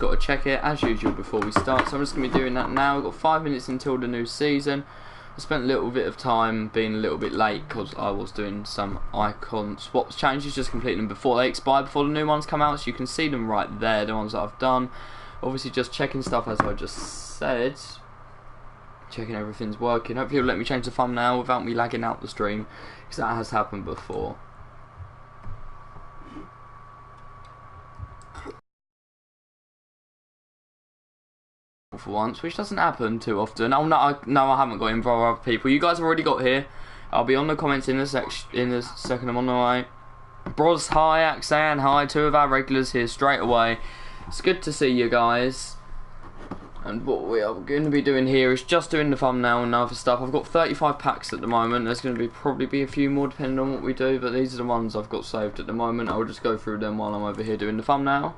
Got to check it as usual before we start, so I'm just going to be doing that now. We've got 5 minutes until the new season. I spent a little bit of time being a little bit late because I was doing some icon swaps challenges, just completing them before they expire, before the new ones come out, so you can see them right there, the ones that I've done. Obviously just checking stuff as I just said, checking everything's working. Hopefully it'll let me change the thumbnail without me lagging out the stream, because that has happened before. For once, which doesn't happen too often. Oh no, I haven't got involved with other people. You guys have already got here. I'll be on the comments in a second. I'm on the way. Bros, hi, Axan, hi, 2 of our regulars here straight away. It's good to see you guys. And what we are going to be doing here is just doing the thumbnail and other stuff. I've got 35 packs at the moment. There's going to probably be a few more depending on what we do, but these are the ones I've got saved at the moment. I'll just go through them while I'm over here doing the thumbnail.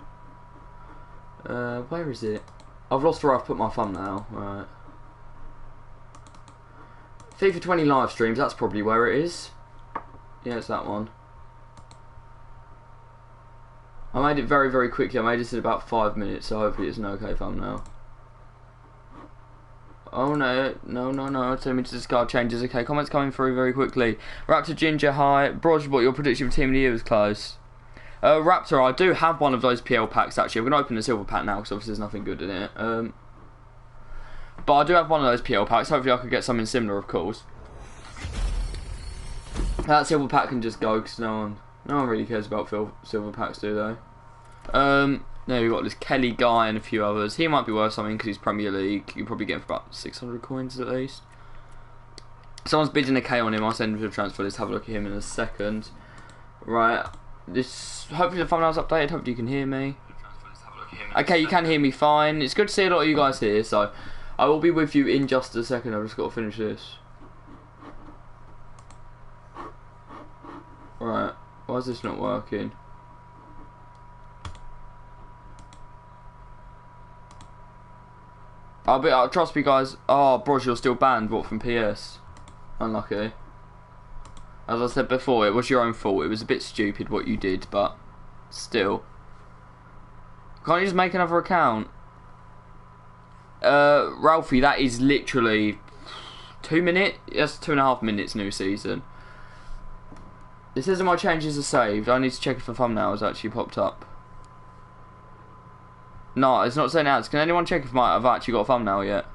Where is it? I've lost where I've put my thumbnail. Right. FIFA 20 live streams, that's probably where it is. Yeah, it's that one. I made it very, very quickly. I made this in about 5 minutes, so hopefully it's an okay thumbnail. Oh no, no. Tell me to discard changes. Okay, comments coming through very quickly. Raptor Ginger, hi. Broj, what your prediction for Team of the Year was close. Raptor, I do have one of those PL packs actually. I'm going to open the silver pack now because obviously there's nothing good in it. But I do have one of those PL packs. Hopefully I could get something similar, of course. That silver pack can just go because no one really cares about silver packs, do they? There we've got this Kelly guy and a few others. He might be worth something because he's Premier League. You probably get him for about 600 coins at least. Someone's bidding a K on him. I'll send him to the transfer list. Have a look at him in a second. Right. Hopefully the thumbnail's updated. Hopefully you can hear me. Okay, you can hear me fine. It's good to see a lot of you guys here, so I will be with you in just a second. I've just got to finish this. Right, why is this not working? Trust me guys. Oh, Broj, you're still banned. What, from PS? Unlucky. As I said before, it was your own fault. It was a bit stupid what you did, but still. Can't you just make another account? Ralphie, that is literally 2 minutes. That's 2.5 minutes new season. It says that my changes are saved. I need to check if the thumbnail has actually popped up. No, it's not saying ads. Can anyone check if I've actually got a thumbnail yet?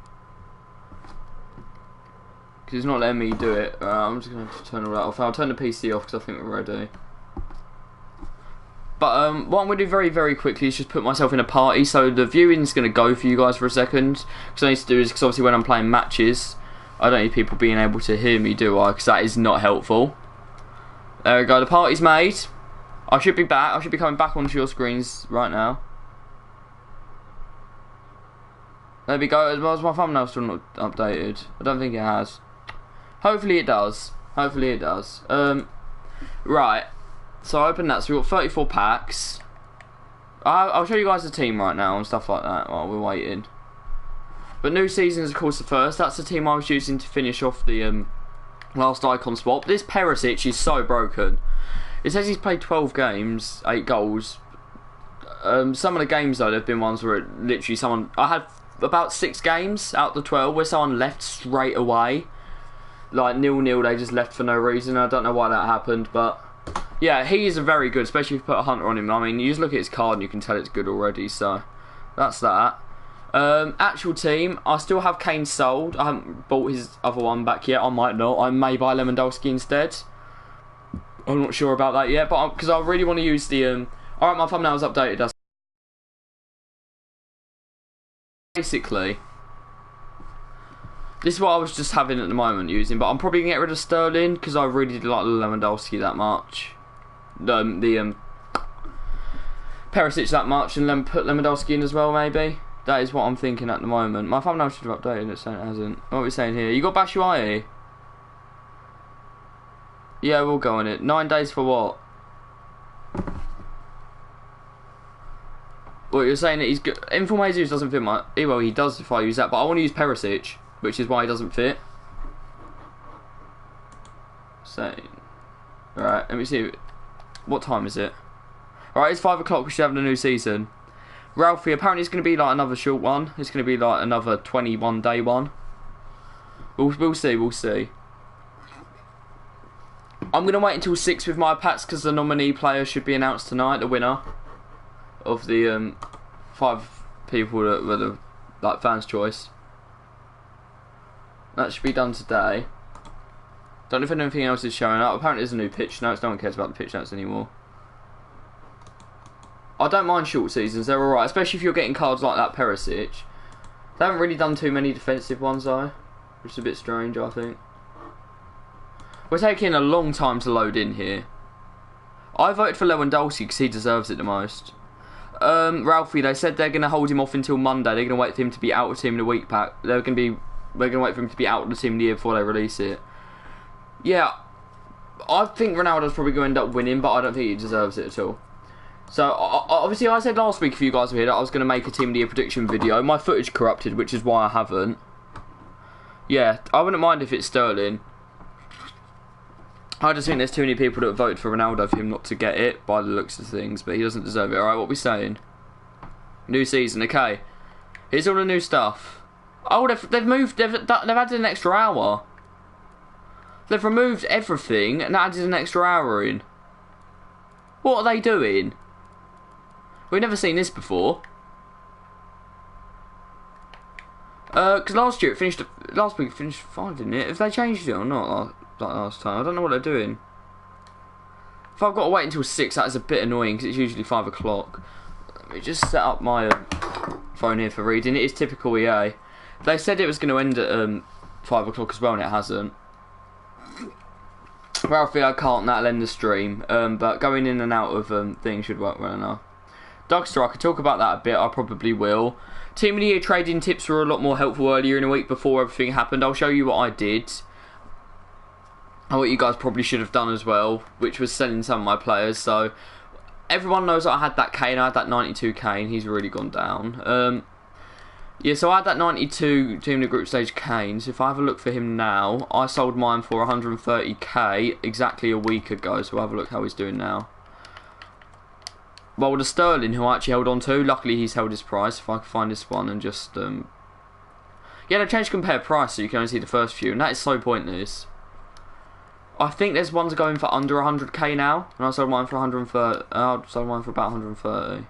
Because it's not letting me do it. I'm just going to turn all that off. I'll turn the PC off because I think we're ready. But what I'm going to do very, very quickly is just put myself in a party. So the viewing's going to go for you guys for a second. Because I need to do is because obviously when I'm playing matches, I don't need people being able to hear me, do I? Because that is not helpful. There we go. The party's made. I should be back. I should be coming back onto your screens right now. There we go. As my thumbnail still not updated. I don't think it has. Hopefully it does. Hopefully it does. Right. So I opened that. So we've got 34 packs. I'll show you guys the team right now and stuff like that while we're waiting. But new season is of course the first. That's the team I was using to finish off the last icon swap. This Perisic is so broken. It says he's played 12 games, 8 goals. Some of the games though, there have been ones where it literally I had about 6 games out of the 12 where someone left straight away. Like 0-0, they just left for no reason. I don't know why that happened, but yeah, he is very good, especially if you put a hunter on him. I mean, you just look at his card and you can tell it's good already, so that's that. Actual team, I still have Kane sold. I haven't bought his other one back yet. I might not. I may buy Lewandowski instead. I'm not sure about that yet, but because I really want to use the alright, my thumbnail's updated. That's basically this is what I was just having at the moment using, but I'm probably gonna get rid of Sterling because I really did like Lewandowski that much. The Perisic that much, and then put Lewandowski in as well maybe. That is what I'm thinking at the moment. My thumbnail should have updated, it hasn't. What are we saying here? You got Batshuayi? Yeah, we'll go on it. 9 days for what? Well, you're saying that he's good. Informal Jesus doesn't fit my... Well, he does if I use that, but I want to use Perisic, which is why he doesn't fit. Same. Alright, let me see. What time is it? Alright, it's 5 o'clock. We should have the new season. Ralphie, apparently it's going to be like another short one. It's going to be like another 21-day one. We'll see, we'll see. I'm going to wait until 6 with my packs because the nominee player should be announced tonight, the winner of the 5 people that were the like fans' choice. That should be done today. Don't know if anything else is showing up. Apparently there's a new pitch notes. No one cares about the pitch notes anymore. I don't mind short seasons. They're alright. Especially if you're getting cards like that Perisic. They haven't really done too many defensive ones though. Which is a bit strange, I think. We're taking a long time to load in here. I voted for Lewandowski because he deserves it the most. Ralphie, they said they're going to hold him off until Monday. They're going to wait for him to be out of the team in the week pack. We're going to wait for him to be out of the team in the year before they release it. Yeah, I think Ronaldo's probably going to end up winning, but I don't think he deserves it at all. So, obviously I said last week, if you guys were here, that I was going to make a team of the year prediction video. My footage corrupted, which is why I haven't. Yeah, I wouldn't mind if it's Sterling. I just think there's too many people that voted for Ronaldo for him not to get it, by the looks of things, but he doesn't deserve it. Alright, what are we saying? New season, okay. Here's all the new stuff. Oh, they've added an extra hour. They've removed everything and added an extra hour in. What are they doing? We've never seen this before. Because last week it finished 5, didn't it? Have they changed it or not like last time? I don't know what they're doing. If I've got to wait until 6, that is a bit annoying because it's usually 5 o'clock. Let me just set up my phone here for reading. It is typical EA. They said it was going to end at 5 o'clock as well and it hasn't. Ralphie, I can't, that'll end the stream. But going in and out of things should work well enough. Dugster, I could talk about that a bit, I probably will. Team of the Year trading tips were a lot more helpful earlier in the week before everything happened. I'll show you what I did. And what you guys probably should have done as well, which was selling some of my players. So, everyone knows that I had that Kane, I had that 92 Kane, he's really gone down. Yeah, so I had that 92 team of the group stage Kane. So if I have a look for him now, I sold mine for 130k exactly a week ago. So we'll have a look how he's doing now. Well, the Sterling, who I actually held on to, luckily he's held his price. If I can find this one and just... Yeah, they changed compare price so you can only see the first few. And that is so pointless. I think there's ones going for under 100k now. And I sold mine for 130. I sold mine for about 130.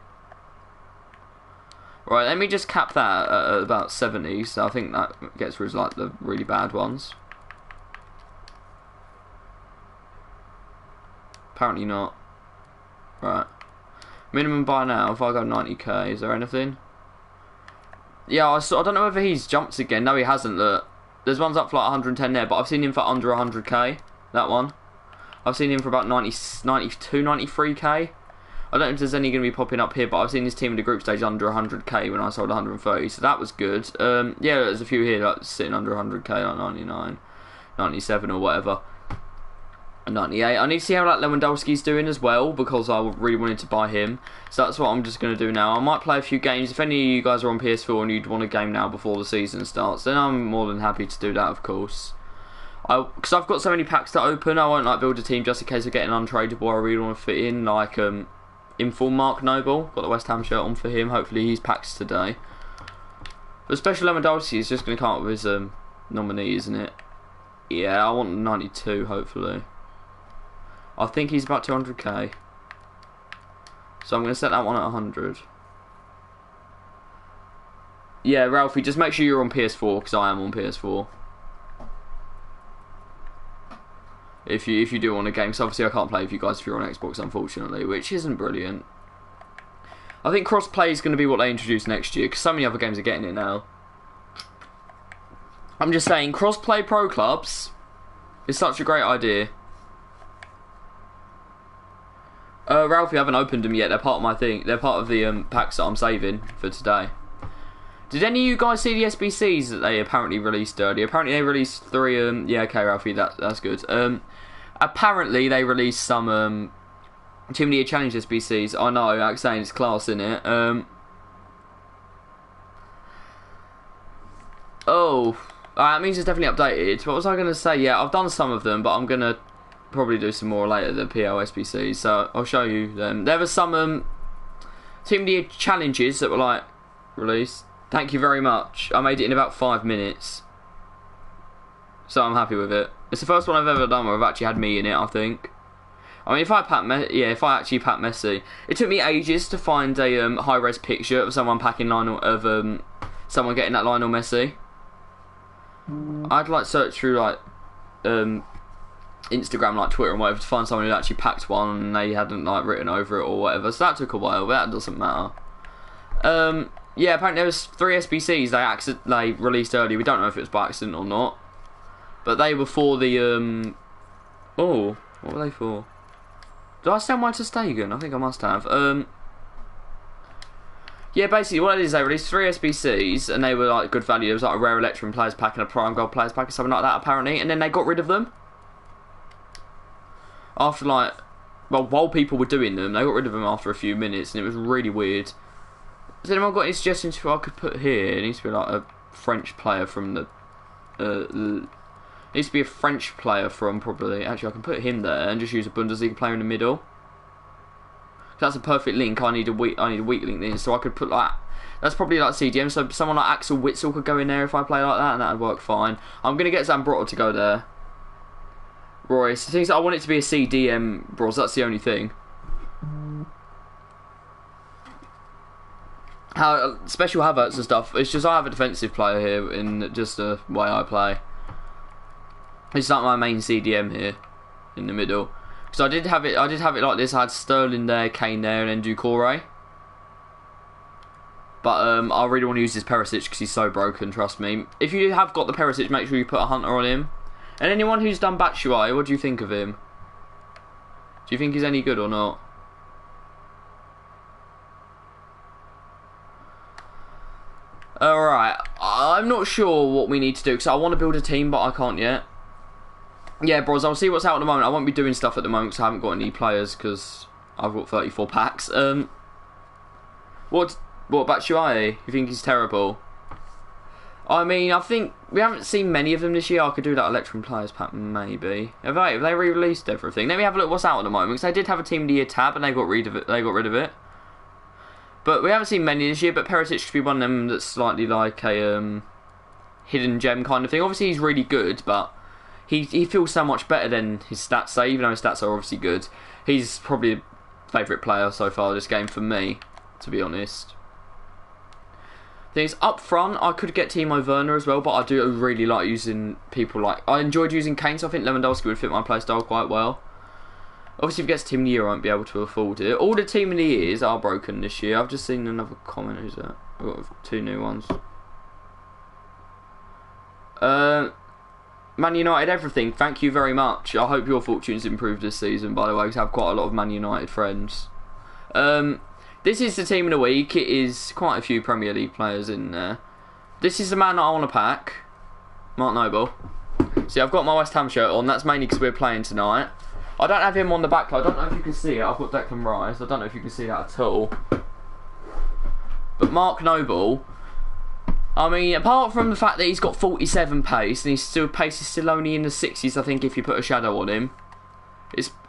Right, let me just cap that at about 70, so I think that gets rid of like the really bad ones. Apparently not. Right. Minimum buy now, if I go 90k, is there anything? Yeah, I don't know whether he's jumped again. No, he hasn't, look. There's ones up for like 110 there, but I've seen him for under 100k, that one. I've seen him for about 92, 93k. I don't know if there's any going to be popping up here, but I've seen this team in the group stage under 100k when I sold 130, so that was good. Yeah, there's a few here like sitting under 100k, like 99, 97 or whatever. 98. I need to see how like Lewandowski's doing as well, because I really wanted to buy him. So that's what I'm just going to do now. I might play a few games. If any of you guys are on PS4 and you'd want a game now before the season starts, then I'm more than happy to do that, of course. Because I've got so many packs to open, I won't like build a team just in case of getting untradeable. I really want to fit in like inform Mark Noble. Got the West Ham shirt on for him. Hopefully he's packs today. But Special Lewandowski is just going to come up with his nominee, isn't it? Yeah, I want 92 hopefully. I think he's about 200k. So I'm going to set that one at 100. Yeah, Ralphie, just make sure you're on PS4 because I am on PS4. If you do want a game, so obviously I can't play with you guys if you're on Xbox, unfortunately, which isn't brilliant. I think cross-play is going to be what they introduce next year, because so many other games are getting it now. I'm just saying, cross-play pro clubs is such a great idea. Ralphie, I haven't opened them yet. They're part of my thing. They're part of the packs that I'm saving for today. Did any of you guys see the SBCs that they apparently released earlier? Apparently they released 3. Yeah, okay, Ralphie, that's good. Apparently they released some Team of the Year Challenge SBCs. I know, like saying it's class in it. Oh, that means it's definitely updated. What was I going to say? Yeah, I've done some of them, but I'm going to probably do some more later, the PL SBCs. So I'll show you them. There was some Team of the Year challenges that were like released. Thank you very much. I made it in about 5 minutes, so I'm happy with it. It's the first one I've ever done where I've actually had me in it, I think. I mean, if I actually pack Messi, it took me ages to find a high-res picture of someone packing someone getting that Lionel Messi. I'd like search through like Instagram, like Twitter and whatever, to find someone who actually packed one and they hadn't like written over it or whatever. So that took a while, but that doesn't matter. Yeah, apparently there was 3 SBCs they released early. We don't know if it was by accident or not, but they were for the oh, what were they for? Did I send mine to Stegen? I think I must have. Yeah, basically what it is, they released 3 SBCs and they were like good value. It was like a rare Electrum players pack and a prime gold players pack or something like that apparently, and then they got rid of them after like, well, while people were doing them, they got rid of them after a few minutes, and it was really weird. Has anyone got any suggestions for what I could put here? It needs to be like a French player from the needs to be a French player from probably. Actually, I can put him there and just use a Bundesliga player in the middle. That's a perfect link. I need a weak link there, so I could put like, that's probably like CDM. So someone like Axel Witsel could go in there if I play like that, and that'd work fine. I'm gonna get Zambrotta to go there. Royce, the thing is, I want it to be a CDM, bros. That's the only thing. How special Havertz and stuff. It's just I have a defensive player here in just the way I play. It's like my main CDM here in the middle. So I did have it like this. I had Sterling there, Kane there, and then Doucouré. But I really want to use this Perisic because he's so broken. Trust me. If you have got the Perisic, make sure you put a Hunter on him. And anyone who's done Batshuayi, what do you think of him? Do you think he's any good or not? Alright, I'm not sure what we need to do because I want to build a team, but I can't yet. Yeah, bros, I'll see what's out at the moment. I won't be doing stuff at the moment because I haven't got any players because I've got 34 packs. What Batshuayi? You think he's terrible? I mean, I think we haven't seen many of them this year. I could do that Electrum Players pack, maybe. Have they re-released everything? Let me have a look what's out at the moment, because they did have a Team of the Year tab, and they got rid of it. But we haven't seen many this year, but Perisic could be one of them that's slightly like a hidden gem kind of thing. Obviously, he's really good, but he feels so much better than his stats say, even though his stats are obviously good. He's probably the favourite player so far this game for me, to be honest. Things up front, I could get Timo Werner as well, but I do really like using people like, I enjoyed using Kane, so I think Lewandowski would fit my playstyle quite well. Obviously, if it gets Team of the Year, I won't be able to afford it. All the Team of the Years are broken this year. I've just seen another comment. Who's that? I've got 2 new ones. Man United everything. Thank you very much. I hope your fortunes improved this season, by the way, because I have quite a lot of Man United friends. This is the Team of the Week. It is quite a few Premier League players in there. This is the man that I want to pack. Mark Noble. See, I've got my West Ham shirt on. That's mainly because we're playing tonight. I don't have him on the back. I don't know if you can see it. I've got Declan Rice. I don't know if you can see that at all. But Mark Noble, I mean, apart from the fact that he's got 47 pace and pace is still only in the 60s, I think, if you put a shadow on him,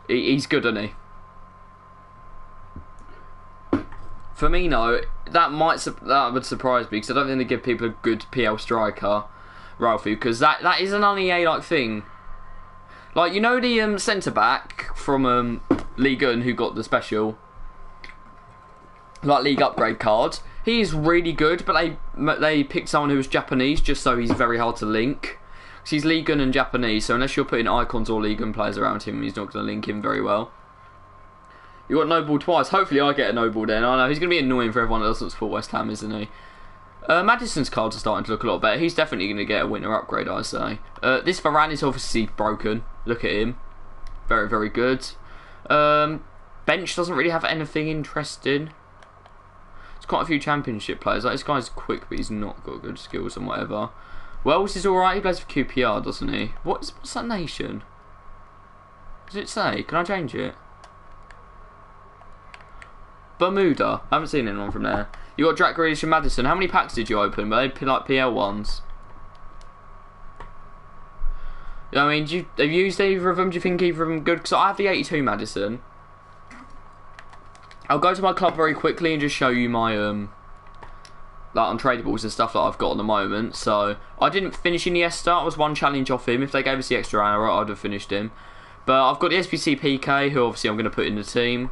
he's good, isn't he? Firmino, that would surprise me because I don't think they give people a good PL striker, Ralphie, because that isn't only a like thing. Like, you know the centre back from Ligue 1 who got the special like league upgrade card. He is really good, but they picked someone who was Japanese just so he's very hard to link. Because he's Ligue 1 and Japanese, so unless you're putting icons or Ligue 1 players around him, he's not going to link him very well. You got Noble twice. Hopefully I get a Noble then. I know he's going to be annoying for everyone that doesn't support West Ham, isn't he? Maddison's cards are starting to look a lot better. He's definitely going to get a winter upgrade, I say. This Varane is obviously broken. Look at him. Very, very good. Bench doesn't really have anything interesting. There's quite a few championship players. Like, this guy's quick, but he's not got good skills and whatever. Wells is alright. He plays for QPR, doesn't he? What's that nation? Does it say? Can I change it? Bermuda. I haven't seen anyone from there. You got Jack Grealish and Maddison. How many packs did you open? Were they like PL ones? I mean, have you used either of them? Do you think either of them good? Because I have the 82 Maddison. I'll go to my club very quickly and just show you my like untradables and stuff that I've got at the moment. So I didn't finish Iniesta. I was one challenge off him. If they gave us the extra hour, I'd have finished him. But I've got the SBC PK, who obviously I'm going to put in the team.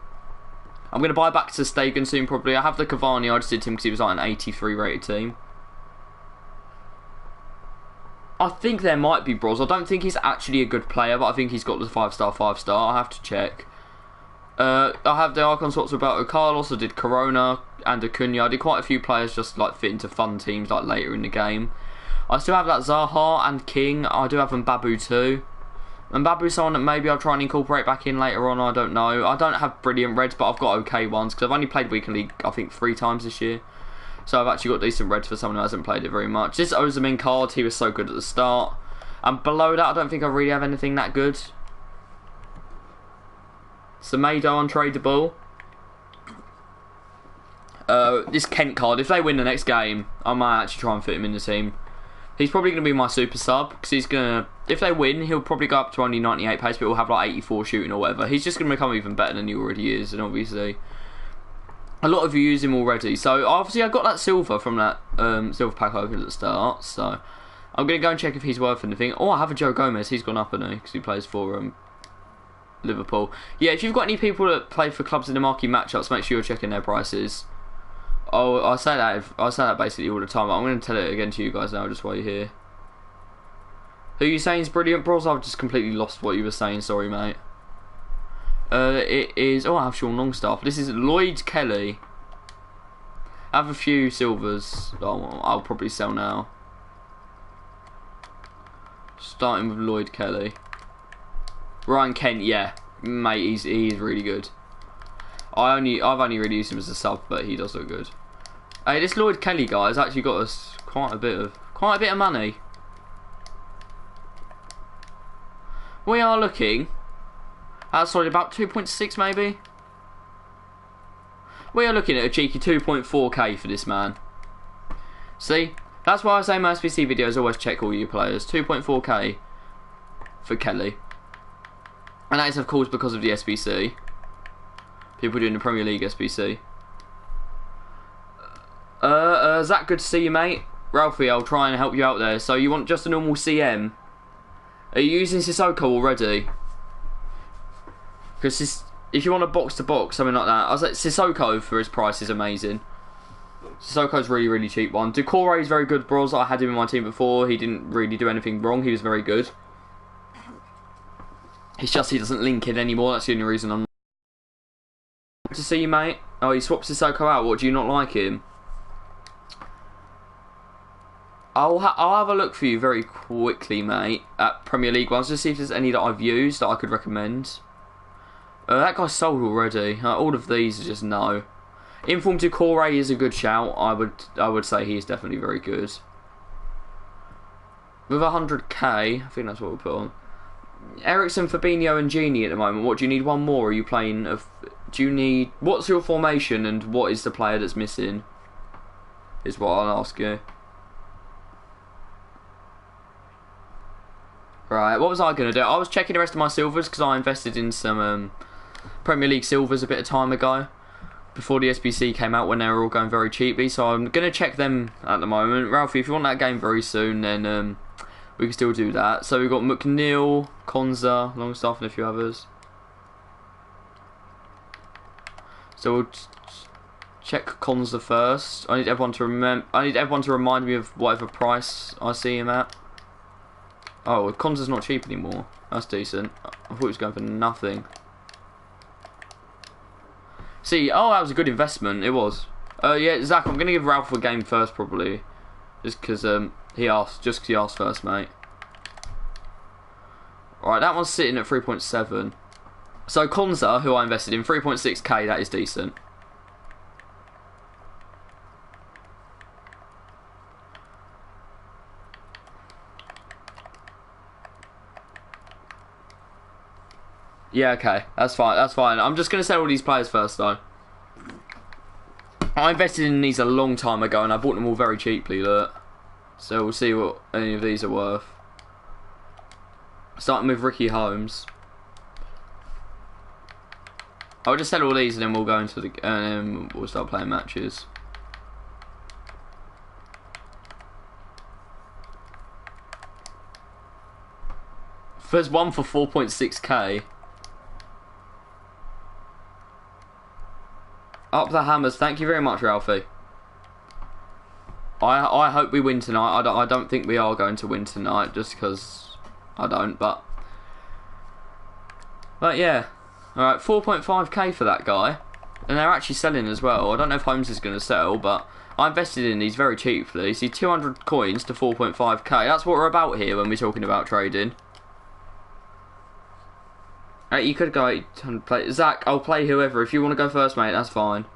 I'm going to buy back to Stegen soon probably. I have the Cavani. I just did him because he was like an 83 rated team. I think there might be Bros. I don't think he's actually a good player, but I think he's got the 5-star, 5-star. I have to check. I have the Icon sorts of Roberto Carlos. I did Corona and Acuna. I did quite a few players just like fit into fun teams like later in the game. I still have that Zaha and King. I do have Mbabu too. Mbabu's someone that maybe I'll try and incorporate back in later on. I don't know. I don't have brilliant reds, but I've got okay ones because I've only played Weekend League I think 3 times this year. So I've actually got decent reds for someone who hasn't played it very much. This Osimhen card, he was so good at the start. And below that, I don't think I really have anything that good. Semedo untradeable. This Kent card, if they win the next game, I might actually try and fit him in the team. He's probably going to be my super sub, because he's going to, if they win, he'll probably go up to only 98 pace, but he'll have like 84 shooting or whatever. He's just going to become even better than he already is, and obviously a lot of you use him already. So obviously I got that silver from that silver pack open at the start, so I'm going to go and check if he's worth anything. Oh, I have a Joe Gomez, he's gone up, hasn't he? Because he plays for Liverpool. Yeah, if you've got any people that play for clubs in the marquee matchups, make sure you're checking their prices. Oh, I say that basically all the time. I'm going to tell it again to you guys now, just while you're here. Who are you saying is brilliant, bros? I've just completely lost what you were saying. Sorry, mate. It is. Oh, I have Sean Longstaff. This is Lloyd Kelly. I have a few silvers. Oh, I'll probably sell now. Starting with Lloyd Kelly. Ryan Kent, yeah, mate, he's really good. I've only really used him as a sub, but he does look good. Hey, this Lloyd Kelly guy has actually got us quite a bit of money. We are looking at about 2.6 maybe. We are looking at a cheeky 2.4k for this man. See, that's why I say my SBC videos always check all you players. 2.4k for Kelly. And that is of course because of the SBC. People doing the Premier League SBC. Zach, good to see you, mate. Ralphie, I'll try and help you out there. So you want just a normal CM? Are you using Sissoko already? Because if you want a box to box, something like that, I was like Sissoko for his price is amazing. Sissoko's really cheap one. Doucouré is very good, bros. I had him in my team before. He didn't really do anything wrong. He was very good. It's just he doesn't link in anymore. That's the only reason I'm. Good to see you, mate. Oh, he swapped Sissoko out. What, do you not like him? I'll have a look for you very quickly, mate, at Premier League ones, just see if there's any that I've used that I could recommend. That guy's sold already. All of these are just no. Informed Doucouré is a good shout. I would say he is definitely very good. With 100k, I think that's what we'll put on. Ericsson, Fabinho and Genie at the moment. What, do you need one more? Are you playing do you need, what's your formation and what is the player that's missing? Is what I'll ask you. Right, what was I going to do? I was checking the rest of my silvers because I invested in some Premier League silvers a bit of time ago. Before the SBC came out when they were all going very cheaply. So I'm going to check them at the moment. Ralphie, if you want that game very soon, then we can still do that. So we've got McNeil, Konza, Longstaff and a few others. So we'll check Konza first. I need everyone to remind me of whatever price I see him at. Oh, Konza's not cheap anymore. That's decent. I thought he was going for nothing. See, oh, that was a good investment. It was. Yeah, Zach, I'm going to give Ralph a game first, probably. Just because he asked first, mate. Alright, that one's sitting at 3.7. So, Konza, who I invested in, 3.6k, that is decent. Yeah, okay, that's fine, that's fine. I'm just going to sell all these players first, though. I invested in these a long time ago, and I bought them all very cheaply, look. So we'll see what any of these are worth. Starting with Ricky Holmes. I'll just sell all these and then we'll go into the and then we'll start playing matches. There's one for 4.6k. Up the hammers. Thank you very much, Ralphie. I hope we win tonight. I don't think we are going to win tonight, just because I don't. But yeah. All right, 4.5k for that guy, and they're actually selling as well. I don't know if Holmes is going to sell, but I invested in these very cheaply. See, 200 coins to 4.5k. That's what we're about here when we're talking about trading. You could go play Zach. I'll play whoever. If you want to go first, mate, that's fine.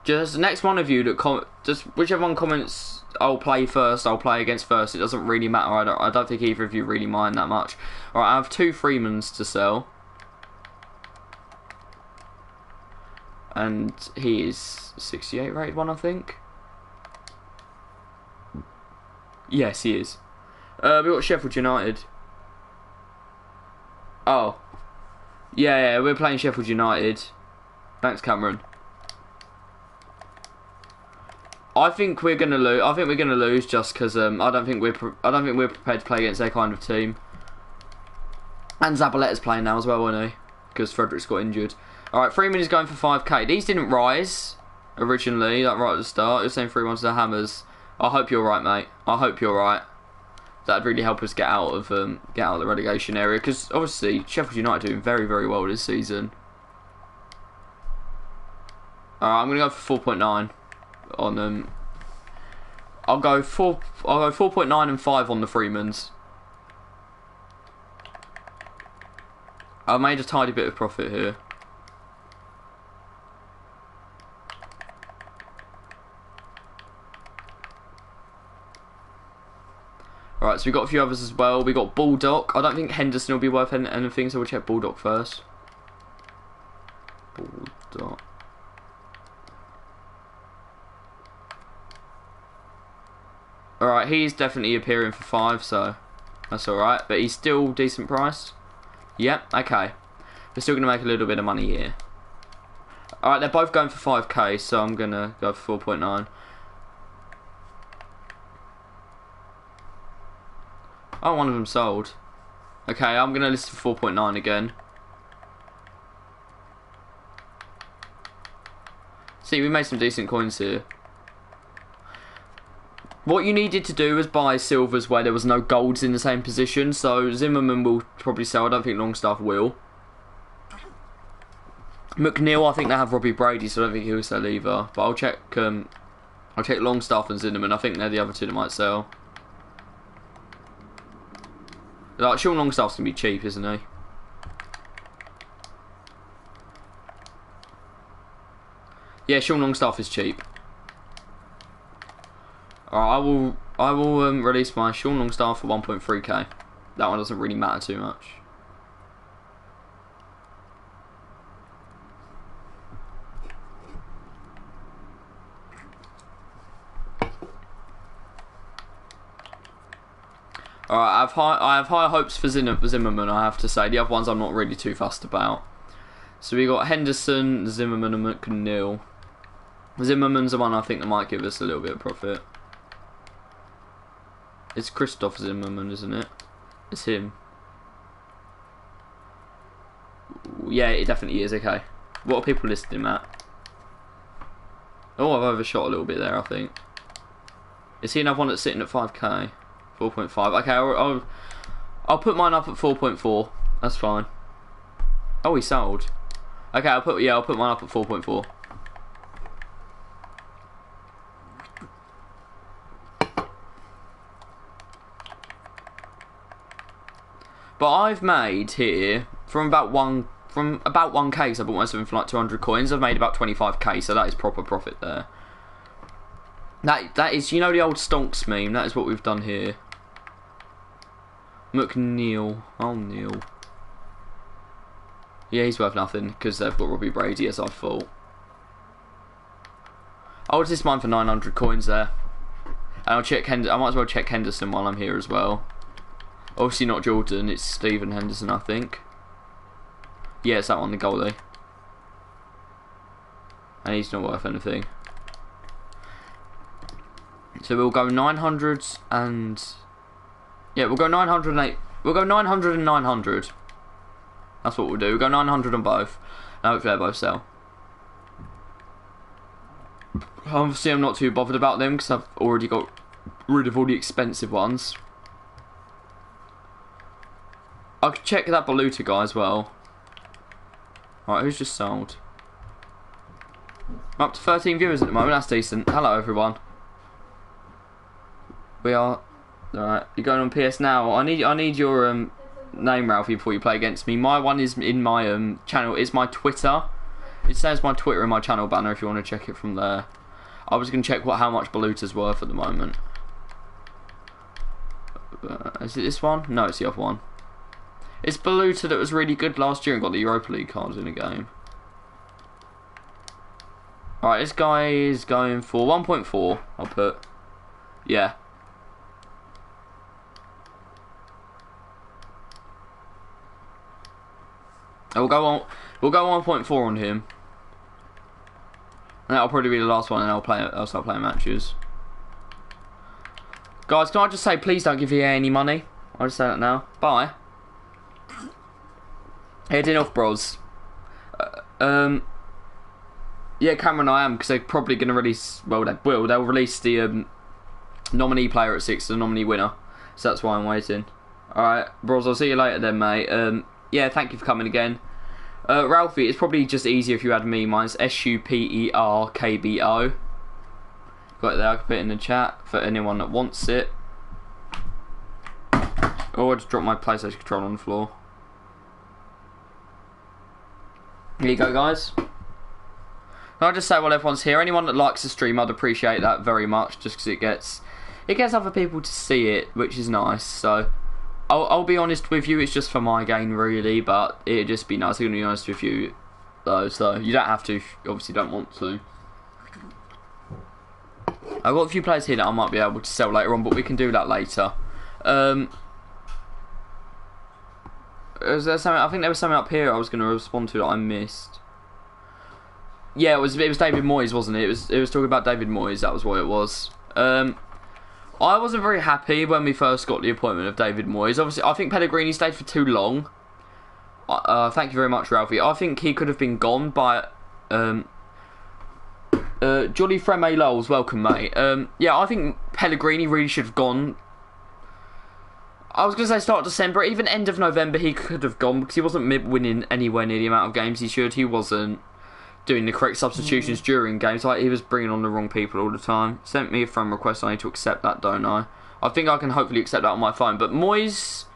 Just the next one of you that just whichever one comments, I'll play first. I'll play against first. It doesn't really matter. I don't think either of you really mind that much. All right, I have 2 Freemans to sell, and he is 68 rated one, I think. Yes, he is. We got Sheffield United. Oh, yeah, we're playing Sheffield United. Thanks, Cameron. I think we're gonna lose. I think we're gonna lose just because I don't think we're prepared to play against their kind of team. And Zabaletta's playing now as well, isn't he? Because Frederick's got injured. All right, Freeman is going for 5k. These didn't rise originally, like right at the start. You're saying 3-1 to the Hammers. I hope you're right, mate. I hope you're right. That'd really help us get out of the relegation area, because obviously Sheffield United are doing very, very well this season. Alright, I'm gonna go for 4.9 on them. I'll go 4.9 and 5 on the Freemans. I made a tidy bit of profit here. Alright, so we got a few others as well. We got Bulldog. I don't think Henderson will be worth anything, so we'll check Bulldog first. Bulldog. Alright, he's definitely appearing for 5, so that's alright. But he's still decent price. Yep, okay. We're still going to make a little bit of money here. Alright, they're both going for 5k, so I'm going to go for 4.9. Oh, one of them sold. Okay, I'm going to list for 4.9 again. See, we made some decent coins here. What you needed to do was buy silvers where there was no golds in the same position. So Zimmerman will probably sell. I don't think Longstaff will. McNeil, I think they have Robbie Brady, so I don't think he'll sell either. But I'll check Longstaff and Zimmerman. I think they're the other two that might sell. Like, Sean Longstaff's gonna be cheap, isn't he? Yeah, Sean Longstaff is cheap. Alright, I will release my Sean Longstaff for 1.3k. That one doesn't really matter too much. Alright, I have high hopes for Zimmerman, I have to say. The other ones I'm not really too fussed about. So we got Henderson, Zimmerman and McNeil. Zimmerman's the one I think that might give us a little bit of profit. It's Christoph Zimmerman, isn't it? It's him. Yeah, it definitely is, okay. What are people listing him at? Oh, I've overshot a little bit there, I think. Is he another one that's sitting at 5k? 4.5. Okay, I'll put mine up at 4.4. That's fine. Oh, he sold. Okay, I'll put mine up at 4.4. But I've made here from about 1k, so I bought myself in for like 200 coins. I've made about 25k, so that is proper profit there. That is, you know, the old stonks meme. That is what we've done here. McNeil, Neil. Yeah, he's worth nothing because they've got Robbie Brady, as I thought. I'll list mine for 900 coins there, and I'll check. I might as well check Henderson while I'm here as well. Obviously not Jordan, it's Stephen Henderson, I think. Yeah, it's that one, the goalie. And he's not worth anything. So we'll go 900s and... Yeah, we'll go 908. We'll go 900 and 900. That's what we'll do. We'll go 900 on both. And hopefully they both sell. Obviously I'm not too bothered about them because I've already got rid of all the expensive ones. I could check that Baluta guy as well. Right, who's just sold? I'm up to 13 viewers at the moment, that's decent. Hello everyone. We are... Alright, you're going on PS now. I need your name, Ralphie, before you play against me. My one is in my channel, is my Twitter. It says my Twitter in my channel banner if you want to check it from there. I was going to check how much Baluta's worth at the moment. Is it this one? No, it's the other one. It's Baluta that was really good last year and got the Europa League cards in the game. Alright, this guy is going for 1.4, I'll put. Yeah. We'll go 1.4 on him. And that'll probably be the last one, and I'll start playing matches. Guys, can I just say, please don't give EA any money? I'll just say that now. Bye. Heading off, bros. Yeah, Cameron, I am, because they're probably going to release... Well, they will. They'll release the nominee player at 6, the nominee winner. So that's why I'm waiting. Alright, bros, I'll see you later then, mate. Yeah, thank you for coming again. Ralphie, it's probably just easier if you had me. Mine's SUPERKBO. Got it there, I can put it in the chat for anyone that wants it. Oh, I just dropped my PlayStation controller on the floor. Here you go, guys. I'll just say while everyone's here, anyone that likes the stream, I'd appreciate that very much, just because it gets other people to see it, which is nice. So I'll be honest with you, it's just for my gain really, but it'd just be nice. I'm gonna be honest with you though, so you don't have to, obviously don't want to. I've got a few players here that I might be able to sell later on, but we can do that later. Is there something? I think there was something up here I was going to respond to that I missed. Yeah, it was David Moyes, wasn't it? It was talking about David Moyes. That was what it was. I wasn't very happy when we first got the appointment of David Moyes. Obviously, I think Pellegrini stayed for too long. Thank you very much, Ralphie. I think he could have been gone by Jolly Freme Lowles. Welcome, mate. Yeah, I think Pellegrini really should have gone. I was going to say start of December, even end of November he could have gone because he wasn't winning anywhere near the amount of games he should. He wasn't doing the correct substitutions during games. Like, he was bringing on the wrong people all the time. Sent me a friend request, I need to accept that, don't I? I think I can hopefully accept that on my phone. But Moyes,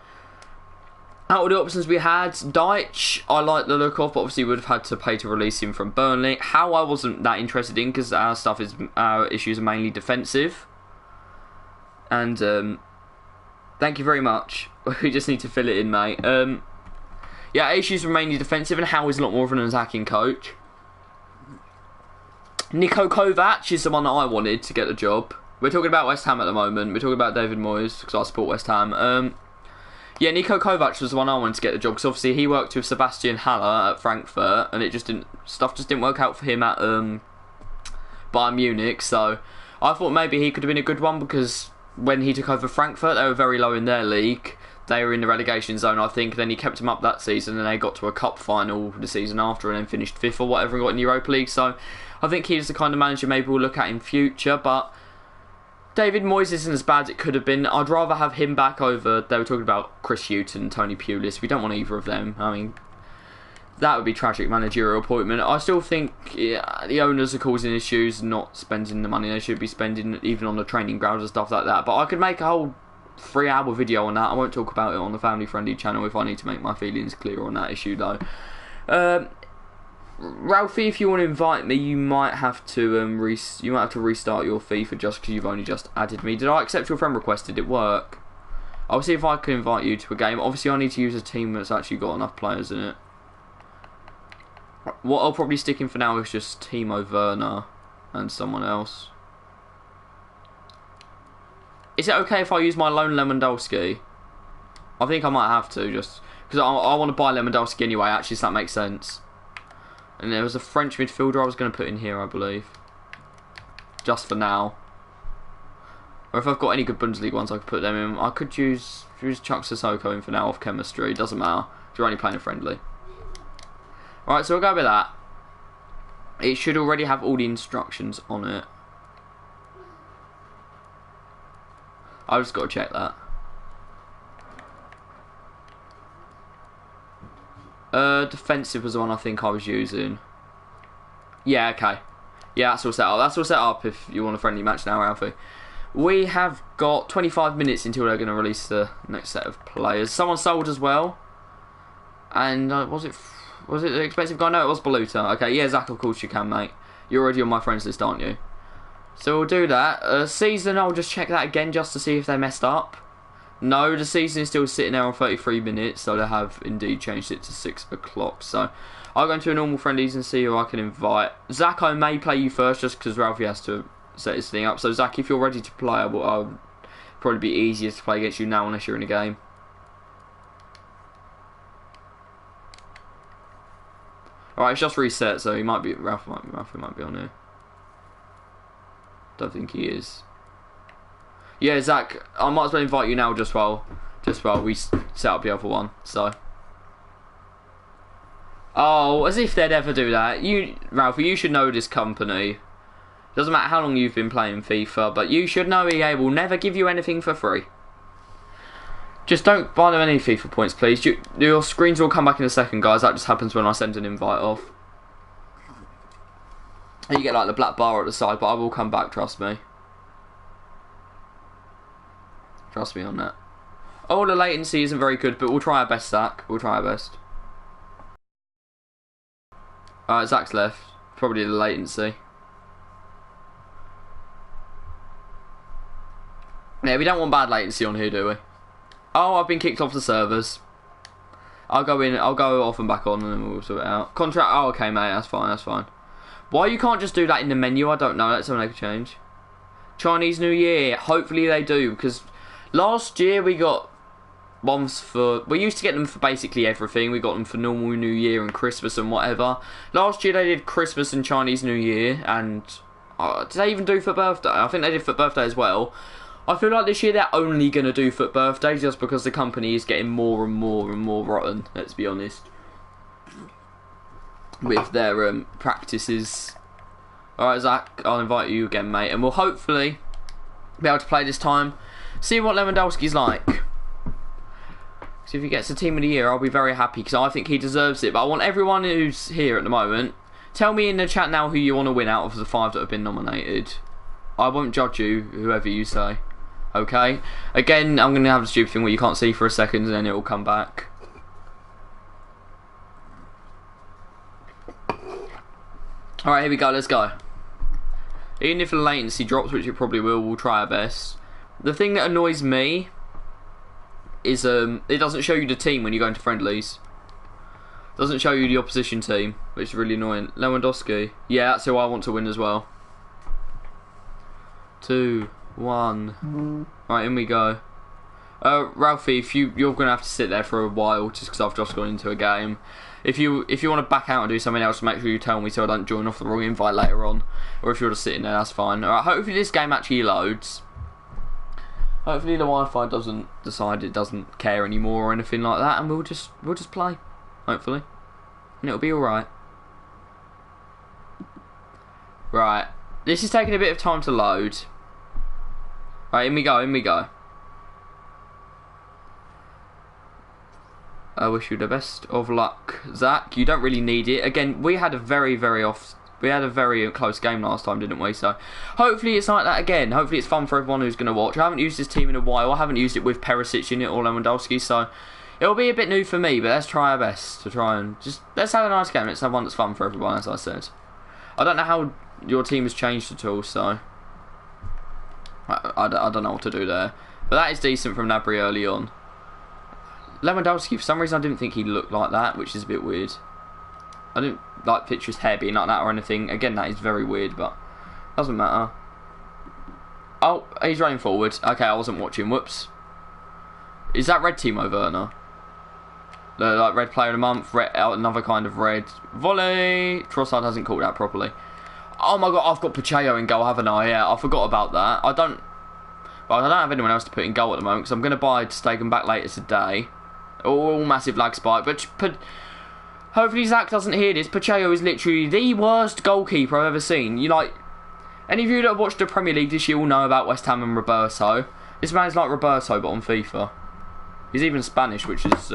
out of the options we had, Deitch, I like the look of, but obviously would have had to pay to release him from Burnley. How I wasn't that interested in because our issues are mainly defensive. And thank you very much. We just need to fill it in, mate. Yeah, issues were mainly defensive, and Howe is a lot more of an attacking coach. Niko Kovac is the one that I wanted to get the job. We're talking about West Ham at the moment. We're talking about David Moyes because I support West Ham. Yeah, Niko Kovac was the one I wanted to get the job because obviously he worked with Sebastian Haller at Frankfurt, and stuff just didn't work out for him at Bayern Munich. So I thought maybe he could have been a good one because when he took over Frankfurt, they were very low in their league. They were in the relegation zone, I think. Then he kept them up that season, and they got to a cup final the season after, and then finished 5th or whatever and got in the Europa League. So I think he's the kind of manager maybe we'll look at in future. But David Moyes isn't as bad as it could have been. I'd rather have him back over. They were talking about Chris Hughton and Tony Pulis. We don't want either of them. I mean, that would be tragic managerial appointment. I still think the owners are causing issues, not spending the money they should be spending, even on the training grounds and stuff like that. But I could make a whole 3-hour video on that. I won't talk about it on the family friendly channel if I need to make my feelings clear on that issue though. Ralphie, if you want to invite me, you might have to restart your FIFA just because you've only just added me. Did I accept your friend request? Did it work? I'll see if I can invite you to a game. Obviously I need to use a team that's actually got enough players in it. What I'll probably stick in for now is just Timo Werner and someone else. Is it okay if I use my loan Lewandowski? I think I might have to, just because I want to buy Lewandowski anyway, actually, so that makes sense. And there was a French midfielder I was going to put in here, I believe. Just for now. Or if I've got any good Bundesliga ones, I could put them in. I could use Chuck Sissoko in for now off chemistry. Doesn't matter. You're only playing a friendly. Alright, so we'll go with that. It should already have all the instructions on it. I've just got to check that. Defensive was the one I think I was using. Yeah, okay. Yeah, that's all set up. That's all set up if you want a friendly match now, Alfie. We have got 25 minutes until they're going to release the next set of players. Someone sold as well. And was it the expensive guy? No, it was Baluta. Okay, yeah, Zach, of course you can, mate. You're already on my friends list, aren't you? So we'll do that. Season, I'll just check that again just to see if they messed up. No, the season is still sitting there on 33 minutes, so they have indeed changed it to 6 o'clock. So I'll go into a normal friendlies and see who I can invite. Zach, I may play you first just because Ralphie has to set his thing up. So Zach, if you're ready to play, I'll probably be easier to play against you now unless you're in a game. Alright, it's just reset, so he might be Ralphie might be on here. Don't think he is. Yeah, Zach, I might as well invite you now just while we set up the other one. So, oh, as if they'd ever do that. Ralphie, you should know this company. Doesn't matter how long you've been playing FIFA, but you should know EA will never give you anything for free. Just don't buy them any FIFA points, please. Your screens will come back in a second, guys. That just happens when I send an invite off. And you get like the black bar at the side, but I will come back, trust me. Trust me on that. Oh, the latency isn't very good, but we'll try our best, Zach. We'll try our best. Alright, Zach's left. Probably the latency. Yeah, we don't want bad latency on here, do we? Oh, I've been kicked off the servers. I'll go in, I'll go off and back on and then we'll sort it out. Contract, oh okay mate, that's fine, that's fine. Why you can't just do that in the menu, I don't know, that's something they could change. Chinese New Year, hopefully they do, because last year we got ones for, we used to get them for basically everything. We got them for normal New Year and Christmas and whatever. Last year they did Christmas and Chinese New Year, and did they even do for birthday? I think they did for birthday as well. I feel like this year they're only going to do for birthday just because the company is getting more and more and more rotten, let's be honest, with their practices. Alright Zach, I'll invite you again mate, and we'll hopefully be able to play this time, see what Lewandowski's like. So if he gets the team of the year, I'll be very happy because I think he deserves it. But I want everyone who's here at the moment, tell me in the chat now who you want to win out of the 5 that have been nominated. I won't judge you, whoever you say. Okay? Again, I'm going to have the stupid thing where you can't see for a second and then it will come back. Alright, here we go, let's go. Even if the latency drops, which it probably will, we'll try our best. The thing that annoys me is it doesn't show you the team when you go into friendlies. It doesn't show you the opposition team, which is really annoying. Lewandowski. Yeah, that's who I want to win as well. 2, 1. Right, in we go. Ralphie, if you're going to have to sit there for a while just because I've just gone into a game. If you want to back out and do something else, make sure you tell me so I don't join off the wrong invite later on. Or if you're just sitting there, that's fine. Alright, hopefully this game actually loads. Hopefully the Wi-Fi doesn't decide it doesn't care anymore or anything like that, and we'll just play. Hopefully. And it'll be alright. Right. This is taking a bit of time to load. Right, in we go, in we go. I wish you the best of luck, Zach. You don't really need it. Again, we had a very close game last time, didn't we? So hopefully it's like that again. Hopefully it's fun for everyone who's going to watch. I haven't used this team in a while. I haven't used it with Perisic in it or Lewandowski, so it'll be a bit new for me, but let's try our best to try and just let's have a nice game. Let's have one that's fun for everyone, as I said. I don't know how your team has changed at all, so I don't know what to do there. But that is decent from Gnabry early on. Lewandowski, for some reason I didn't think he looked like that, which is a bit weird. I didn't like picture his hair being like that or anything. Again, that is very weird, but doesn't matter. Oh, he's running forward. Okay, I wasn't watching. Whoops. Is that red Timo Werner? like red player of the month, another kind of red. Volley. Trossard hasn't called out properly. Oh my god, I've got Pacheco in goal, haven't I? Yeah, I forgot about that. I don't have anyone else to put in goal at the moment because I'm going to buy Stegen back later today. All massive lag spike, but hopefully Zach doesn't hear this. Pacheco is literally the worst goalkeeper I've ever seen. Any of you that have watched the Premier League this year will know about West Ham and Roberto. This man's like Roberto, but on FIFA. He's even Spanish, which is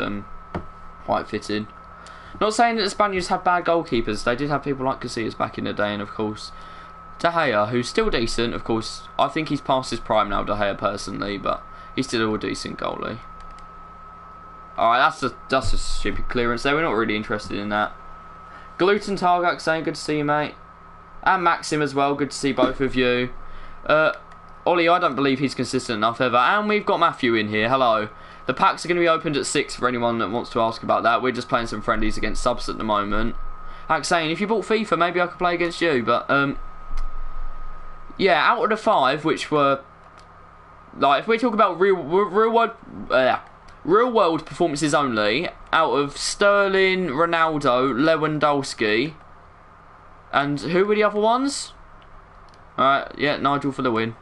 quite fitting. Not saying that the Spaniards have bad goalkeepers. They did have people like Casillas back in the day, and of course De Gea, who's still decent. Of course, I think he's past his prime now, De Gea, personally, but he's still a decent goalie. Alright, that's a stupid clearance there. We're not really interested in that. Gluten Targak saying, good to see you, mate. And Maxim as well, good to see both of you. Ollie, I don't believe he's consistent enough ever. And we've got Matthew in here, hello. The packs are going to be opened at 6 for anyone that wants to ask about that. We're just playing some friendlies against subs at the moment. Like saying, if you bought FIFA, maybe I could play against you. But, yeah, out of the 5, which were, like, if we talk about real world performances only, out of Sterling, Ronaldo, Lewandowski, and who were the other ones? Alright, yeah, Nigel for the win.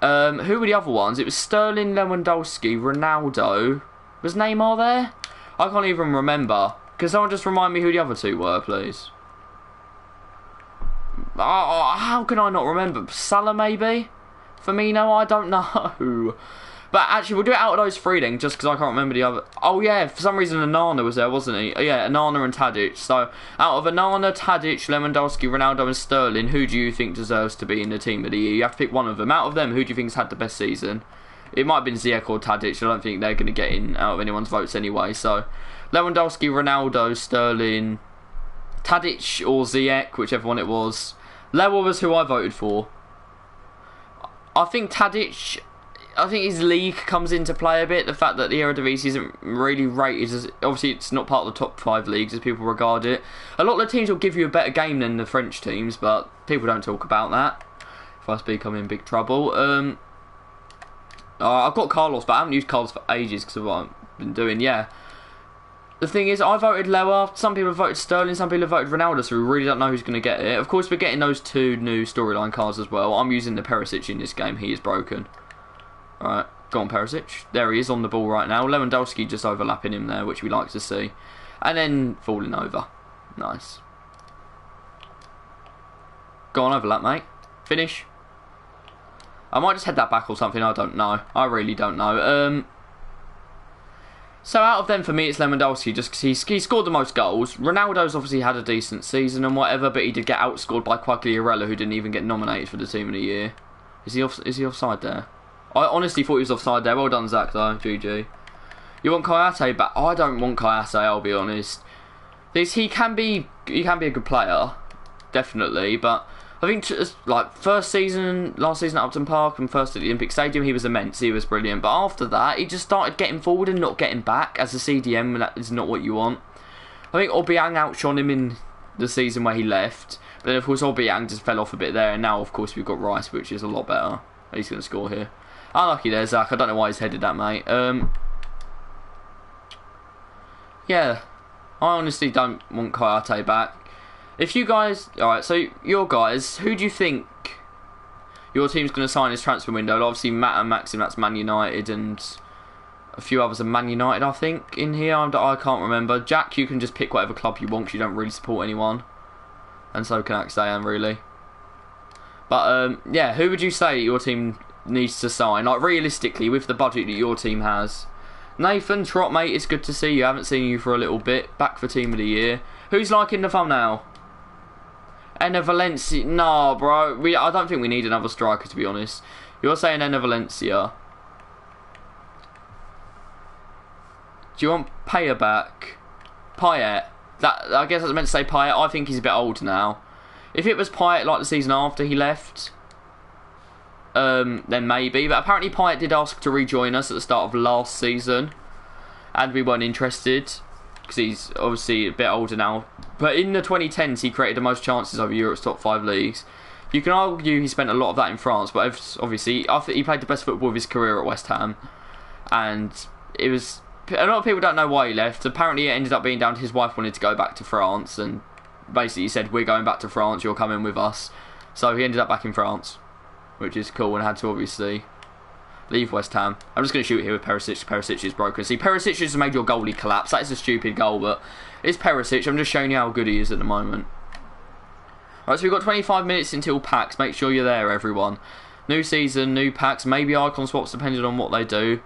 Who were the other ones? It was Sterling, Lewandowski, Ronaldo. Was Neymar there? I can't even remember. Can someone just remind me who the other 2 were, please? How can I not remember? Salah, maybe? Firmino? I don't know. But actually, we'll do it out of those 3 then, just because I can't remember the other. Oh yeah, for some reason Onana was there, wasn't he? Yeah, Onana and Tadic. So, out of Onana, Tadic, Lewandowski, Ronaldo and Sterling, who do you think deserves to be in the team of the year? You have to pick one of them. Out of them, who do you think's had the best season? It might have been Ziyech or Tadic. I don't think they're going to get in out of anyone's votes anyway. So, Lewandowski, Ronaldo, Sterling, Tadic or Ziyech, whichever one it was. Lewa was who I voted for. I think Tadic, I think his league comes into play a bit. The fact that the Eredivisie isn't really rated as, obviously it's not part of the top 5 leagues as people regard it. A lot of the teams will give you a better game than the French teams, but people don't talk about that. If I speak, I'm in big trouble. I've got Carlos, but I haven't used Carlos for ages because of what I've been doing. Yeah. The thing is, I voted Lewa, some people have voted Sterling, some people have voted Ronaldo, so we really don't know who's going to get it. Of course, we're getting those 2 new storyline cards as well. I'm using the Perisic in this game, he is broken. Alright, go on Perisic. There he is on the ball right now. Lewandowski just overlapping him there, which we like to see. And then falling over. Nice. Go on, overlap, mate. Finish. I might just head that back or something, I don't know. I really don't know. So out of them, for me, it's Lewandowski, just because he scored the most goals. Ronaldo's obviously had a decent season and whatever, but he did get outscored by Quagliarella, who didn't even get nominated for the team of the year. Is he offside there? I honestly thought he was offside there. Well done, Zach, though. GG. You want Kayate back? I don't want Kayate, I'll be honest. He can be a good player, definitely, but I think like last season at Upton Park and first at the Olympic Stadium, he was immense, he was brilliant. But after that, he just started getting forward and not getting back as a CDM, and that is not what you want. I think Obiang outshone him in the season where he left, but then of course Obiang just fell off a bit there, and now of course we've got Rice, which is a lot better. He's going to score here. Unlucky there, Zach. I don't know why he's headed that, mate. Yeah, I honestly don't want Kayate back. If you guys... Alright, so your guys, who do you think your team's going to sign this transfer window? Obviously, Matt and Maxim, that's Man United, and a few others are Man United, I think, in here. I can't remember. Jack, you can just pick whatever club you want because you don't really support anyone. And so can Axayan, really. But, yeah, who would you say your team needs to sign? Like, realistically, with the budget that your team has. Nathan, Trot, mate, it's good to see you. I haven't seen you for a little bit. Back for Team of the Year. Who's liking the thumbnail? Enna Valencia. No, bro. I don't think we need another striker, to be honest. You're saying Enna Valencia. Do you want Payet back? Payet. I guess I was meant to say Payet. I think he's a bit old now. If it was Payet like the season after he left, then maybe. But apparently Payet did ask to rejoin us at the start of last season, and we weren't interested because he's obviously a bit older now. But in the 2010s, he created the most chances over Europe's top 5 leagues. You can argue he spent a lot of that in France, but obviously I think he played the best football of his career at West Ham. and it was... A lot of people don't know why he left. Apparently it ended up being down to his wife wanted to go back to France, and basically said, we're going back to France, you're coming with us. So he ended up back in France, which is cool, and had to obviously leave West Ham. I'm just going to shoot here with Perisic. Perisic is broken. See, Perisic has made your goalie collapse. That is a stupid goal, but it's Perisic. I'm just showing you how good he is at the moment. Right, so we've got 25 minutes until packs. Make sure you're there, everyone. New season, new packs, maybe icon swaps depending on what they do.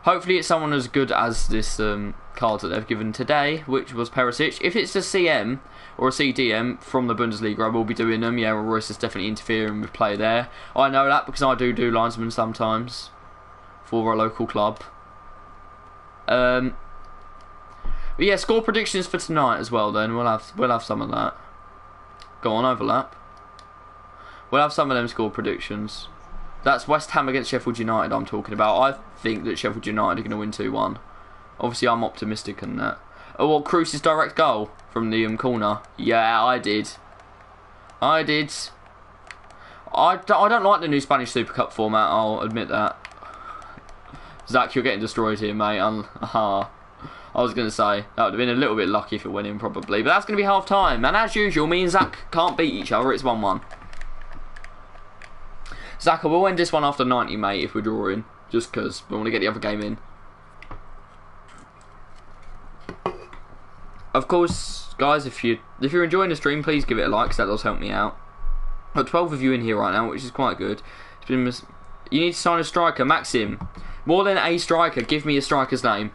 Hopefully it's someone as good as this card that they've given today, which was Perisic. If it's a CM or a CDM from the Bundesliga, I will be doing them. Yeah, Royce is definitely interfering with play there. I know that because I do linesmen sometimes for a local club. But yeah, score predictions for tonight as well. Then we'll have some of that. Go on, overlap. We'll have some of them score predictions. That's West Ham against Sheffield United I'm talking about. I think that Sheffield United are going to win 2-1. Obviously, I'm optimistic in that. Oh, what, Kroos's direct goal from the corner? Yeah, I did. I don't like the new Spanish Super Cup format, I'll admit that. Zach, you're getting destroyed here, mate. I was going to say, that would have been a little bit lucky if it went in, probably. But that's going to be half-time. And as usual, me and Zach can't beat each other. It's 1-1. Zach, we'll end this one after 90, mate, if we're drawing. Just because we want to get the other game in. Of course, guys, if you're enjoying the stream, please give it a like, because that does help me out. Got 12 of you in here right now, which is quite good. You need to sign a striker, Maxim. More than a striker, give me a striker's name.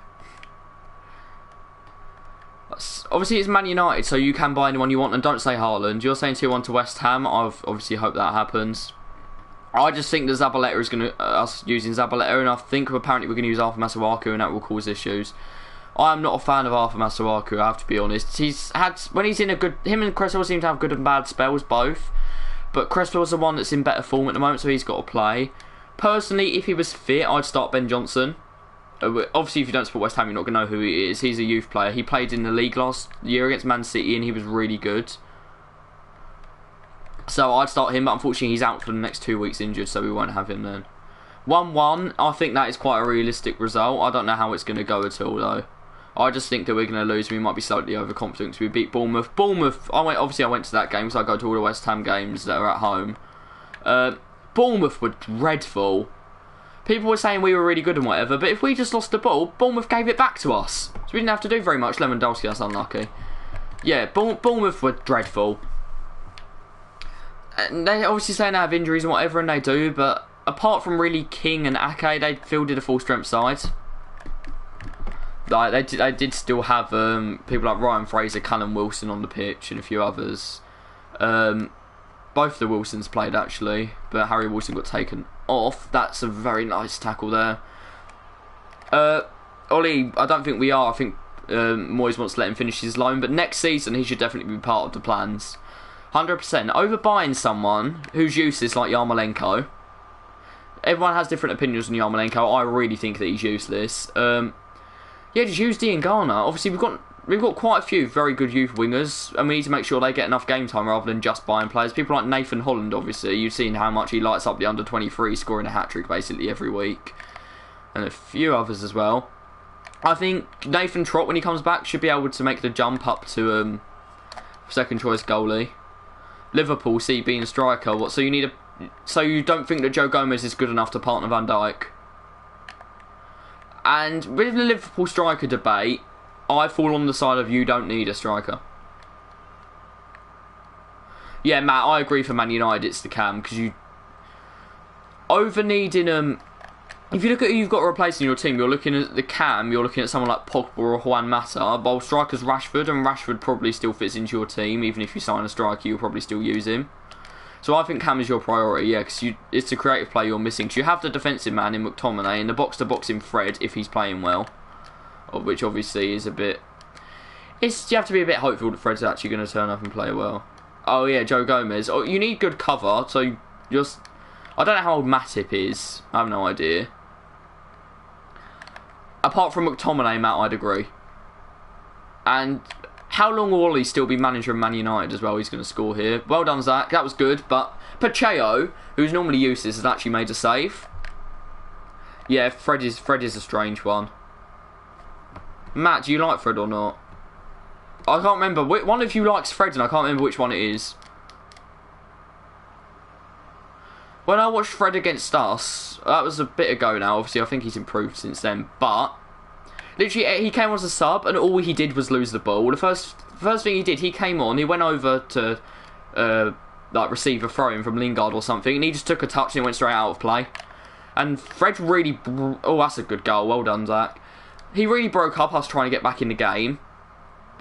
Obviously, it's Man United, so you can buy anyone you want, and don't say Haaland. You're saying 2-1 to West Ham. I obviously hope that happens. I just think that Zabaleta is going to us using Zabaleta, and I think apparently we're going to use Arthur Masuaku, and that will cause issues. I'm not a fan of Arthur Masuaku, I have to be honest. When he's in a good, him and Cresswell seem to have good and bad spells both, but Cresswell's the one that's in better form at the moment, so he's got to play. Personally, if he was fit, I'd start Ben Johnson. Obviously, if you don't support West Ham, you're not going to know who he is. He's a youth player. He played in the league last year against Man City, and he was really good. So I'd start him, but unfortunately he's out for the next 2 weeks injured, so we won't have him then. 1-1, I think that is quite a realistic result. I don't know how it's going to go at all, though. I just think that we're going to lose. We might be slightly overconfident. We beat Bournemouth. I went to that game, so I go to all the West Ham games that are at home. Bournemouth were dreadful. People were saying we were really good and whatever, but if we just lost the ball, Bournemouth gave it back to us. So we didn't have to do very much. Lewandowski, that's unlucky. Yeah, Bournemouth were dreadful. They obviously say they have injuries and whatever, and they do, but apart from really King and Ake, they fielded a full strength side. Like they did still have people like Ryan Fraser, Callum Wilson on the pitch, and a few others. Both the Wilsons played actually, but Harry Wilson got taken off. That's a very nice tackle there. Ollie, I don't think we are. I think Moyes wants to let him finish his loan, but next season he should definitely be part of the plans. 100%. Overbuying someone who's useless like Yarmolenko. Everyone has different opinions on Yarmolenko. I really think that he's useless. Yeah, just use Diangana. Obviously, we've got quite a few very good youth wingers, and we need to make sure they get enough game time rather than just buying players. People like Nathan Holland, obviously, you've seen how much he lights up the under-23, scoring a hat-trick basically every week. And a few others as well. I think Nathan Trott, when he comes back, should be able to make the jump up to second choice goalie. Liverpool, CB and striker. What? So you don't think that Joe Gomez is good enough to partner Van Dijk? And with the Liverpool striker debate, I fall on the side of you don't need a striker. Yeah, Matt, I agree for Man United it's the cam, because you over needing if you look at who you've got replacing your team, you're looking at the cam, you're looking at someone like Pogba or Juan Mata, while striker's Rashford, and Rashford probably still fits into your team. Even if you sign a striker, you'll probably still use him. So I think Cam is your priority, yeah, because it's the creative play you're missing. Because you have the defensive man in McTominay and the box-to-box in Fred if he's playing well, which obviously is a bit. You have to be a bit hopeful that Fred's actually going to turn up and play well. Oh yeah, Joe Gomez. Oh, you need good cover, so just. I don't know how old Matip is. I have no idea. Apart from McTominay, Matt, I'd agree. And how long will Ollie still be manager of Man United as well? He's going to score here. Well done, Zach. That was good. But Pacheco, who's normally useless, has actually made a save. Yeah, Fred is a strange one. Matt, do you like Fred or not? I can't remember. One of you likes Fred and I can't remember which one it is. When I watched Fred against us, that was a bit ago now. Obviously, I think he's improved since then. But literally, he came on as a sub, and all he did was lose the ball. The first thing he did, he came on, he went over to like receive a throw-in from Lingard or something, and he just took a touch and he went straight out of play. And Fred really, oh, that's a good goal. Well done, Zach. He really broke up us trying to get back in the game.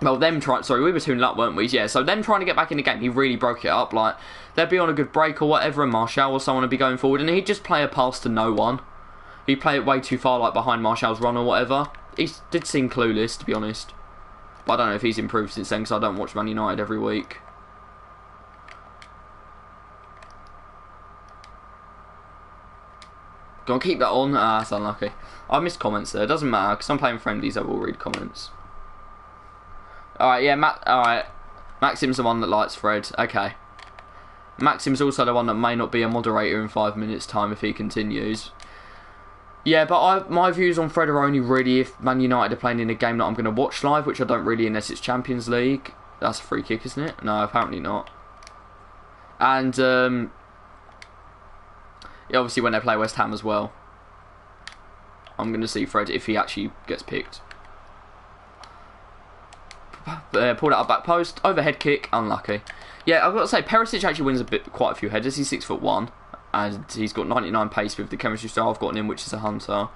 Well, sorry, we were 2-0 up, weren't we? Yeah, so them trying to get back in the game, he really broke it up. Like, they'd be on a good break or whatever, and Martial or someone would be going forward, and he'd just play a pass to no one. He'd play it way too far, like, behind Martial's run or whatever. He did seem clueless, to be honest. But I don't know if he's improved since then, because I don't watch Man United every week. Go on, keep that on. Ah, that's unlucky. I missed comments there. Doesn't matter, because I'm playing friendlies, I will read comments. Alright, yeah, alright. Maxim's the one that likes Fred. Okay. Maxim's also the one that may not be a moderator in 5 minutes' time if he continues. Yeah, but my views on Fred are only really if Man United are playing in a game that I'm going to watch live, which I don't really unless it's Champions League. That's a free kick, isn't it? No, apparently not. And, yeah, obviously when they play West Ham as well. I'm going to see Fred if he actually gets picked. Pulled out a back post, overhead kick, unlucky. Yeah, I've got to say, Perisic actually wins quite a few headers. He's 6'1", and he's got 99 pace with the chemistry style I've got in him, which is a hunter,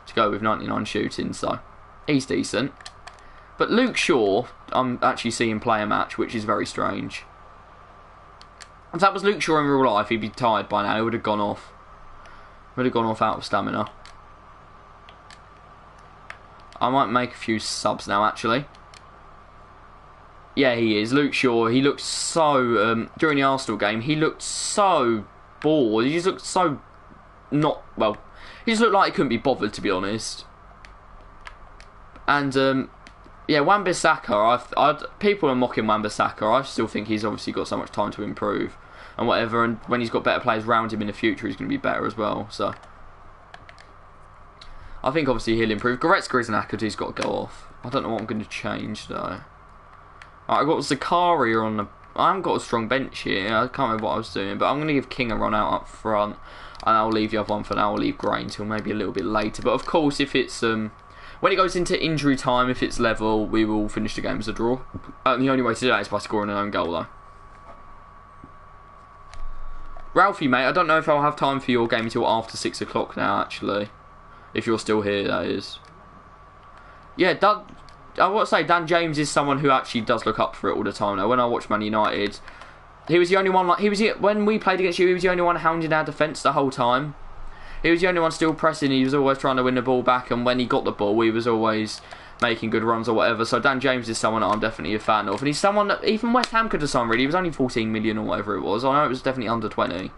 to go with 99 shooting, so he's decent. But Luke Shaw, I'm actually seeing play a match, which is very strange. If that was Luke Shaw in real life, he'd be tired by now. He would have gone off. Out of stamina. I might make a few subs now, actually. Yeah, he is. Luke Shaw, he looked so... during the Arsenal game, he looked so bored. He just looked so... not... well, he just looked like he couldn't be bothered, to be honest. And, yeah, Wan-Bissaka, people are mocking Wan-Bissaka. I still think he's obviously got so much time to improve and whatever. And when he's got better players around him in the future, he's going to be better as well. So, I think obviously he'll improve. Goretzka is an actor, he's got to go off. I don't know what I'm going to change, though. I've got Zakaria on the... I haven't got a strong bench here. I can't remember what I was doing. But I'm going to give King a run out up front. And I'll leave the other one for now. I'll leave Gray until maybe a little bit later. But of course, if it's... when it goes into injury time, if it's level, we will finish the game as a draw. The only way to do that is by scoring an own goal, though. Ralphie, mate, I don't know if I'll have time for your game until after 6 o'clock now, actually. If you're still here, that is. Yeah, I want to say Dan James is someone who actually does look up for it all the time. Now, when I watch Man United, he was the only one. When we played against you, he was the only one hounding our defence the whole time. He was the only one still pressing. He was always trying to win the ball back, and when he got the ball, he was always making good runs or whatever. So Dan James is someone that I'm definitely a fan of, and he's someone that even West Ham could have signed. Really, he was only 14 million or whatever it was. I know it was definitely under 20,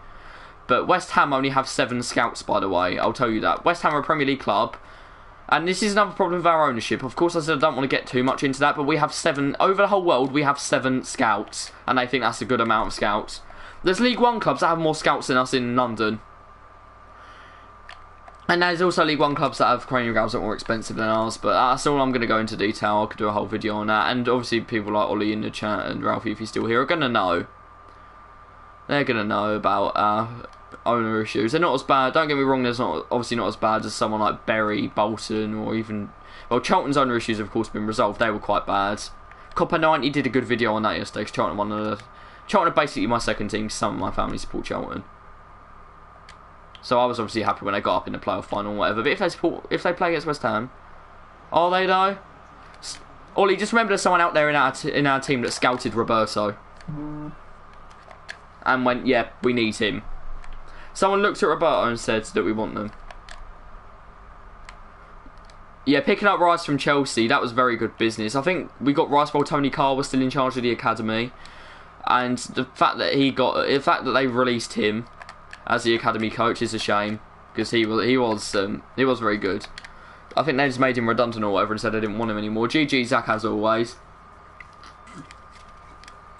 but West Ham only have 7 scouts. By the way, I'll tell you that West Ham are a Premier League club. And this is another problem with our ownership. Of course, I said I don't want to get too much into that, but we have 7... over the whole world, we have 7 scouts. And they think that's a good amount of scouts. There's League 1 clubs that have more scouts than us in London. And there's also League 1 clubs that have training grounds that are more expensive than ours. But that's all I'm going to go into detail. I could do a whole video on that. And obviously people like Ollie in the chat and Ralphie, if he's still here, are going to know. They're going to know about... owner issues. They're not as bad, don't get me wrong, there's obviously not as bad as someone like Bury, Bolton, or even... well, Charlton's owner issues have of course been resolved. They were quite bad. Copper 90 did a good video on that yesterday, because Charlton are basically my second team, some of my family support Charlton. So I was obviously happy when they got up in the playoff final or whatever, but if they play against West Ham, are they though? Ollie, just remember there's someone out there in our team that scouted Roberto. And went, yeah, we need him. Someone looked at Roberto and said that we want them. Yeah, picking up Rice from Chelsea, that was very good business. I think we got Rice while Tony Carr was still in charge of the academy, and the fact that they released him as the academy coach is a shame, because he was very good. I think they just made him redundant or whatever and said they didn't want him anymore. GG Zach as always.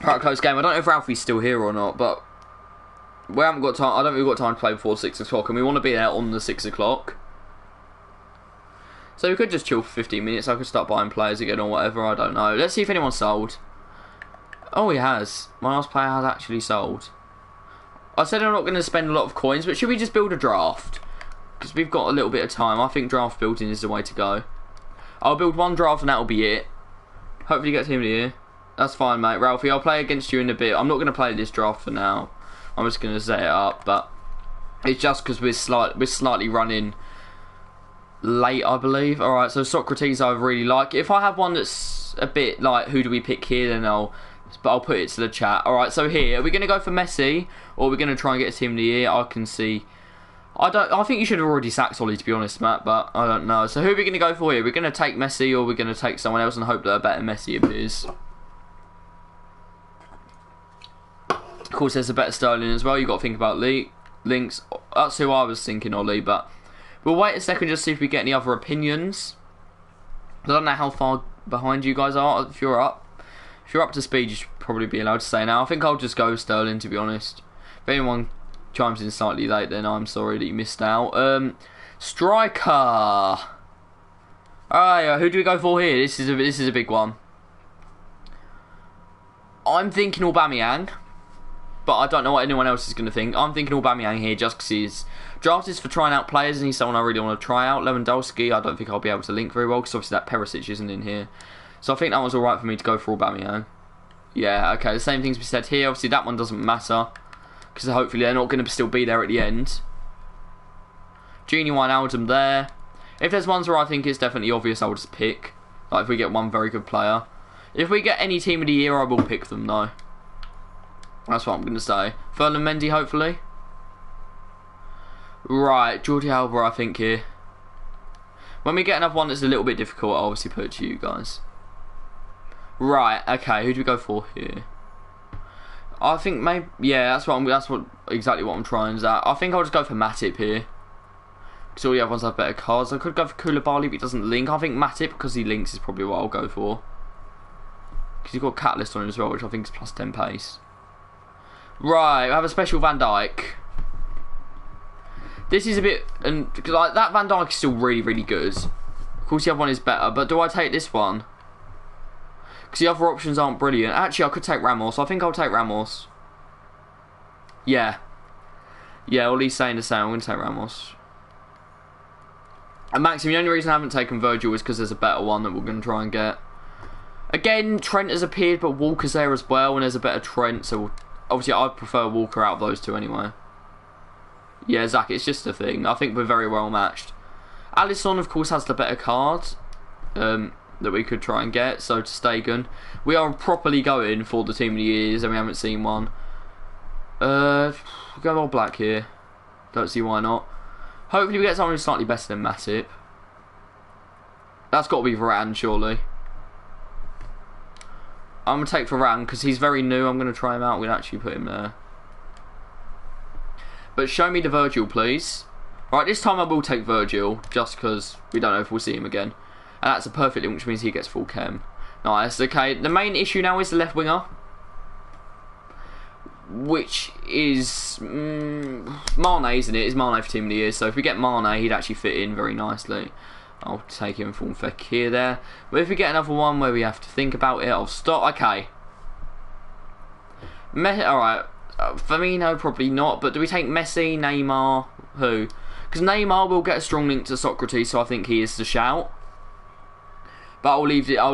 Quite a close game. I don't know if Ralphie's still here or not, but we haven't got time. I don't think we've got time to play before 6 o'clock, and we want to be there on the 6 o'clock. So we could just chill for 15 minutes. I could start buying players again or whatever. I don't know. Let's see if anyone's sold. Oh, he has. My last player has actually sold. I said I'm not going to spend a lot of coins, but should we just build a draft? Because we've got a little bit of time. I think draft building is the way to go. I'll build one draft and that'll be it. Hopefully you get Team of the Year. That's fine, mate. Ralphie, I'll play against you in a bit. I'm not going to play this draft for now. I'm just going to set it up, but it's just because we're slightly running late, I believe. Alright, so Socrates I really like. If I have one that's a bit like, who do we pick here, then I'll put it to the chat. Alright, so here, are we going to go for Messi, or are we going to try and get a Team of the Year? I can see... I think you should have already sacked Solly, to be honest, Matt, but I don't know. So who are we going to go for here? We're going to take Messi, or we're going to take someone else and hope that a better Messi appears. Of course, there's a better Sterling as well. You've got to think about links. That's who I was thinking, Ollie, but we'll wait a second just to see if we get any other opinions. I don't know how far behind you guys are. If you're up to speed, you should probably be allowed to say now. I think I'll just go with Sterling, to be honest. If anyone chimes in slightly late, then I'm sorry that you missed out. Striker. Alright, who do we go for here? This is a big one. I'm thinking Aubameyang, but I don't know what anyone else is going to think. I'm thinking Aubameyang here just because his draft is for trying out players and he's someone I really want to try out. Lewandowski, I don't think I'll be able to link very well because obviously that Perisic isn't in here. So I think that one's alright for me to go for Aubameyang. Yeah, okay, the same things we said here. Obviously that one doesn't matter because hopefully they're not going to still be there at the end. Genie Wijnaldum there. If there's ones where I think it's definitely obvious, I'll just pick. Like if we get one very good player. If we get any Team of the Year, I will pick them though. That's what I'm going to say. Ferland Mendy, hopefully. Right, Jordi Alba, I think here. When we get another one that's a little bit difficult, I'll obviously put it to you guys. Right, okay, who do we go for here? I think maybe, yeah, that's exactly what I'm trying is that. I think I'll just go for Matip here. Because all the other ones have better cards. I could go for Koulibaly, but he doesn't link. I think Matip, because he links, is probably what I'll go for. Because he's got Catalyst on him as well, which I think is plus 10 pace. Right, I have a special Van Dijk. This is a bit, and because like that Van Dijk is still really, really good. Of course, the other one is better, but do I take this one? Because the other options aren't brilliant. Actually, I could take Ramos. I think I'll take Ramos. Yeah. Yeah, Ollie's saying the same. I'm going to take Ramos. And Maxim, the only reason I haven't taken Virgil is because there's a better one that we're going to try and get. Again, Trent has appeared, but Walker's there as well, and there's a better Trent, so obviously I'd prefer Walker out of those two anyway. Yeah, Zach, it's just a thing. I think we're very well matched. Alisson, of course, has the better card that we could try and get, so to Stegen. We are properly going for the Team of the Years, and we haven't seen one. Go all black here. Don't see why not. Hopefully we get someone who's slightly better than Matip. That's got to be Varane, surely. I'm going to take Varane because he's very new. I'm going to try him out. We'll actually put him there. But show me the Virgil, please. Right, this time I will take Virgil, just because we don't know if we'll see him again. And that's a perfect link, which means he gets full chem. Nice, okay. The main issue now is the left winger. Which is Mane, isn't it? It's Mane for Team of the Year. So if we get Mane, he'd actually fit in very nicely. I'll take him from Fekir there. But if we get another one where we have to think about it, I'll stop. Okay. Alright. Firmino, probably not. But do we take Messi, Neymar? Who? Because Neymar will get a strong link to Socrates, so I think he is the shout. But I'll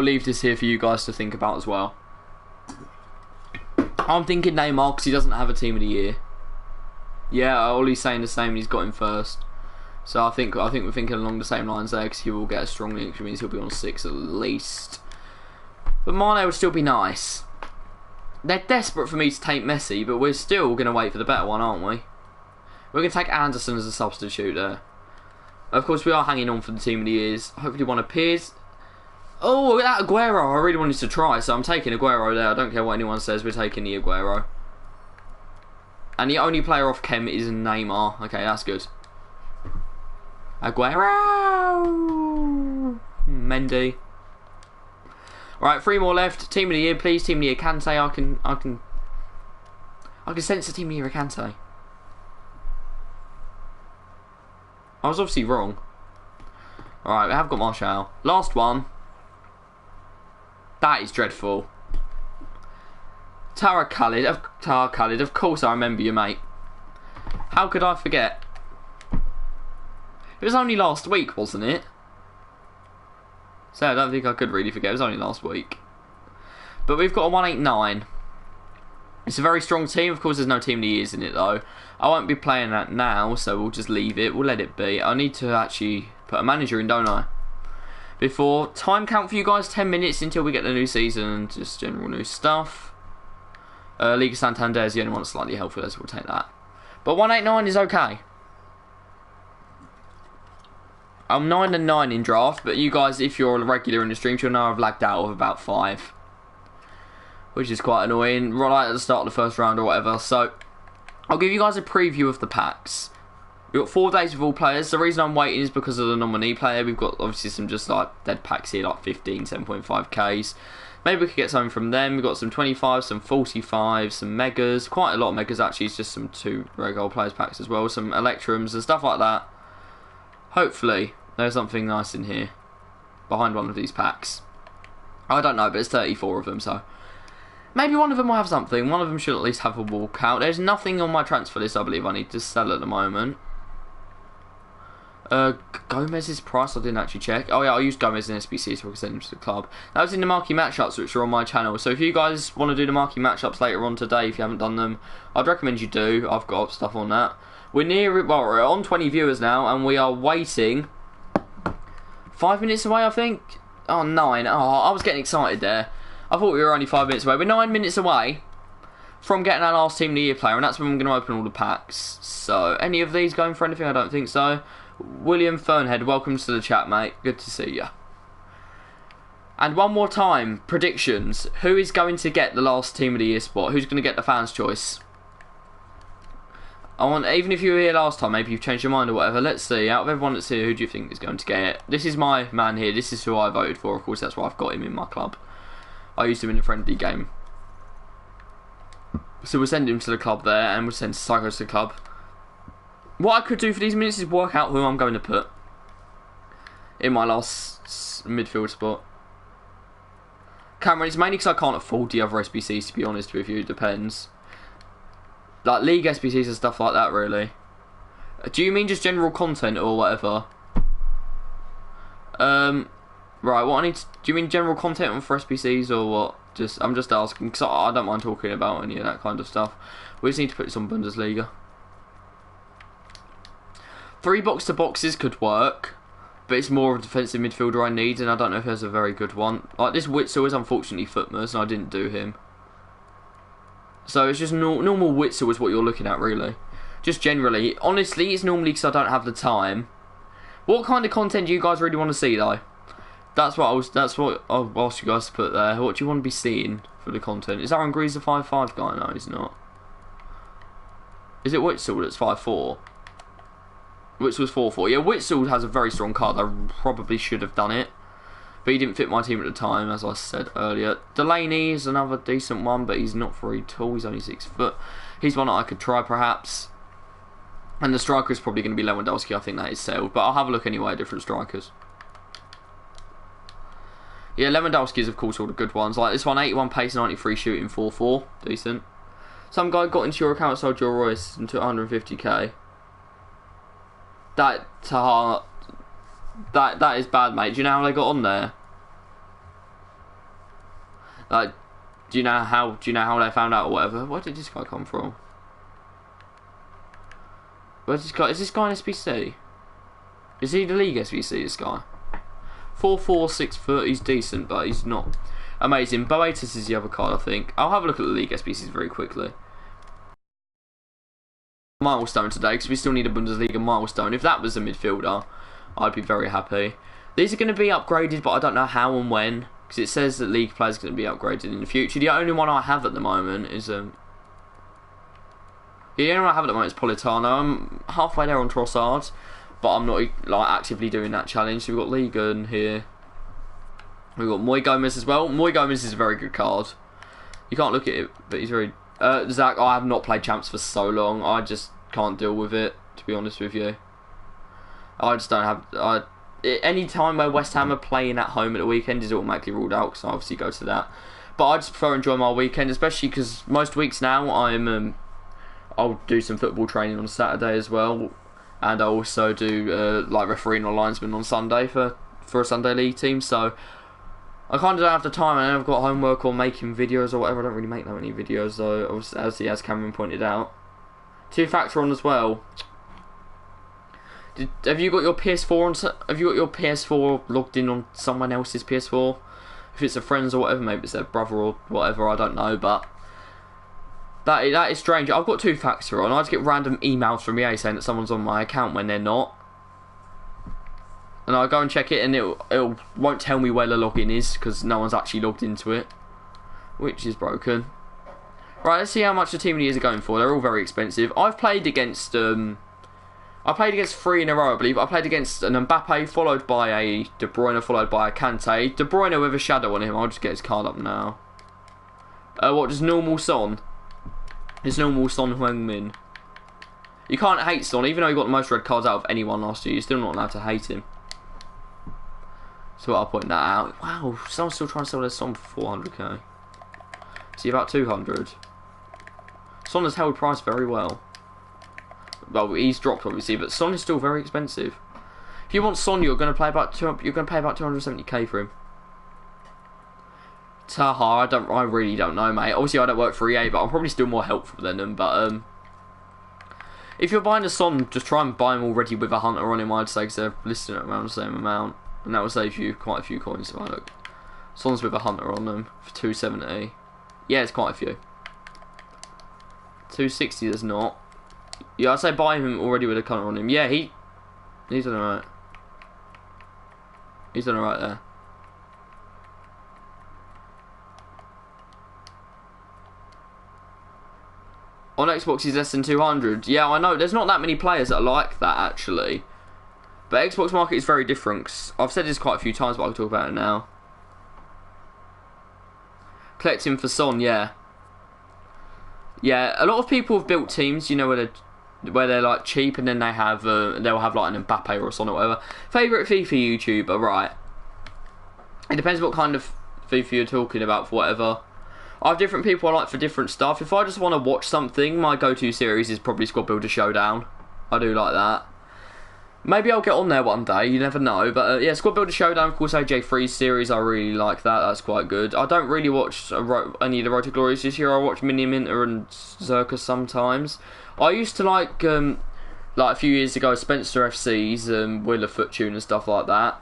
leave this here for you guys to think about as well. I'm thinking Neymar because he doesn't have a Team of the Year. Yeah, Ollie's saying the same. He's got him first. So I think we're thinking along the same lines there because he will get a strong link, which means he'll be on 6 at least. But Mane would still be nice. They're desperate for me to take Messi, but we're still going to wait for the better one, aren't we? We're going to take Anderson as a substitute there. Of course, we are hanging on for the Team of the Years. Hopefully one appears. Oh, that Aguero, I really wanted to try, so I'm taking Aguero there. I don't care what anyone says, we're taking the Aguero. And the only player off chem is Neymar. Okay, that's good. Aguero! Mendy. Right, 3 more left. Team of the Year, please. Team of the Year, Kante. I can sense the Team of the Year, Kante. I was obviously wrong. Alright, we have got Marshall. Last one. That is dreadful. Tara Khalid. Of course I remember you, mate. How could I forget? It was only last week, wasn't it? So I don't think I could really forget. It was only last week. But we've got a 189. It's a very strong team. Of course, there's no team of the years in it, though. I won't be playing that now, so we'll just leave it. We'll let it be. I need to actually put a manager in, don't I? Before. Time count for you guys, 10 minutes until we get the new season and just general new stuff. Liga Santander is the only one that's slightly helpful, so we'll take that. But 189 is okay. I'm 9-9 in draft, but you guys, if you're a regular in the stream, you'll know I've lagged out of about 5. Which is quite annoying, right at the start of the first round or whatever. So, I'll give you guys a preview of the packs. We've got 4 days with all players. The reason I'm waiting is because of the nominee player. We've got obviously some just like dead packs here, like 15, 7.5Ks. Maybe we could get something from them. We've got some 25s, some 45s, some megas. Quite a lot of megas actually. It's just some 2 regular players packs as well. Some electrums and stuff like that. Hopefully, there's something nice in here. Behind one of these packs. I don't know, but there's 34 of them, so... Maybe one of them will have something. One of them should at least have a walkout. There's nothing on my transfer list I believe I need to sell at the moment. Gomez's price I didn't actually check. Oh yeah, I used Gomez in SBCs so I can send him to the club. That was in the marquee matchups which are on my channel. So if you guys want to do the marquee matchups later on today, if you haven't done them, I'd recommend you do. I've got stuff on that. We're near it. Well, we're on 20 viewers now, and we are waiting 5 minutes away, I think. Oh, 9. Oh, I was getting excited there. I thought we were only 5 minutes away. We're 9 minutes away from getting our last Team of the Year player, and that's when I'm going to open all the packs. So, any of these going for anything? I don't think so. William Fernhead, welcome to the chat, mate. Good to see you. And one more time, predictions. Who is going to get the last Team of the Year spot? Who's going to get the fans' choice? I want, even if you were here last time, maybe you've changed your mind or whatever. Let's see. Out of everyone that's here, who do you think is going to get it? This is my man here. This is who I voted for. Of course, that's why I've got him in my club. I used him in a friendly game. So we'll send him to the club there, and we'll send Psychos to the club. What I could do for these minutes is work out who I'm going to put in my last midfield spot. Cameron, it's mainly because I can't afford the other SBCs, to be honest with you. It depends. Like League SBCs and stuff like that, really. Do you mean just general content or whatever? Right, what I need to... Do you mean general content for SBCs or what? I'm just asking, because I don't mind talking about any of that kind of stuff. We just need to put this on Bundesliga. 3 box-to-boxes could work, but it's more of a defensive midfielder I need, and I don't know if there's a very good one. Like, this Witzel is unfortunately Footmas, and I didn't do him. So it's just normal Witzel is what you're looking at, really. Just generally. Honestly, it's normally because I don't have the time. What kind of content do you guys really want to see, though? That's what I'll ask you guys to put there. What do you want to be seeing for the content? Is Aaron Greaves a 5'5" guy? No, he's not. Is it Witzel that's 5'4"? Witzel's 4'4". Yeah, Witzel has a very strong card. I probably should have done it. But he didn't fit my team at the time, as I said earlier. Delaney is another decent one, but he's not very tall. He's only 6 foot. He's one that I could try, perhaps. And the striker is probably going to be Lewandowski. I think that is settled. But I'll have a look anyway at different strikers. Yeah, Lewandowski is, of course, all the good ones. Like this one, 81 pace, 93 shooting, 4'4". Decent. Some guy got into your account, sold your Royce into 150k. That is bad, mate. Do you know how they got on there? Like, do you know how they found out or whatever? Where did this guy come from? Where's this guy? Is this guy an SBC? Is he the league SBC? This guy. 4'4", 6 foot. He's decent, but he's not amazing. Boetis is the other card, I think. I'll have a look at the league SBCs very quickly. Milestone today, because we still need a Bundesliga milestone. If that was a midfielder, I'd be very happy. These are going to be upgraded, but I don't know how and when, because it says that league players are going to be upgraded in the future. The only one I have at the moment is the only one I have at the moment is Politano. I'm halfway there on Trossard, but I'm not like actively doing that challenge. So we've got Ligon here. We've got Moy Gomez as well. Moy Gomez is a very good card. You can't look at it, but he's very... Zach, I have not played champs for so long. I just can't deal with it, to be honest with you. I just don't have... any time where West Ham are playing at home at the weekend is automatically ruled out, because I obviously go to that. But I just prefer enjoying my weekend, especially because most weeks now I'll do some football training on Saturday as well, and I also do like refereeing or linesman on Sunday for a Sunday league team. So I kind of don't have the time, and I've got homework or making videos or whatever. I don't really make that many videos though, as Cameron pointed out. Two-factor on as well. Have you got your PS4 on? Have you got your PS4 logged in on someone else's PS4? If it's a friend's or whatever, maybe it's their brother or whatever, I don't know, but that is strange. I've got two-factor on. I just get random emails from EA saying that someone's on my account when they're not. And I go and check it, and it won't tell me where the login is, because no one's actually logged into it, which is broken. Right, let's see how much the team of the years are going for. They're all very expensive. I've played against I played against 3 in a row, I believe. I played against an Mbappe, followed by a De Bruyne, followed by a Kante. De Bruyne with a shadow on him. I'll just get his card up now. What, just normal Son? Just normal Son Heung-min. You can't hate Son, even though he got the most red cards out of anyone last year. You're still not allowed to hate him. So I'll point that out. Wow, someone's still trying to sell their Son for 400k. See, about 200. Son has held price very well. Well, he's dropped obviously, but Son is still very expensive. If you want Son, you're going to pay about 270k for him. Taha, I really don't know, mate. Obviously, I don't work for EA, but I'm probably still more helpful than them. But if you're buying a Son, just try and buy him already with a hunter on him. I'd say, because they're listed at around the same amount, and that will save you quite a few coins. If I look, Son's with a hunter on them for 270. Yeah, it's quite a few. 260, there's not. Yeah, I'd say buy him already with a hunter on him. Yeah, he's done alright. He's done alright there. On Xbox, he's less than 200. Yeah, I know. There's not that many players that are like that, actually. But Xbox market is very different. 'Cause I've said this quite a few times, but I'll talk about it now. Collecting for Son, yeah. Yeah, a lot of people have built teams, you know, where they're like cheap, and then they'll have like an Mbappe or a Son or whatever. Favourite FIFA YouTuber, right? It depends what kind of FIFA you're talking about for whatever. I have different people I like for different stuff. If I just want to watch something, my go-to series is probably Squad Builder Showdown. I do like that. Maybe I'll get on there one day, you never know. But yeah, Squad Builder Showdown, of course, AJ3's series, I really like that. That's quite good. I don't really watch any of the Road to Glories this year. I watch Mini Minter and Zerka sometimes. I used to like a few years ago, Spencer FC's, Wheel of Fortune and stuff like that.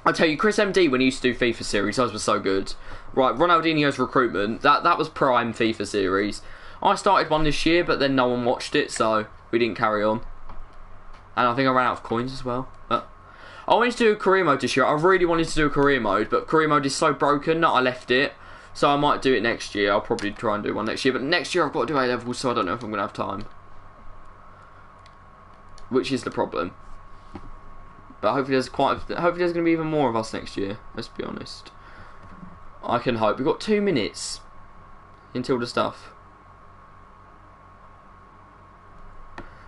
I tell you, Chris MD, when he used to do FIFA series, those were so good. Right, Ronaldinho's recruitment, that was prime FIFA series. I started one this year, but then no one watched it, so we didn't carry on. And I think I ran out of coins as well. But I wanted to do a career mode this year. I really wanted to do a career mode, but career mode is so broken that I left it. So I might do it next year. I'll probably try and do one next year. But next year I've got to do A-levels, so I don't know if I'm going to have time. Which is the problem. But hopefully there's going to be even more of us next year. Let's be honest. I can hope. We've got 2 minutes until the stuff.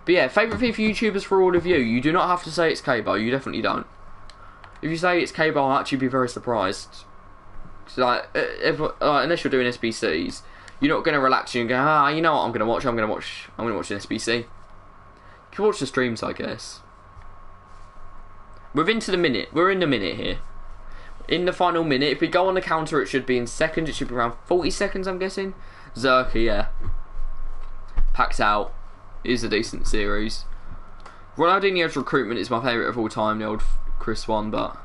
But yeah, favourite FIFA YouTubers for all of you. You do not have to say it's Kabo. You definitely don't. If you say it's Kabo, I'll actually be very surprised. So, unless you're doing SBCs, you're not going to relax and go, you know what I'm going to watch? I'm going to watch an SBC. You can watch the streams, I guess. We're into the minute. We're in the minute here. In the final minute. If we go on the counter, it should be in seconds. It should be around 40 seconds, I'm guessing. Zerka, yeah. Packed out. Is a decent series. Ronaldinho's recruitment is my favourite of all time, the old Chris one, but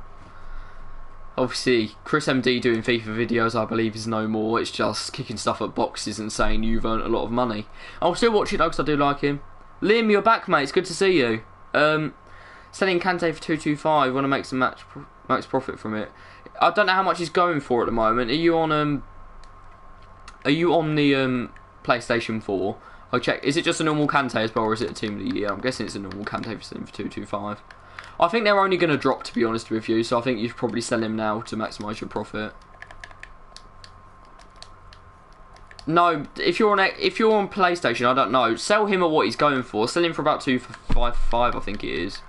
obviously Chris MD doing FIFA videos, I believe, is no more. It's just kicking stuff at boxes and saying you've earned a lot of money. I'll still watch it though, because I do like him. Liam, you're back, mate. It's good to see you. Selling Kante for 225. Want to make some max profit from it. I don't know how much he's going for at the moment. Are you on the PlayStation 4? I'll check. Is it just a normal Kante as well, or is it a Team of the Year? I'm guessing it's a normal Kante for 225. I think they're only going to drop, to be honest with you, so I think you should probably sell him now to maximise your profit. No, if you're on PlayStation, I don't know. Sell him at what he's going for. Sell him for about 255, I think it is.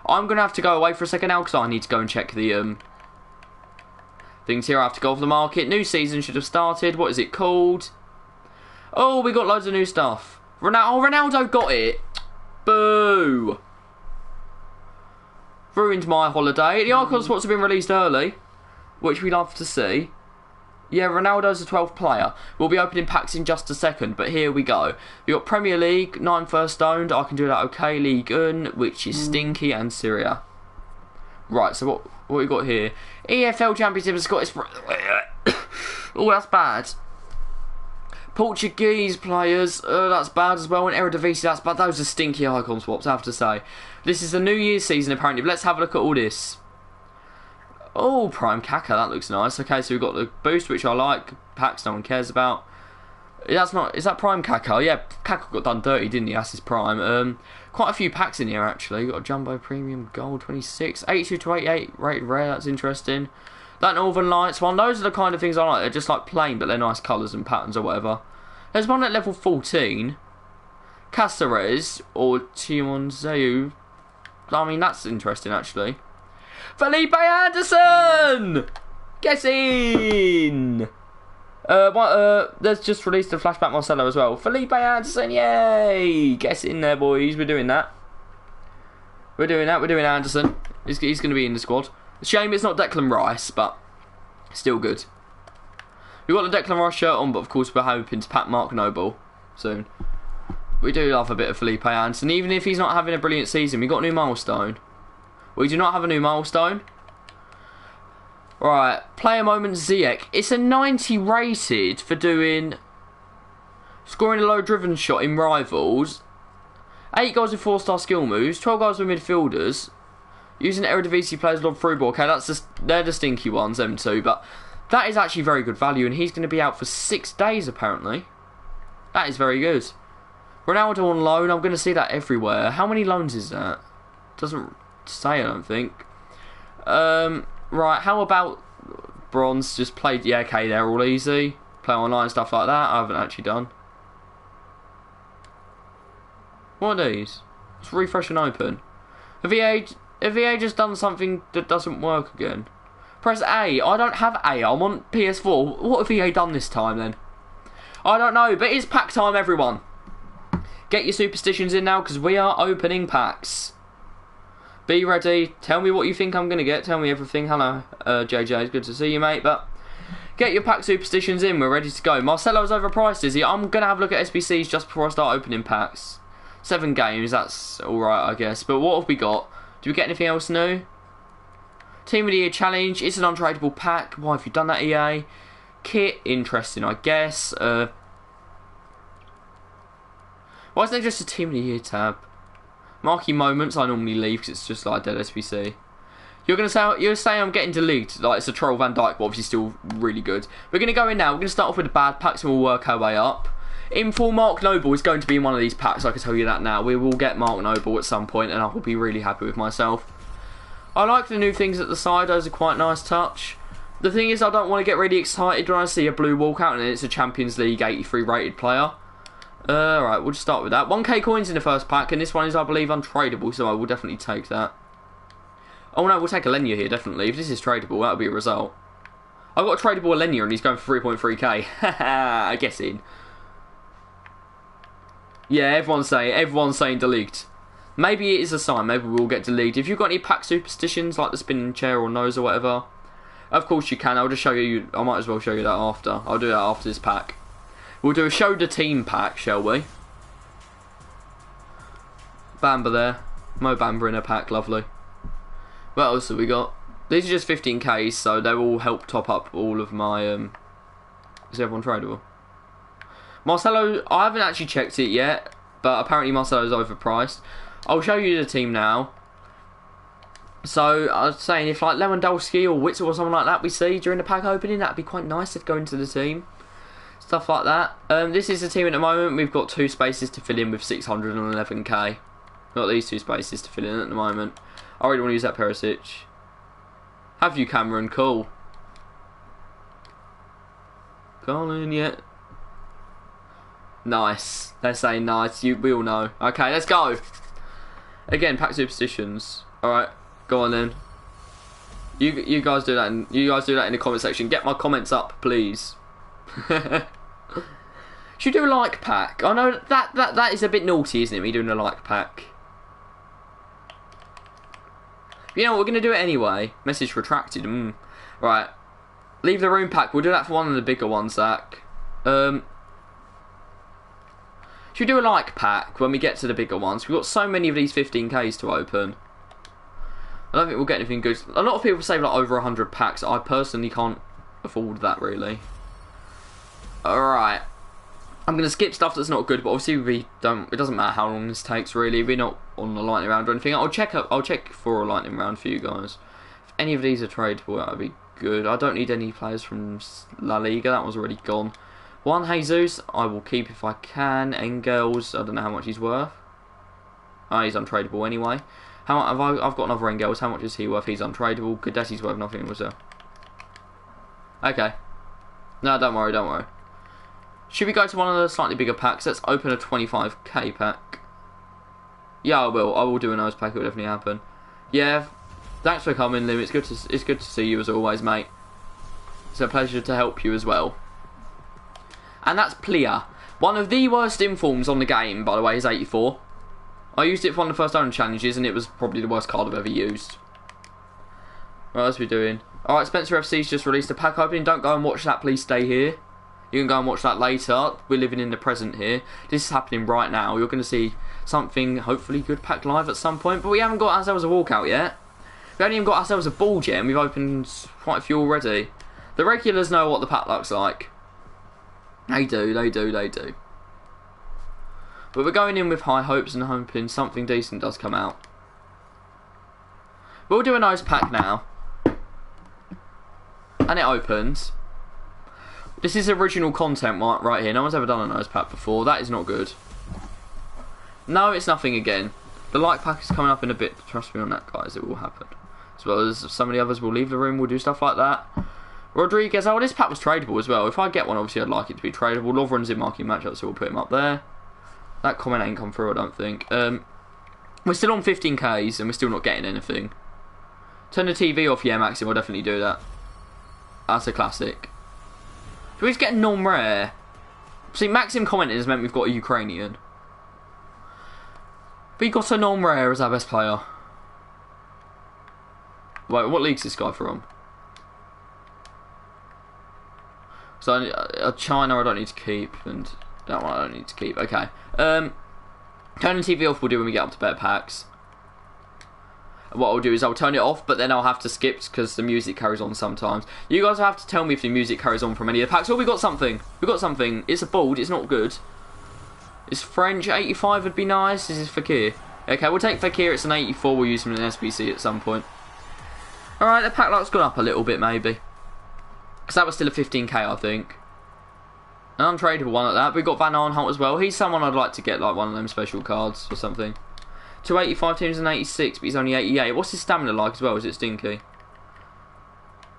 I'm going to have to go away for a second now because I need to go and check the things here. I have to go off the market. New season should have started. What is it called? Oh, we got loads of new stuff. Ronaldo got it. Boo. Ruined my holiday. The icon spots have been released early, which we love to see. Yeah, Ronaldo's a 12th player. We'll be opening packs in just a second, but here we go. We've got Premier League, 9 first owned. I can do that okay. League 1, which is stinky, and Syria. Right, so what we got here? EFL Championship and Scottish... Oh, that's bad. Portuguese players, that's bad as well. And Eredivisie, that's bad. Those are stinky icon swaps, I have to say. This is the New Year's season, apparently. But let's have a look at all this. Oh, Prime Kaka, that looks nice. Okay, so we've got the boost, which I like. Packs no one cares about. That's not... Is that Prime Kaka? Yeah, Kaka got done dirty, didn't he? That's his prime. Quite a few packs in here, actually. You've got a Jumbo Premium Gold 26. 82 to 88, rated rare. That's interesting. That Northern Lights one. Those are the kind of things I like. They're just like plain, but they're nice colours and patterns or whatever. There's one at level 14. Caceres or Timonzeu. I mean, that's interesting, actually. Felipe Anderson! Guess in! There's just released a flashback Marcelo as well. Felipe Anderson, yay! Guess in there, boys. We're doing that. We're doing Anderson. He's going to be in the squad. Shame it's not Declan Rice, but still good. We've got the Declan Rice shirt on, but of course we're hoping to pack Mark Noble soon. We do love a bit of Felipe Anderson, even if he's not having a brilliant season. We got a new milestone. We do not have a new milestone. Right, player moment Ziyech. It's a 90 rated for doing scoring a low driven shot in rivals. 8 goals with 4-star skill moves. 12 goals with midfielders. Using Eredivisie players lob through ball. Okay, they're the stinky ones, them two. But that is actually very good value, and he's going to be out for 6 days apparently. That is very good. Ronaldo on loan. I'm going to see that everywhere. How many loans is that? Doesn't say, I don't think. Right, how about bronze? Just played. Yeah, okay, they're all easy. Play online, stuff like that. I haven't actually done. What are these? Let's refresh and open. Have EA just done something that doesn't work again? Press A. I don't have A. I'm on PS4. What have EA done this time then? I don't know, but it's pack time, everyone. Get your superstitions in now, because we are opening packs. Be ready. Tell me what you think I'm going to get. Tell me everything. Hello, JJ. It's good to see you, mate. But get your pack superstitions in. We're ready to go. Marcelo's overpriced, is he? I'm going to have a look at SBCs just before I start opening packs. 7 games. That's alright, I guess. But what have we got? Do we get anything else new? Team of the Year Challenge. It's an untradeable pack. Why have you done that, EA? Kit. Interesting, I guess. Why isn't there just a Team of the Year tab? Marquee moments I normally leave because it's just like dead SBC. You're saying I'm getting deleted, like it's a troll Van Dijk, but obviously still really good. We're gonna go in now. We're gonna start off with the bad packs and we'll work our way up. In full, Mark Noble is going to be in one of these packs. I can tell you that now. We will get Mark Noble at some point, and I will be really happy with myself. I like the new things at the side. Those are quite nice touch. The thing is, I don't want to get really excited when I see a blue walkout and it's a Champions League 83 rated player. Alright, we'll just start with that. 1k coins in the first pack, and this one is, I believe, untradeable, so I will definitely take that. Oh no, we'll take Alenia here, definitely. If this is tradable, that'll be a result. I've got a tradable Alenia, and he's going for 3.3k. Haha, I guess in. Yeah, everyone's saying delete. Maybe it is a sign, maybe we'll get deleted. If you've got any pack superstitions, like the spinning chair or nose or whatever, of course you can. I'll just show you, I might as well show you that after. I'll do that after this pack. We'll do a show the team pack, shall we? Bamba there. Mo Bamba in a pack, lovely. What else have we got? These are just 15k, so they will help top up all of my... Is everyone tradable? Marcelo, I haven't actually checked it yet, but apparently Marcelo's overpriced. I'll show you the team now. So, I was saying, if like Lewandowski or Witzel or something like that we see during the pack opening, that'd be quite nice to go into the team. Stuff like that. This is the team at the moment. We've got 2 spaces to fill in with 611k. Got these 2 spaces to fill in at the moment. I really want to use that Perisic. Have you, Cameron? Cool. Colin yet? Nice. They're saying nice. We all know. Okay, let's go. Again, pack superstitions. Alright, go on then. You guys do that. You guys do that in the comment section. Get my comments up, please. Should we do a like pack? I know that is a bit naughty, isn't it? Me doing a like pack. You know what? We're gonna do it anyway. Message retracted. Right. Leave the room pack. We'll do that for one of the bigger ones, Zach. Should we do a like pack when we get to the bigger ones? We've got so many of these 15Ks to open. I don't think we'll get anything good. A lot of people save like over 100 packs. I personally can't afford that, really. Alright. I'm going to skip stuff that's not good, but obviously it doesn't matter how long this takes, really. We're not on the lightning round or anything. I'll check for a lightning round for you guys. If any of these are tradable, that would be good. I don't need any players from La Liga. That one's already gone. One Jesus, I will keep if I can. Engels, I don't know how much he's worth. Oh, he's untradeable anyway. I've got another Engels. How much is he worth? He's untradeable. Cadetti's worth nothing, was there? Okay. No, don't worry, don't worry. Should we go to one of the slightly bigger packs? Let's open a 25k pack. Yeah, I will. I will do a nose pack. It will definitely happen. Yeah. Thanks for coming, Lim. It's good to see you as always, mate. It's a pleasure to help you as well. And that's Plea. One of the worst informs on the game, by the way, is 84. I used it for one of the first owner challenges, and it was probably the worst card I've ever used. What else are we doing? Alright, Spencer FC's just released a pack opening. Don't go and watch that, please stay here. You can go and watch that later. We're living in the present here. This is happening right now. You're going to see something, hopefully good pack live at some point. But we haven't got ourselves a walkout yet. We haven't even got ourselves a ball yet, and we've opened quite a few already. The regulars know what the pack looks like. They do. But we're going in with high hopes and hoping something decent does come out. We'll do a nose pack now. And it opens. This is original content right here. No one's ever done a nose pack before. That is not good. No, it's nothing again. The like pack is coming up in a bit. Trust me on that, guys. It will happen. As well as some of the others will leave the room. We'll do stuff like that. Rodriguez. Oh, this pack was tradable as well. If I get one, obviously I'd like it to be tradable. Lovren's in marking matchup, so we'll put him up there. That comment ain't come through, I don't think. We're still on 15Ks and we're still not getting anything. Turn the TV off. Yeah, Maxim, I'll definitely do that. That's a classic. Do we just get a non-rare? See, Maxim commenting has meant we've got a Ukrainian. We got a non-rare as our best player. Wait, what league's this guy from? So, China I don't need to keep, and that one I don't need to keep. Okay. Turning TV off we'll do when we get up to better packs. What I'll do is I'll turn it off, but then I'll have to skip because the music carries on sometimes. You guys have to tell me if the music carries on from any of the packs. Oh, we got something. We got something. It's a bald. It's not good. It's French. 85 would be nice. This is Fakir. Okay, we'll take Fakir. It's an 84. We'll use him in an SBC at some point. Alright, the pack lot's gone up a little bit, maybe. Because that was still a 15k, I think. An untradeable one at that. We've got Van Arnholt as well. He's someone I'd like to get, like, one of them special cards or something. 285 teams and 86, but he's only 88. What's his stamina like as well? Is it stinky?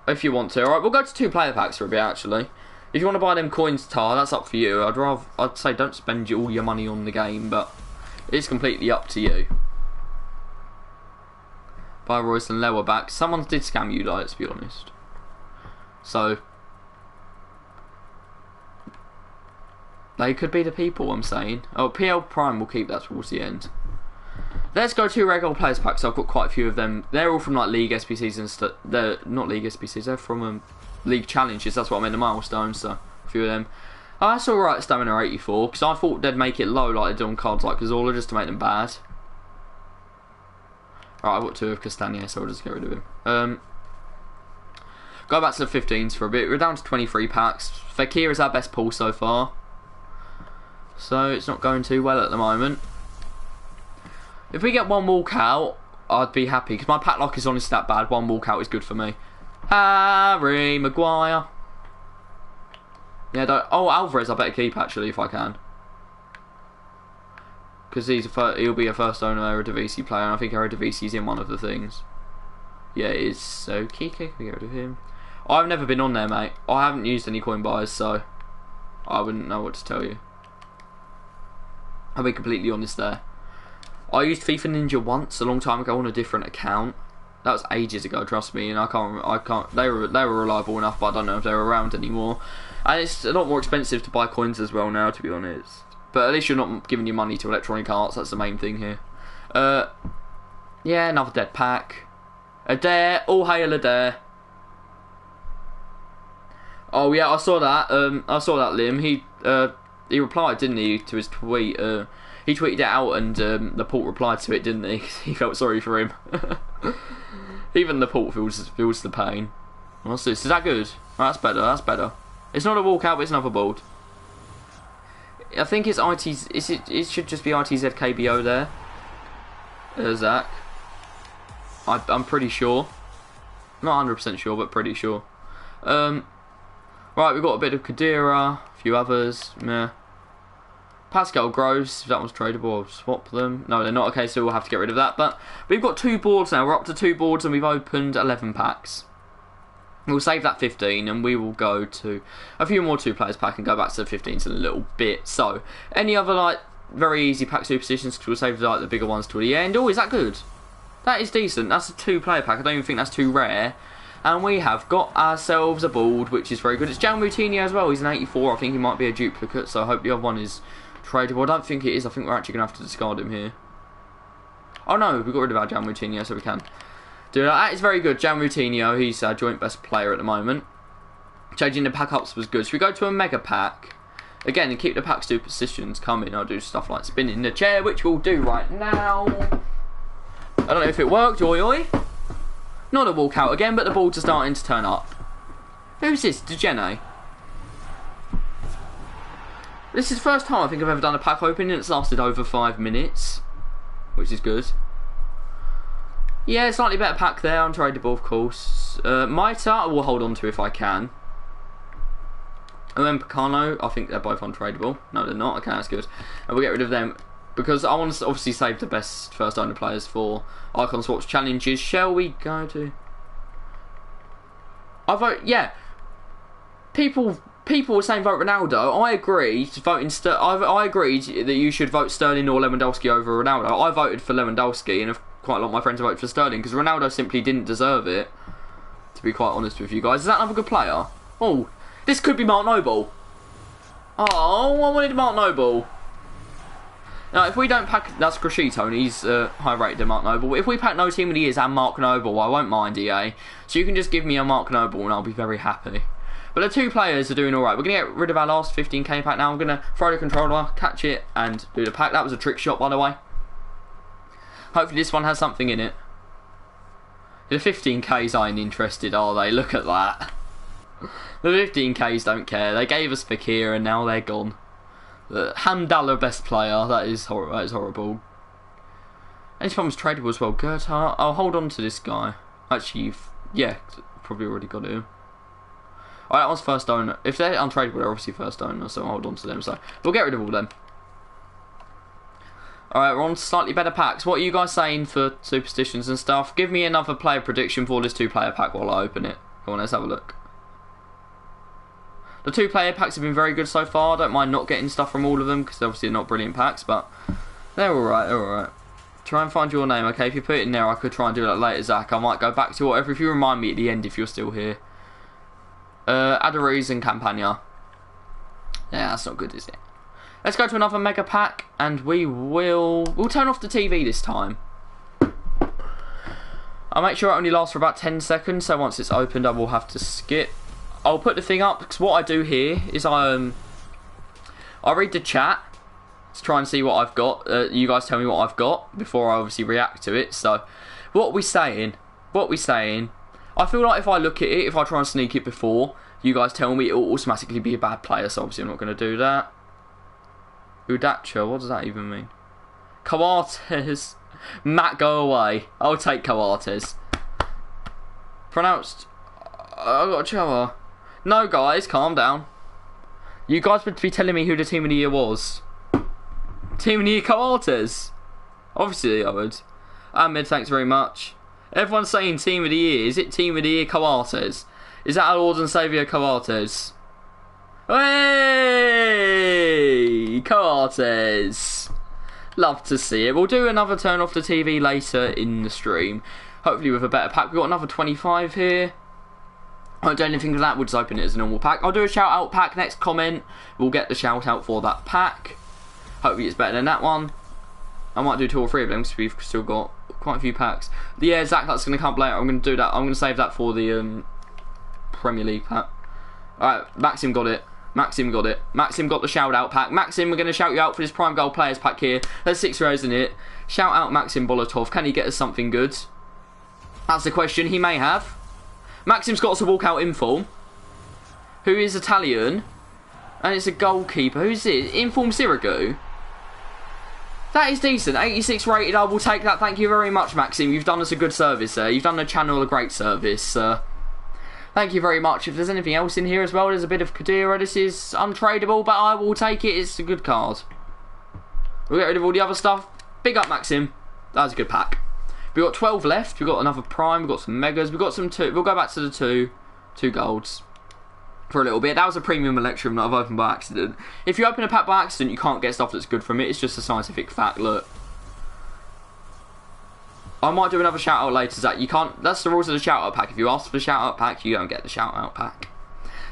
If you want to. Alright, we'll go to 2 player packs for a bit, actually. If you want to buy them coins, Tar, that's up for you. I'd say don't spend all your money on the game, but it's completely up to you. Buy Royce and lower back. Someone did scam you, like, let's be honest. So, they could be the people, I'm saying. Oh, PL Prime will keep that towards the end. Let's go to regular players packs. I've got quite a few of them. They're all from like League SBCs and stuff. They're not League SBCs. They're from League Challenges. That's what I meant, the milestones. So a few of them. Oh, that's alright. Stamina 84 because I thought they'd make it low like they do on cards like Cazorla just to make them bad. Alright, I've got 2 of Castagna, so I'll just get rid of him. Go back to the 15s for a bit. We're down to 23 packs. Fakir is our best pull so far. So it's not going too well at the moment. If we get one walkout, I'd be happy. Because my pack lock is honestly that bad. One walkout is good for me. Harry Maguire. Yeah, don't... Oh, Alvarez I better keep actually if I can. Because he'll be a first owner Eredivisie player. And I think Eredivisi's in one of the things. Yeah, it is. So, Kike, can we get rid of him? I've never been on there, mate. I haven't used any coin buys, so I wouldn't know what to tell you. I'll be completely honest there. I used FIFA Ninja once a long time ago on a different account. That was ages ago, trust me, and I can't. They were reliable enough, but I don't know if they're around anymore. And it's a lot more expensive to buy coins as well now, to be honest. But at least you're not giving your money to Electronic Arts. That's the main thing here. Yeah, another dead pack. Adair, all hail Adair. Oh yeah, I saw that. I saw that, Liam. He replied, didn't he, to his tweet? He tweeted it out, and the port replied to it, didn't he? He felt sorry for him. Even the port feels the pain. What's this? Is that good? Oh, that's better. That's better. It's not a walkout, but it's another board. I think it's IT's. It should just be ITZKBO there. Zach. I'm pretty sure. Not 100% sure, but pretty sure. Right, we've got a bit of Kadira, a few others. Meh. Pascal Gross, if that one's tradable, I'll swap them. No, they're not. Okay, so we'll have to get rid of that. But we've got 2 boards now. We're up to 2 boards and we've opened 11 packs. We'll save that 15 and we will go to a few more 2 players pack and go back to the 15s in a little bit. So, any other like very easy pack superstitions, because we'll save like the bigger ones till the end. Oh, is that good? That is decent. That's a 2 player pack. I don't even think that's too rare. And we have got ourselves a board, which is very good. It's Jan Routinho as well. He's an 84. I think he might be a duplicate, so I hope the other one is tradable. I don't think it is. I think we're actually going to have to discard him here. Oh no, we got rid of our Jan Routinho, so we can do that. That is very good. Jan Routinho, he's our joint best player at the moment. Changing the pack ups was good. So we go to a mega pack. Again, and keep the pack superstitions coming. I'll do stuff like spinning the chair, which we'll do right now. I don't know if it worked, oi oi. Not a walkout again, but the balls are starting to turn up. Who's this? Dejene. This is the first time I think I've ever done a pack opening and it's lasted over 5 minutes, which is good. Yeah, slightly better pack there, untradeable of course. Maita I will hold on to if I can. And then Picano, I think they're both untradeable. No, they're not. Okay, that's good. And we'll get rid of them because I want to obviously save the best first owner players for Icon Swaps challenges. Shall we go to... I vote, yeah. People were saying vote Ronaldo. I agreed voting. I agreed that you should vote Sterling or Lewandowski over Ronaldo. I voted for Lewandowski, and quite a lot of my friends voted for Sterling because Ronaldo simply didn't deserve it. To be quite honest with you guys, is that another good player? Oh, this could be Mark Noble. Oh, I wanted Mark Noble. Now, if we don't pack, that's Crescito, and he's high rated than Mark Noble. If we pack No Team of the Years and Mark Noble, I won't mind, EA. So you can just give me a Mark Noble, and I'll be very happy. But the 2 players are doing alright. We're going to get rid of our last 15k pack now. I'm going to throw the controller, catch it, and do the pack. That was a trick shot, by the way. Hopefully this one has something in it. The 15ks aren't interested, are they? Look at that. The 15ks don't care. They gave us Fakir, and now they're gone. Hamdallah best player. That is horrible. Any problems tradable as well. Gerthardt. I'll hold on to this guy. Actually, yeah, probably already got him. Alright, that one's first owner. If they're untradeable, they're obviously first owner, so I'll hold on to them. So we'll get rid of all them. Alright, we're on slightly better packs. What are you guys saying for superstitions and stuff? Give me another player prediction for this 2-player pack while I open it. Come on, let's have a look. The 2-player packs have been very good so far. I don't mind not getting stuff from all of them because obviously they're not brilliant packs, but they're alright, they're alright. Try and find your name, okay? If you put it in there, I could try and do that later, Zach. I might go back to whatever if you remind me at the end if you're still here. Adariz and Campagna. Yeah, that's not good, is it? Let's go to another mega pack, and we'll turn off the TV this time. I'll make sure it only lasts for about 10 seconds, so once it's opened I will have to skip. I'll put the thing up, because what I do here is I read the chat to try and see what I've got. You guys tell me what I've got before I obviously react to it. So, what we saying? I feel like if I look at it, if I try and sneak it before, you guys tell me it will automatically be a bad player, so obviously I'm not going to do that. Udacha, what does that even mean? Coates. Matt, go away. I'll take Coates. Pronounced... I got a chower. No, guys, calm down. You guys would be telling me who the team of the year was. Team of the year Coates. Obviously I would. Ahmed, thanks very much. Everyone's saying team of the year. Is it team of the year Coates? Is that our Lord and Saviour Coates? Hey! Coates! Love to see it. We'll do another turn off the TV later in the stream. Hopefully with a better pack. We've got another 25 here. I won't do anything with that. We'll just open it as a normal pack. I'll do a shout out pack. Next comment, we'll get the shout out for that pack. Hopefully it's better than that one. I might do 2 or 3 of them because we've still got quite a few packs. Yeah, Zach, that's going to come up later. I'm going to do that. I'm going to save that for the Premier League pack. Alright, Maxim got it. Maxim got it. Maxim got the shout out pack. Maxim, we're going to shout you out for this Prime Gold Players pack here. There's 6 rows in it. Shout out Maxim Bolotov. Can he get us something good? That's the question. He may have. Maxim's got us a walkout inform. Who is Italian. And it's a goalkeeper. Who's it? Inform Sirigu. That is decent. 86 rated. I will take that. Thank you very much, Maxim. You've done us a good service there. You've done the channel a great service. Thank you very much. If there's anything else in here as well, there's a bit of Kadira. This is untradeable, but I will take it. It's a good card. We'll get rid of all the other stuff. Big up, Maxim. That was a good pack. We've got 12 left. We've got another Prime. We've got some Megas. We've got some 2. We'll go back to the 2 golds for a little bit. That was a Premium Electrum that I've opened by accident. If you open a pack by accident, you can't get stuff that's good from it. It's just a scientific fact. Look. I might do another shout out later, Zach. You can't. That's the rules of the shout out pack. If you ask for the shout out pack, you don't get the shout out pack.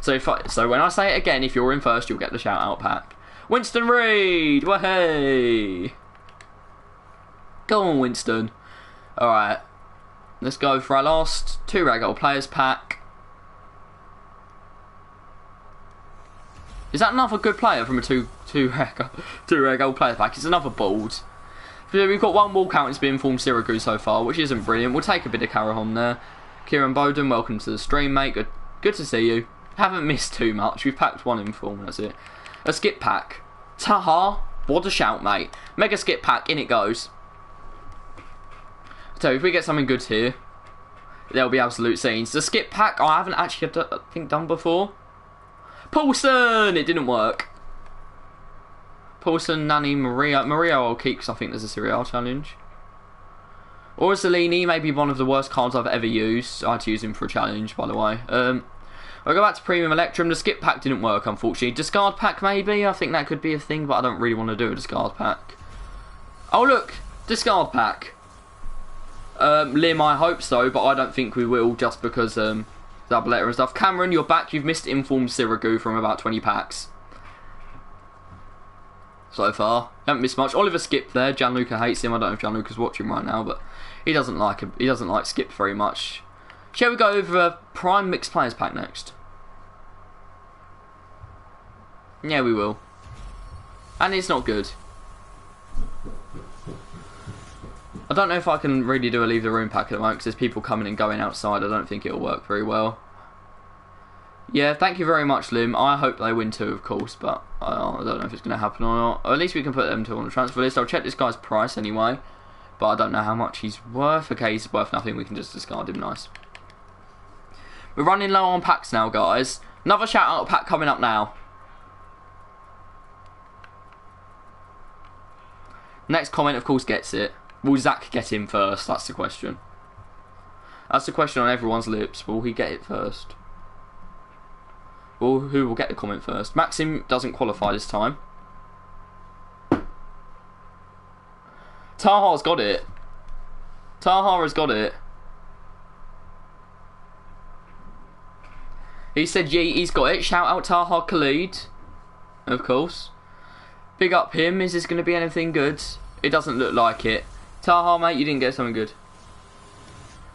So when I say it again, if you're in first, you'll get the shout out pack. Winston Reid, wahey! Go on, Winston. All right, let's go for our last 2 rare gold players pack. Is that another good player from a two rare gold players pack? It's another bald. We've got 1 walkout. It's been formed Sirigu so far, which isn't brilliant. We'll take a bit of Carahon there. Kieran Bowden, welcome to the stream, mate. Good to see you. Haven't missed too much. We've packed 1 inform, that's it. A skip pack. Taha, what a shout, mate. Mega skip pack, in it goes. So if we get something good here, there'll be absolute scenes. The skip pack, I haven't actually, I think, done before. Paulson! It didn't work. Paulson, Nani, Maria. Maria I'll keep because I think there's a Serie A challenge. Or Zellini, maybe one of the worst cards I've ever used. I had to use him for a challenge, by the way. I'll go back to Premium Electrum. The skip pack didn't work, unfortunately. Discard pack, maybe? I think that could be a thing, but I don't really want to do a discard pack. Oh, look! Discard pack. Lim, I hope so, but I don't think we will, just because double letter and stuff. Cameron, you're back. You've missed Informed Sirigu from about 20 packs. So far. Haven't missed much. Oliver skipped there. Gianluca hates him. I don't know if Gianluca's watching right now, but he doesn't like him. He doesn't like Skip very much. Shall we go over Prime Mixed Players pack next? Yeah, we will. And it's not good. I don't know if I can really do a leave the room pack at the moment because there's people coming and going outside. I don't think it'll work very well. Yeah, thank you very much, Lim. I hope they win 2, of course, but I don't know if it's going to happen or not. Or at least we can put them 2 on the transfer list. I'll check this guy's price anyway, but I don't know how much he's worth. Okay, he's worth nothing. We can just discard him. Nice. We're running low on packs now, guys. Another shout-out pack coming up now. Next comment, of course, gets it. Will Zach get him first? That's the question. That's the question on everyone's lips. Will he get it first? Well, who will get the comment first? Maxim doesn't qualify this time. Taha's got it. Taha has got it. He said he's got it. Shout out Taha Khalid. Of course. Big up him. Is this going to be anything good? It doesn't look like it. Taha, mate, you didn't get something good.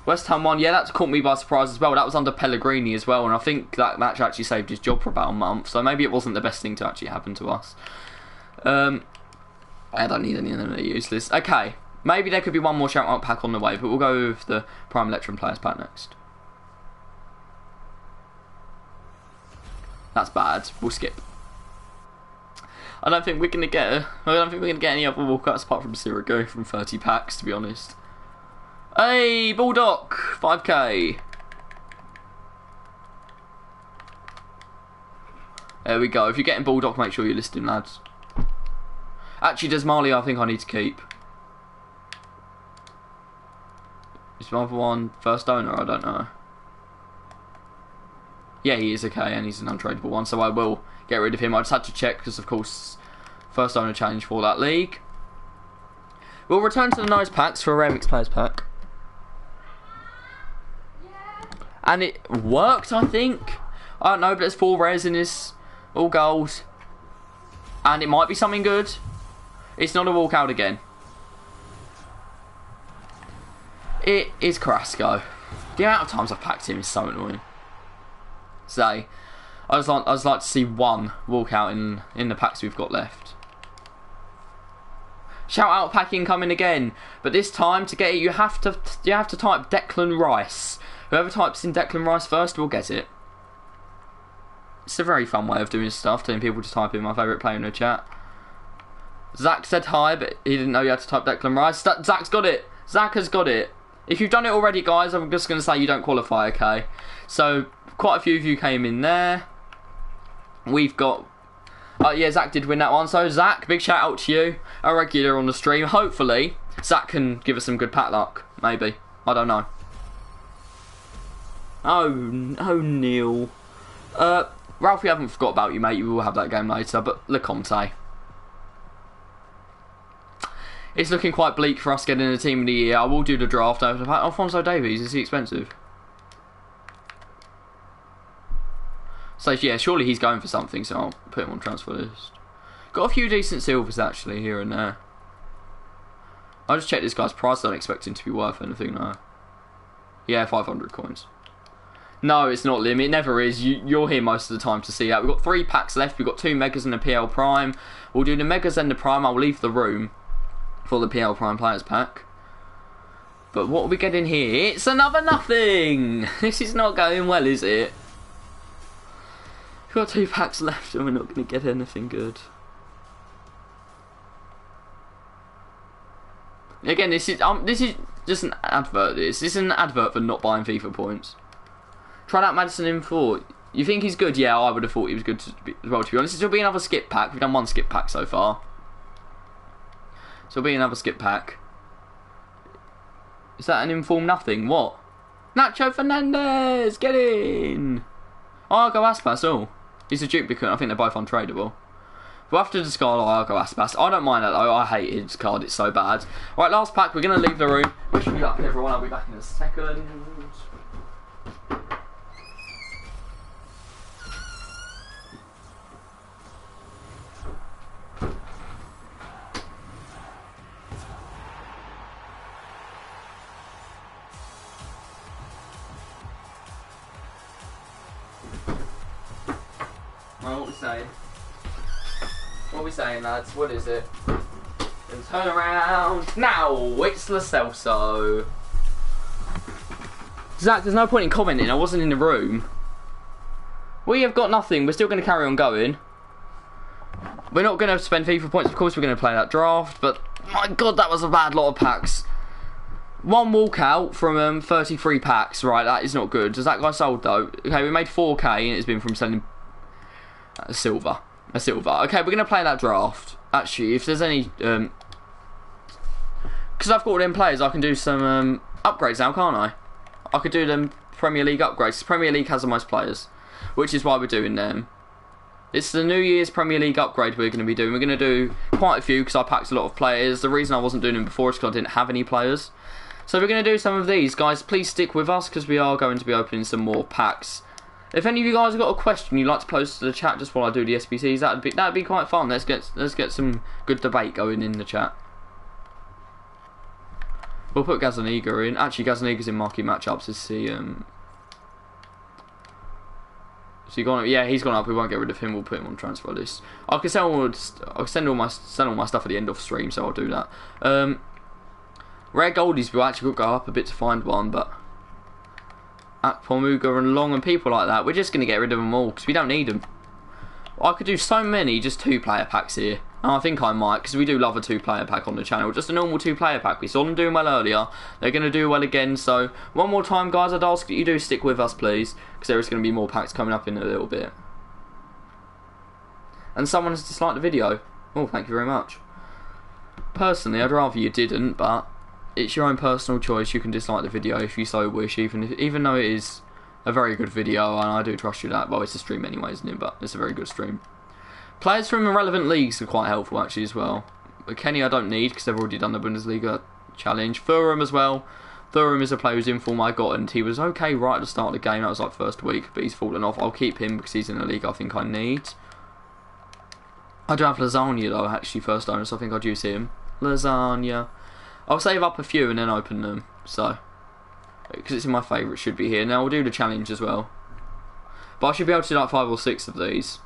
West Ham won. Yeah, that's caught me by surprise as well. That was under Pellegrini as well, and I think that match actually saved his job for about a month, so maybe it wasn't the best thing to actually happen to us. I don't need any of them, they're useless. Okay, maybe there could be one more shout-out pack on the way, but we'll go with the Prime Electrum Players pack next. That's bad. We'll skip. I don't think we're gonna get any other walkouts apart from Sirigu from 30 packs, to be honest. Hey, Bulldog, 5k. There we go. If you're getting Bulldog, make sure you list him, lads. Actually, Desmali, I think I need to keep. Is my other one first owner? I don't know. Yeah, he is okay, and he's an untradeable one, so I will get rid of him. I just had to check because, of course, first owner challenge for that league. We'll return to the nice packs for a Rare Mix Players pack. And it worked, I think. I don't know, but there's 4 rares in this. All gold. And it might be something good. It's not a walkout again. It is Carrasco. The amount of times I've packed him is so annoying. So, I'd just like to see 1 walkout in the packs we've got left. Shout out pack incoming again. But this time, to get it, you have to type Declan Rice. Whoever types in Declan Rice first will get it. It's a very fun way of doing stuff, telling people to type in my favourite player in the chat. Zach said hi, but he didn't know you had to type Declan Rice. Zach's got it. Zach has got it. If you've done it already, guys, I'm just going to say you don't qualify, okay? So, quite a few of you came in there. We've got... yeah, Zach did win that one. So, Zach, big shout out to you. A regular on the stream. Hopefully, Zach can give us some good pack luck. Maybe. I don't know. Oh, Neil. Ralph, we haven't forgot about you, mate. You will have that game later. But LeComte. It's looking quite bleak for us getting a team of the year. I will do the draft over the pack. Alphonso Davies, is he expensive? So, yeah, surely he's going for something, so I'll put him on transfer list. Got a few decent silvers, actually, here and there. I'll just check this guy's price. I don't expect him to be worth anything, though. Yeah, 500 coins. No, it's not Lim. It never is. You're here most of the time to see that. We've got 3 packs left. We've got 2 Megas and a PL Prime. We'll do the Megas and the Prime. I'll leave the room for the PL Prime Players pack. But what are we getting here? It's another nothing! This is not going well, is it? We've got 2 packs left and we're not going to get anything good. Again, this is just an advert. This is an advert for not buying FIFA points. Tried out Madison in 4. You think he's good? Yeah, I would have thought he was good as well, to be honest. This will be another skip pack. We've done 1 skip pack so far. So it'll be another skip pack. Is that an informed nothing? What? Nacho Fernandez! Get in! Oh, I'll go Aspas. Oh, he's a duplicate. I think they're both untradeable. We'll have to discard I'll go Aspas. I don't mind that though. I hate his card. It's so bad. Right, last pack. We're going to leave the room. Wish me luck, everyone. I'll be back in a second. What are we saying? What are we saying, lads? What is it? And turn around. Now, it's Lo Celso. Zach, there's no point in commenting. I wasn't in the room. We have got nothing. We're still going to carry on going. We're not going to spend FIFA points. Of course, we're going to play that draft. But, my God, that was a bad lot of packs. 1 walkout from 33 packs. Right, that is not good. Does that guy sold, though? Okay, we made 4k, and it's been from selling... A silver. Okay, we're going to play that draft. Actually, if there's any... Because I've got all them players, I can do some upgrades now, can't I? I could do them Premier League upgrades. Premier League has the most players. Which is why we're doing them. It's the New Year's Premier League upgrade we're going to be doing. We're going to do quite a few because I packed a lot of players. The reason I wasn't doing them before is because I didn't have any players. So we're going to do some of these. Guys, please stick with us because we are going to be opening some more packs. If any of you guys have got a question you'd like to post to the chat just while I do the SBCs, that'd be quite fun. Let's get some good debate going in the chat. We'll put Gazaniga in. Actually, Gazaniga's in marquee matchups. Is he? Is he gone? Yeah, he's gone up. We won't get rid of him. We'll put him on transfer list. I can sell all my stuff at the end of stream, so I'll do that. Rare goldies will actually go up a bit to find one, but. Akpomuga and Long and people like that, we're just going to get rid of them all because we don't need them. I could do so many just 2-player packs here. And I think I might because we do love a 2-player pack on the channel. Just a normal 2-player pack. We saw them doing well earlier. They're going to do well again. So one more time, guys, I'd ask that you do stick with us, please, because there is going to be more packs coming up in a little bit. And someone has disliked the video. Oh, thank you very much. Personally, I'd rather you didn't, but it's your own personal choice. You can dislike the video if you so wish, even though it is a very good video, and I do trust you that. Well, it's a stream anyway, isn't it? But it's a very good stream. Players from irrelevant leagues are quite helpful, actually, as well. Kenny I don't need because they've already done the Bundesliga challenge. Thuram as well. Thuram is a player who's in form I got, and he was okay right at the start of the game. That was like first week, but he's fallen off. I'll keep him because he's in a league I think I need. I do have Lasagna though, actually, first owner, so I think I'd use him. Lasagna. I'll save up a few and then open them, so. Because it's in my favourite, should be here. Now we'll do the challenge as well. But I should be able to do like 5 or 6 of these.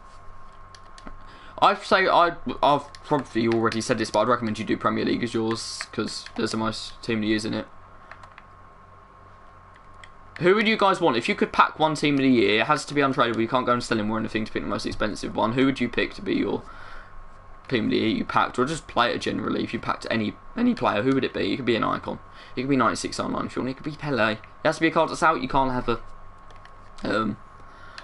I'd say, I've probably already said this, but I'd recommend you do Premier League as yours, because there's the most team to use in it. Who would you guys want? If you could pack one team of the year, it has to be untradeable, you can't go and sell him or anything to pick the most expensive one. Who would you pick to be your team of the year you packed? Or just player generally, if you packed any player, who would it be? It could be an icon. It could be 96 online if you want. It could be Pele. It has to be a card that's out, you can't have a...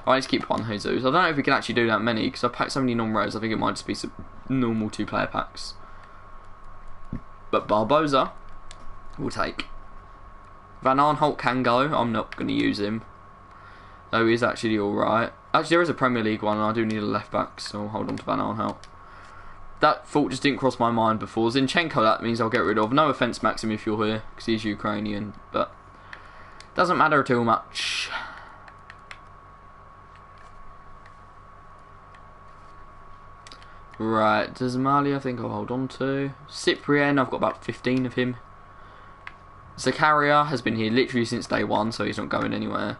I need to keep one Jesus. I don't know if we can actually do that many, because I've packed so many non-rares, I think it might just be some normal 2-player packs. But Barbosa, we'll take. Van Aanholt can go. I'm not going to use him. Though he is actually alright. Actually, there is a Premier League one, and I do need a left back, so I'll hold on to Van Aanholt. That thought just didn't cross my mind before. Zinchenko, that means I'll get rid of. No offence, Maxim, if you're here, because he's Ukrainian, but doesn't matter too much. Right, Desmali, I think I'll hold on to. Cyprien, I've got about 15 of him. Zakaria has been here literally since day 1, so he's not going anywhere.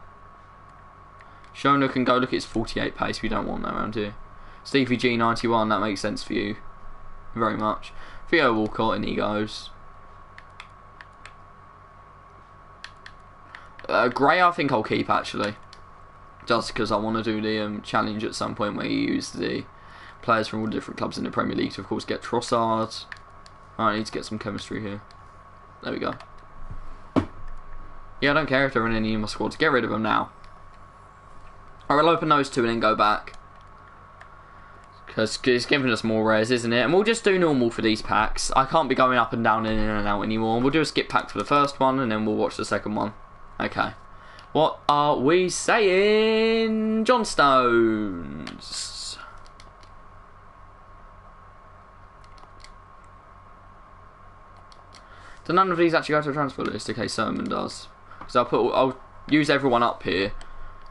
Shona can go. Look, it's 48 pace. We don't want that around here. Stevie G 91. That makes sense for you, very much. Theo Walcott, and he goes. Gray, I think I'll keep actually, just because I want to do the challenge at some point where you use the players from all different clubs in the Premier League to, of course, get Trossard. I need to get some chemistry here. There we go. Yeah, I don't care if they're in any of my squads. Get rid of them now. Alright, we'll open those 2 and then go back. Because it's giving us more rares, isn't it? And we'll just do normal for these packs. I can't be going up and down, in and out anymore. We'll do a skip pack for the first one and then we'll watch the second one. Okay. What are we saying? John Stones. Do none of these actually go to a transfer list? Okay, Sermon does. So I'll use everyone up here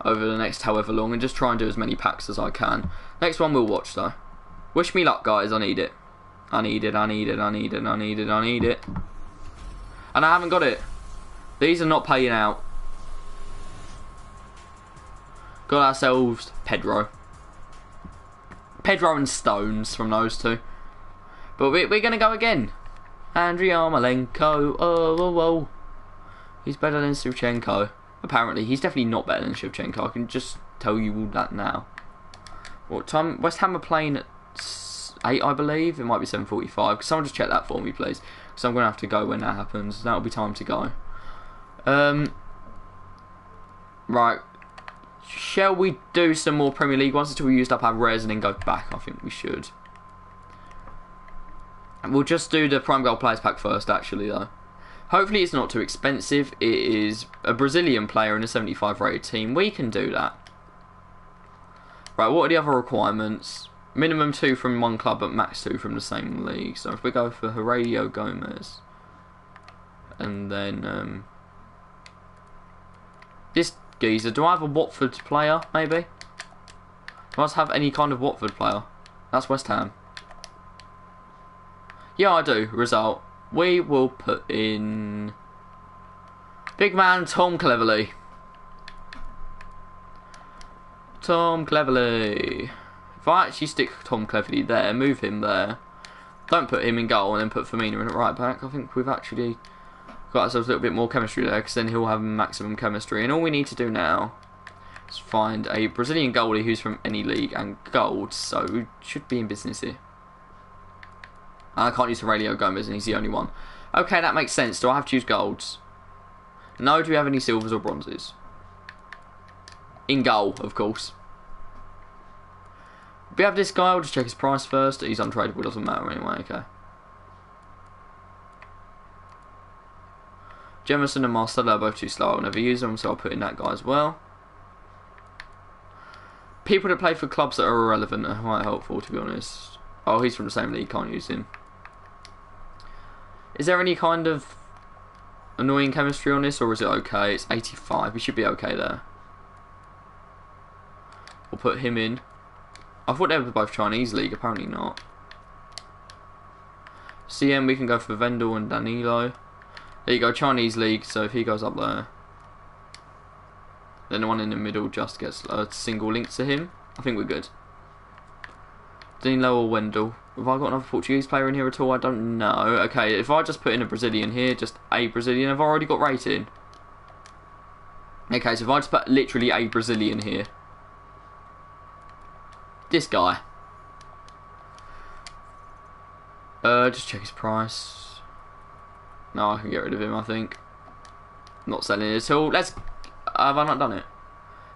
over the next however long and just try and do as many packs as I can. Next one we'll watch though. Wish me luck, guys. I need it. I need it. I need it. I need it. I need it. I need it. And I haven't got it. These are not paying out. Got ourselves Pedro. Pedro and Stones from those 2. But we're going to go again. Andriy Yarmolenko. Oh. He's better than Shevchenko. Apparently, he's definitely not better than Shevchenko. I can just tell you all that now. What time? West Ham are playing at 8, I believe. It might be 7:45. Can someone just check that for me, please? Because I'm going to have to go when that happens. That'll be time to go. Right. Shall we do some more Premier League ones until we used up our rares and then go back? I think we should. We'll just do the Prime Gold Players Pack first, actually, though. Hopefully it's not too expensive. It is a Brazilian player in a 75 rated team. We can do that. Right, what are the other requirements? Minimum 2 from one club, but max 2 from the same league. So if we go for Heredio Gomez. And then... this geezer. Do I have a Watford player, maybe? Do I have any kind of Watford player? That's West Ham. Yeah, I do. Result. We will put in big man Tom Cleverley. Tom Cleverley. If I actually stick Tom Cleverley there, move him there, don't put him in goal and then put Firmino in at right back, I think we've actually got ourselves a little bit more chemistry there, because then he'll have maximum chemistry. And all we need to do now is find a Brazilian goalie who's from any league and gold, so we should be in business here. I can't use Aurelio Gomez and he's the only one. Okay, that makes sense. Do I have to use golds? No, do we have any silvers or bronzes? In goal, of course. We have this guy, I'll just check his price first. He's untradeable, doesn't matter anyway, okay. Jemison and Marcelo are both too slow, I'll never use them, so I'll put in that guy as well. People that play for clubs that are irrelevant are quite helpful, to be honest. Oh, he's from the same league, can't use him. Is there any kind of annoying chemistry on this, or is it okay? It's 85. We should be okay there. We'll put him in. I thought they were both Chinese league. Apparently not. CM, we can go for Vendel and Danilo. There you go, Chinese league. So if he goes up there, then the one in the middle just gets a single link to him. I think we're good. Danilo or Wendell. Have I got another Portuguese player in here at all? I don't know. Okay, if I just put in a Brazilian here, just a Brazilian, have I already got rating? Okay, so if I just put literally a Brazilian here. This guy. Just check his price. No, I can get rid of him, I think. Not selling it at all. Let's... Have I not done it?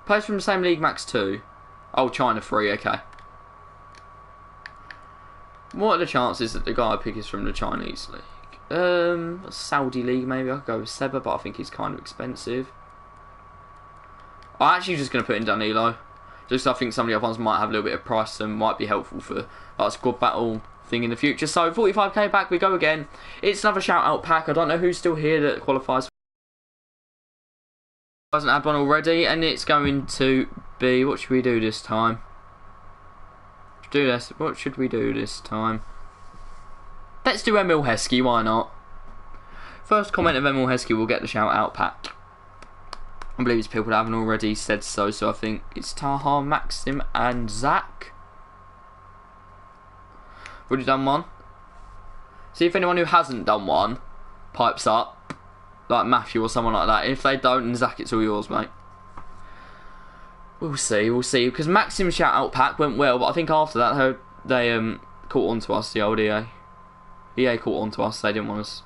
Players from the same league, max 2. Oh, China 3, okay. What are the chances that the guy I pick is from the Chinese league? Saudi league maybe. I could go with Seba, but I think he's kind of expensive. I'm actually just going to put in Danilo. Just I think some of the other ones might have a little bit of price and might be helpful for like, squad battle thing in the future. So 45k back we go again. It's another shout out pack. I don't know who's still here that qualifies. I hasn't had one already, and it's going to be, what should we do this time? Do this. What should we do this time? Let's do Emil Heskey, why not? First comment of Emil Heskey will get the shout out pack. I believe it's people that haven't already said so, so I think it's Taha, Maxim and Zach. Already done one. See if anyone who hasn't done one pipes up, like Matthew or someone like that. If they don't, and Zach, it's all yours, mate. We'll see, because Maxim's shout out pack went well, but I think after that they caught on to us, the old EA. EA caught on to us, they didn't want us.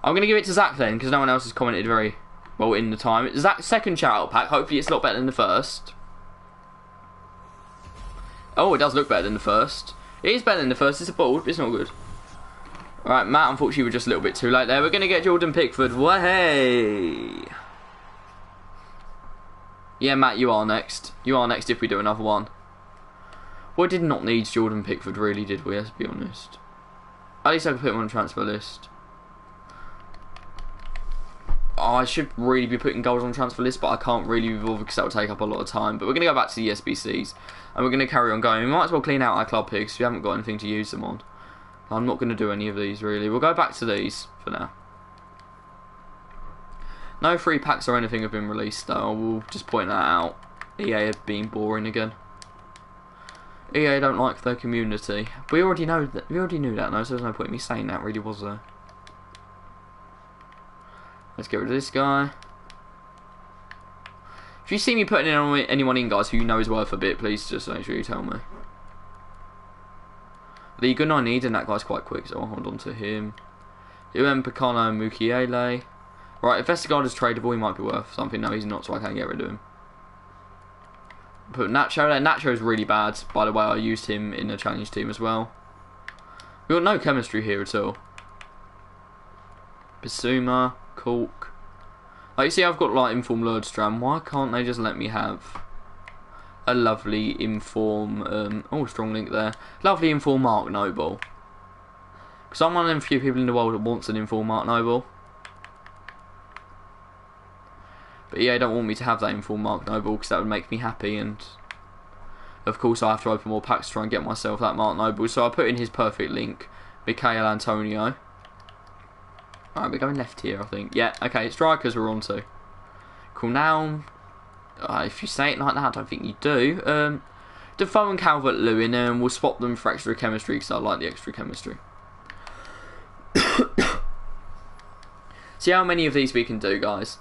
I'm going to give it to Zach then, because no one else has commented very well in the time. Zach's second shout out pack, hopefully it's a lot better than the first. Oh, it does look better than the first. It is better than the first, it's a bald, but it's not good. Alright, Matt, unfortunately we're just a little bit too late there. We're going to get Jordan Pickford, way. Yeah, Matt, you are next. You are next if we do another one. We did not need Jordan Pickford, really, did we? Let's be honest. At least I can put him on the transfer list. Oh, I should really be putting goals on the transfer list, but I can't really be bothered because that will take up a lot of time. But we're going to go back to the SBCs, and we're going to carry on going. We might as well clean out our club picks. We haven't got anything to use them on. I'm not going to do any of these, really. We'll go back to these for now. No free packs or anything have been released though, I will just point that out. EA have been boring again. EA don't like their community. We already knew that though, so there's no point in me saying that, really, was there? Let's get rid of this guy. If you see me putting anyone in, guys, who you know is worth a bit, please just make sure you tell me. The gun I need, and that guy's quite quick, so I'll hold on to him. Picano and Mukiele. Right, if Vestergaard is tradable, he might be worth something. No, he's not, so I can't get rid of him. Put Nacho there. Nacho's really bad. By the way, I used him in the challenge team as well. We've got no chemistry here at all. Bissouma, Cork. Like you see, I've got like Inform Lerdstram. Why can't they just let me have a lovely Inform... oh, strong link there. Lovely Inform Mark Noble. Because I'm one of them few people in the world that wants an Inform Mark Noble. But yeah, don't want me to have that Inform Mark Noble because that would make me happy, and of course I have to open more packs to try and get myself that Mark Noble. So I put in his perfect link, Michael Antonio. Alright, we're going left here, I think. Yeah, okay, strikers we're on to. Cool, now, if you say it like that, I don't think you do. Defoe and Calvert-Lewin, and we'll swap them for extra chemistry because I like the extra chemistry. See how many of these we can do, guys.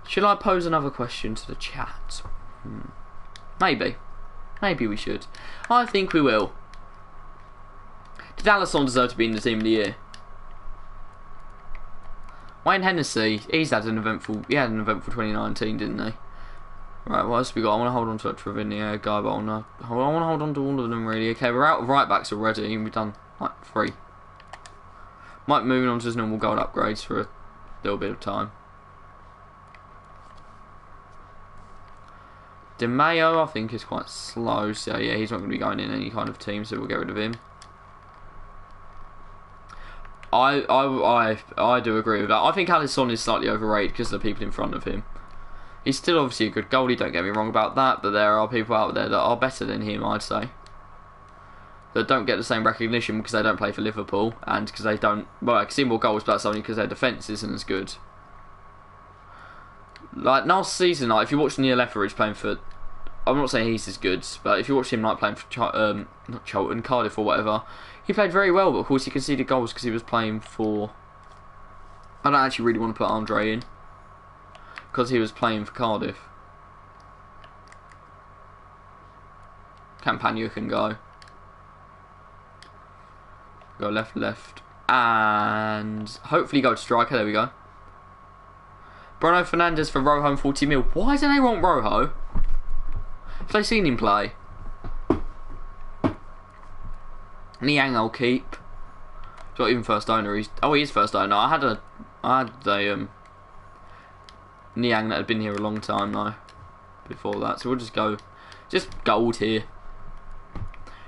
Should I pose another question to the chat? Maybe. Maybe we should. I think we will. Did Alisson deserve to be in the team of the year? Wayne Hennessy, he had an eventful 2019, didn't he? Right, what else have we got? I want to hold on to that Trevinia guy, but I want to hold on to all of them, really. Okay, we're out of right backs already, and we've done like 3. Might be moving on to his normal gold upgrades for a little bit of time. De Mayo, I think, is quite slow, so yeah, he's not going to be going in any kind of team, so we'll get rid of him. I do agree with that. I think Alisson is slightly overrated because of the people in front of him. He's still obviously a good goalie, don't get me wrong about that, but there are people out there that are better than him, I'd say. That don't get the same recognition because they don't play for Liverpool and because they don't... Well, I can see more goals, but that's only because their defence isn't as good. Like, last season, like, if you watch Neil Etheridge playing for... I'm not saying he's as good, but if you watch him like playing for not Charlton, Cardiff or whatever, he played very well, but of course he conceded goals because he was playing for... I don't actually really want to put Andre in, because he was playing for Cardiff. Campagna can go. Go left, left. And hopefully go to striker, there we go. Bruno Fernandes for Rojo and 40 mil. Why do they want Rojo? Have they seen him play? Niang I'll keep. He's not even first owner. He is first owner. I had a Niang that had been here a long time though. Before that, so we'll just go, just gold here.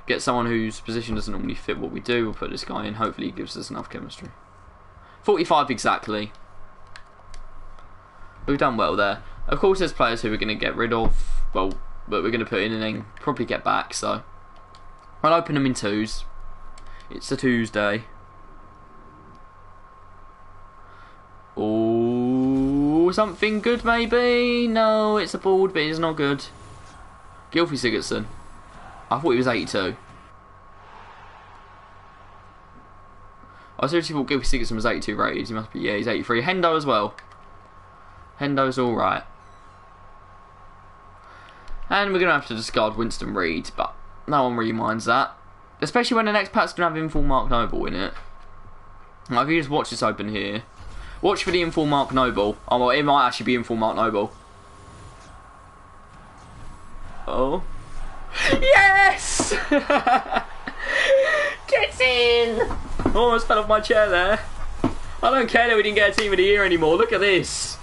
Get someone whose position doesn't normally fit what we do. We'll put this guy in. Hopefully, he gives us enough chemistry. 45 exactly. We've done well there. Of course, there's players who we're going to get rid of. Well, but we're going to put in and then probably get back. So I'll open them in twos. It's a Tuesday. Oh, something good maybe? No, it's a board, but it's not good. Gylfi Sigurdsson. I thought he was 82. I seriously thought Gylfi Sigurdsson was 82 rated. He must be, yeah, he's 83. Hendo as well. Hendo's alright. And we're going to have to discard Winston Reid, but no one really minds that. Especially when the next pack's going to have in full Mark Noble in it. Like, if you just watch this open here. Watch for the in full Mark Noble. Oh, well, it might actually be in full Mark Noble. Oh. Yes! Get in! Almost fell off my chair there. I don't care that we didn't get a team of the year anymore. Look at this.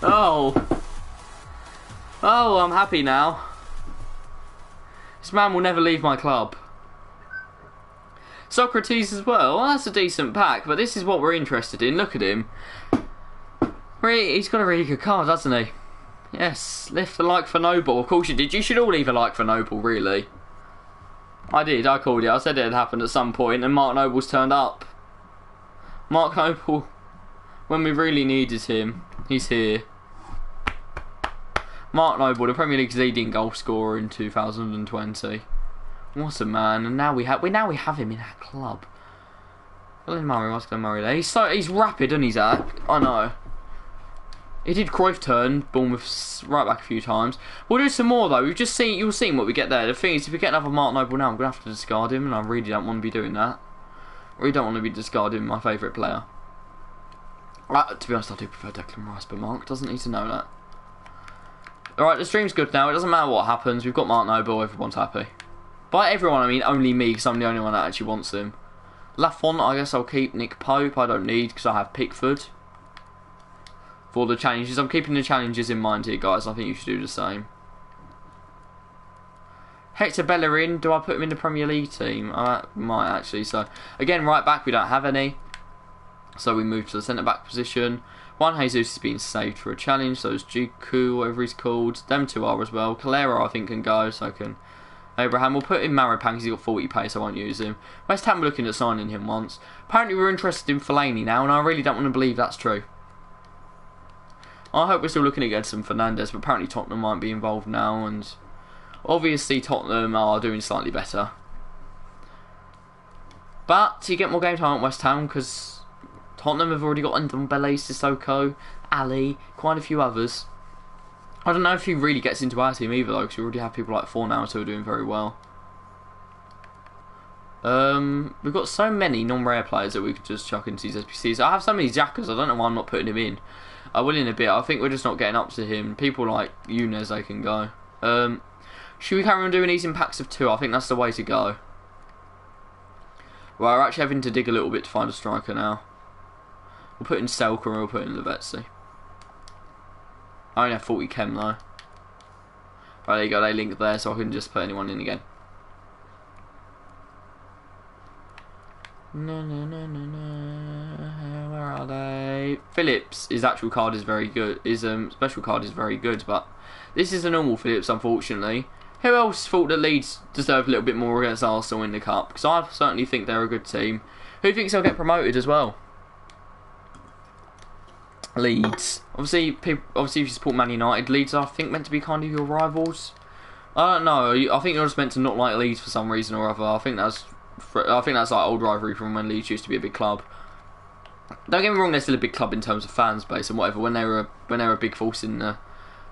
Oh. Oh, I'm happy now. This man will never leave my club. Socrates as well. Well, that's a decent pack, but this is what we're interested in. Look at him. He's got a really good card, hasn't he? Yes, lift the like for Noble. Of course you did. You should all leave a like for Noble, really. I did, I called it. I said it had happened at some point, and Mark Noble's turned up. Mark Noble, when we really needed him, he's here. Mark Noble, the Premier League's leading goal scorer in 2020. What a man! And now we have him in our club. Glenn Murray, what's Glenn Murray there? He's rapid, isn't he, Zach? I know. He did Cruyff turn, Bournemouth right back a few times. We'll do some more though. You'll see what we get there. The thing is, if we get another Mark Noble now, I'm gonna have to discard him, and I really don't want to be doing that. I really don't want to be discarding my favourite player. To be honest, I do prefer Declan Rice, but Mark doesn't need to know that. Alright, the stream's good now. It doesn't matter what happens. We've got Mark Noble. Everyone's happy. By everyone, I mean only me, because I'm the only one that actually wants him. Lafont, I guess I'll keep. Nick Pope, I don't need, because I have Pickford. For the challenges. I'm keeping the challenges in mind here, guys. I think you should do the same. Hector Bellerin, do I put him in the Premier League team? I might, actually. So, again, right back, we don't have any. So we move to the centre-back position. Juan Jesus is being saved for a challenge. So is Jiku, whatever he's called. Them two are as well. Calero, I think, can go. So can Abraham. We'll put in Maripan because he's got 40 pace. I won't use him. West Ham were looking at signing him once. Apparently we're interested in Fellaini now, and I really don't want to believe that's true. I hope we're still looking at Edson Fernandez, but apparently Tottenham might be involved now, and obviously Tottenham are doing slightly better. But you get more game time at West Ham because Tottenham have already got Ndombele, Sissoko, Ali, quite a few others. I don't know if he really gets into our team either though, because we already have people like Fornals who are doing very well. We've got so many non-rare players that we could just chuck into these SBCs. I have so many Jackers, I don't know why I'm not putting him in. I will in a bit. I think we're just not getting up to him. People like Younes, they can go. Should we carry on doing these in packs of 2? I think that's the way to go. Well, we're actually having to dig a little bit to find a striker now. We'll put in Selka and we'll put in Lavezzi. I only have 40 chem though. Right, there you go. They link there, so I can just put anyone in again. No, no, no, no, no. Where are they? Phillips, his actual card is very good. His special card is very good, but this is a normal Phillips, unfortunately. Who else thought that Leeds deserve a little bit more against Arsenal in the Cup? Because I certainly think they're a good team. Who thinks they'll get promoted as well? Leeds. Obviously, if you support Man United, Leeds are, I think, meant to be kind of your rivals. I don't know. I think you're just meant to not like Leeds for some reason or other. I think that's like old rivalry from when Leeds used to be a big club. Don't get me wrong, they're still a big club in terms of fans base and whatever. When they were a big force in the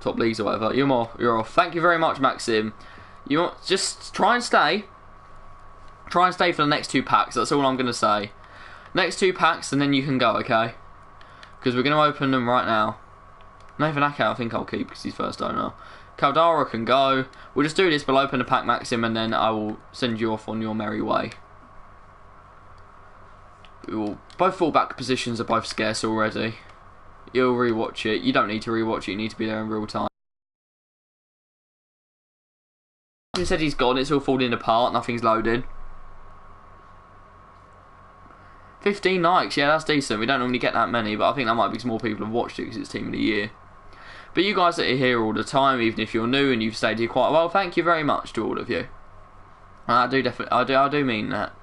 top leagues or whatever. You're off. Thank you very much, Maxim. Just try and stay. Try and stay for the next 2 packs. That's all I'm going to say. Next 2 packs and then you can go, okay? Because we're going to open them right now. Nathan Ake, I think I'll keep because he's first owner. Caldara can go. We'll just do this. We'll open the pack, Maxim, and then I will send you off on your merry way. Both fullback positions are both scarce already. You'll rewatch it. You don't need to rewatch it. You need to be there in real time. He said he's gone. It's all falling apart. Nothing's loaded. 15 likes. Yeah, that's decent. We don't normally get that many, but I think that might be because more people have watched it because it's Team of the Year. But you guys that are here all the time, even if you're new and you've stayed here quite well, thank you very much to all of you. I do mean that.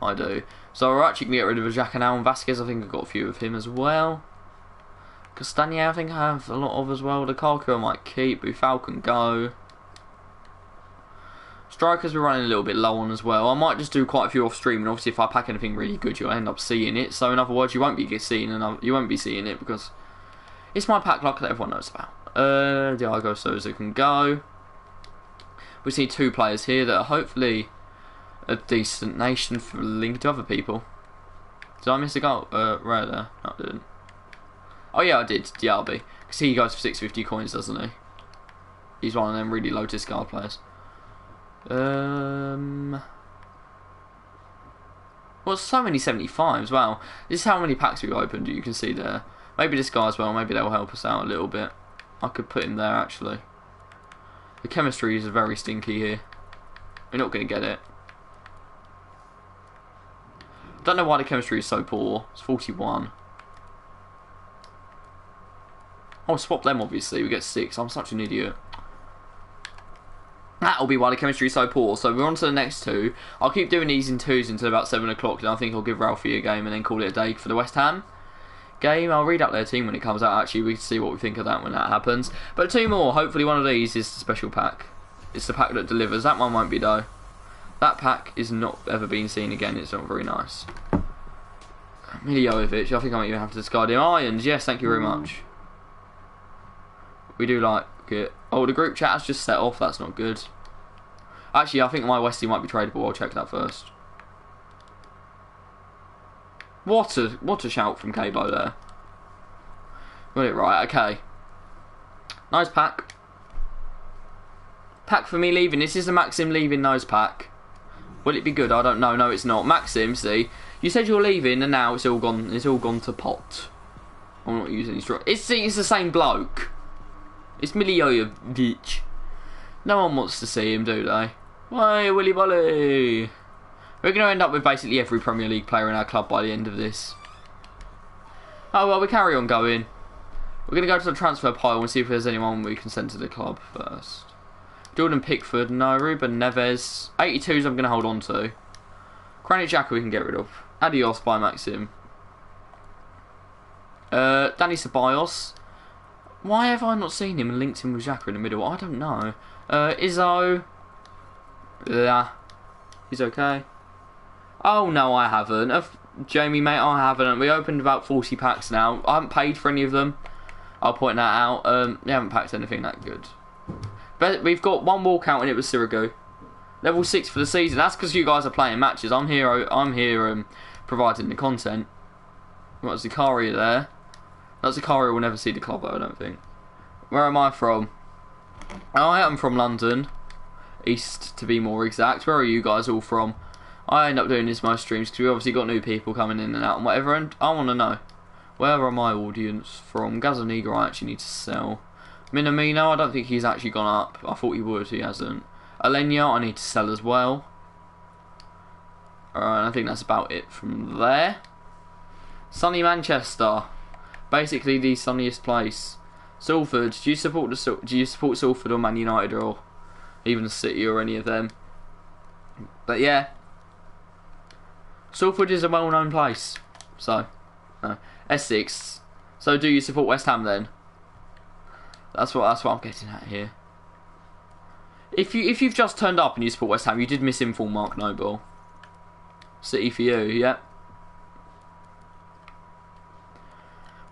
I do. So we're actually going to get rid of Jacanal and Vasquez. I think I've got a few of him as well. Castagne, I think I have a lot of as well. Lukaku I might keep. Buffal can go. Strikers we're running a little bit low on as well. I might just do quite a few off stream, and obviously if I pack anything really good, you'll end up seeing it. So in other words, you won't be seeing it because it's my pack luck that everyone knows about. Diego Souza can go. We see 2 players here that are hopefully a decent nation for link to other people. Did I miss a goal? Right there. No, I didn't. Oh yeah, I did. Diaby. Because he goes for 650 coins, doesn't he? He's one of them really low discard players. Well, so many 75s. Wow. This is how many packs we've opened. You can see there. Maybe this guy as well. Maybe they'll help us out a little bit. I could put him there actually. The chemistry is very stinky here. We're not going to get it. Don't know why the chemistry is so poor. It's 41. I'll swap them obviously. We get 6. I'm such an idiot. That'll be why the chemistry is so poor. So we're on to the next 2. I'll keep doing these in 2s until about 7 o'clock. Then I think I'll give Ralphie a game and then call it a day for the West Ham game. I'll read out their team when it comes out. Actually, we can see what we think of that when that happens. But 2 more. Hopefully one of these is the special pack. It's the pack that delivers. That one won't be though. That pack is not ever been seen again. It's not very nice. Miljovic. I think I might even have to discard him. Irons. Yes, thank you very much. We do like it. Oh, the group chat has just set off. That's not good. Actually, I think my Westie might be tradable. I'll check that first. What a shout from Cabo there. Got it right. Okay. Nice pack. Pack for me leaving. This is the Maxim leaving nose pack. Will it be good? I don't know. No, it's not. Maxim, see, you said you're leaving, and now it's all gone. It's all gone to pot. I'm not using any straw. It's the same bloke. It's Miljovic. No one wants to see him, do they? Why, Willy Bolly? We're going to end up with basically every Premier League player in our club by the end of this. Oh well, we carry on going. We're going to go to the transfer pile and see if there's anyone we can send to the club first. Jordan Pickford, no. Ruben Neves. 82s I'm going to hold on to. Granit Xhaka we can get rid of. Adios by Maxim. Danny Ceballos. Why have I not seen him and linked him with Xhaka in the middle? I don't know. Izzo. Yeah. He's okay. Oh no, I haven't. Jamie, mate, I haven't. We opened about 40 packs now. I haven't paid for any of them. I'll point that out. We haven't packed anything that good. But we've got 1 walkout and it was Sirigu. Level 6 for the season. That's because you guys are playing matches. I'm here providing the content. What was Zakaria there? That Zakaria will never see the club though, I don't think. Where am I from? I am from London. East to be more exact. Where are you guys all from? I end up doing this most streams because we obviously got new people coming in and out and whatever, and I want to know, where are my audience from? Gazaniga I actually need to sell. Minamino, I don't think he's actually gone up. I thought he would, he hasn't. Alenia, I need to sell as well. Alright, I think that's about it from there. Sunny Manchester. Basically the sunniest place. Salford. Do you support Salford or Man United or even the City or any of them? But yeah. Salford is a well-known place. So, Essex. So do you support West Ham then? That's what I'm getting at here. If you've just turned up and you support West Ham, you did miss in full Mark Noble. City for you, yep.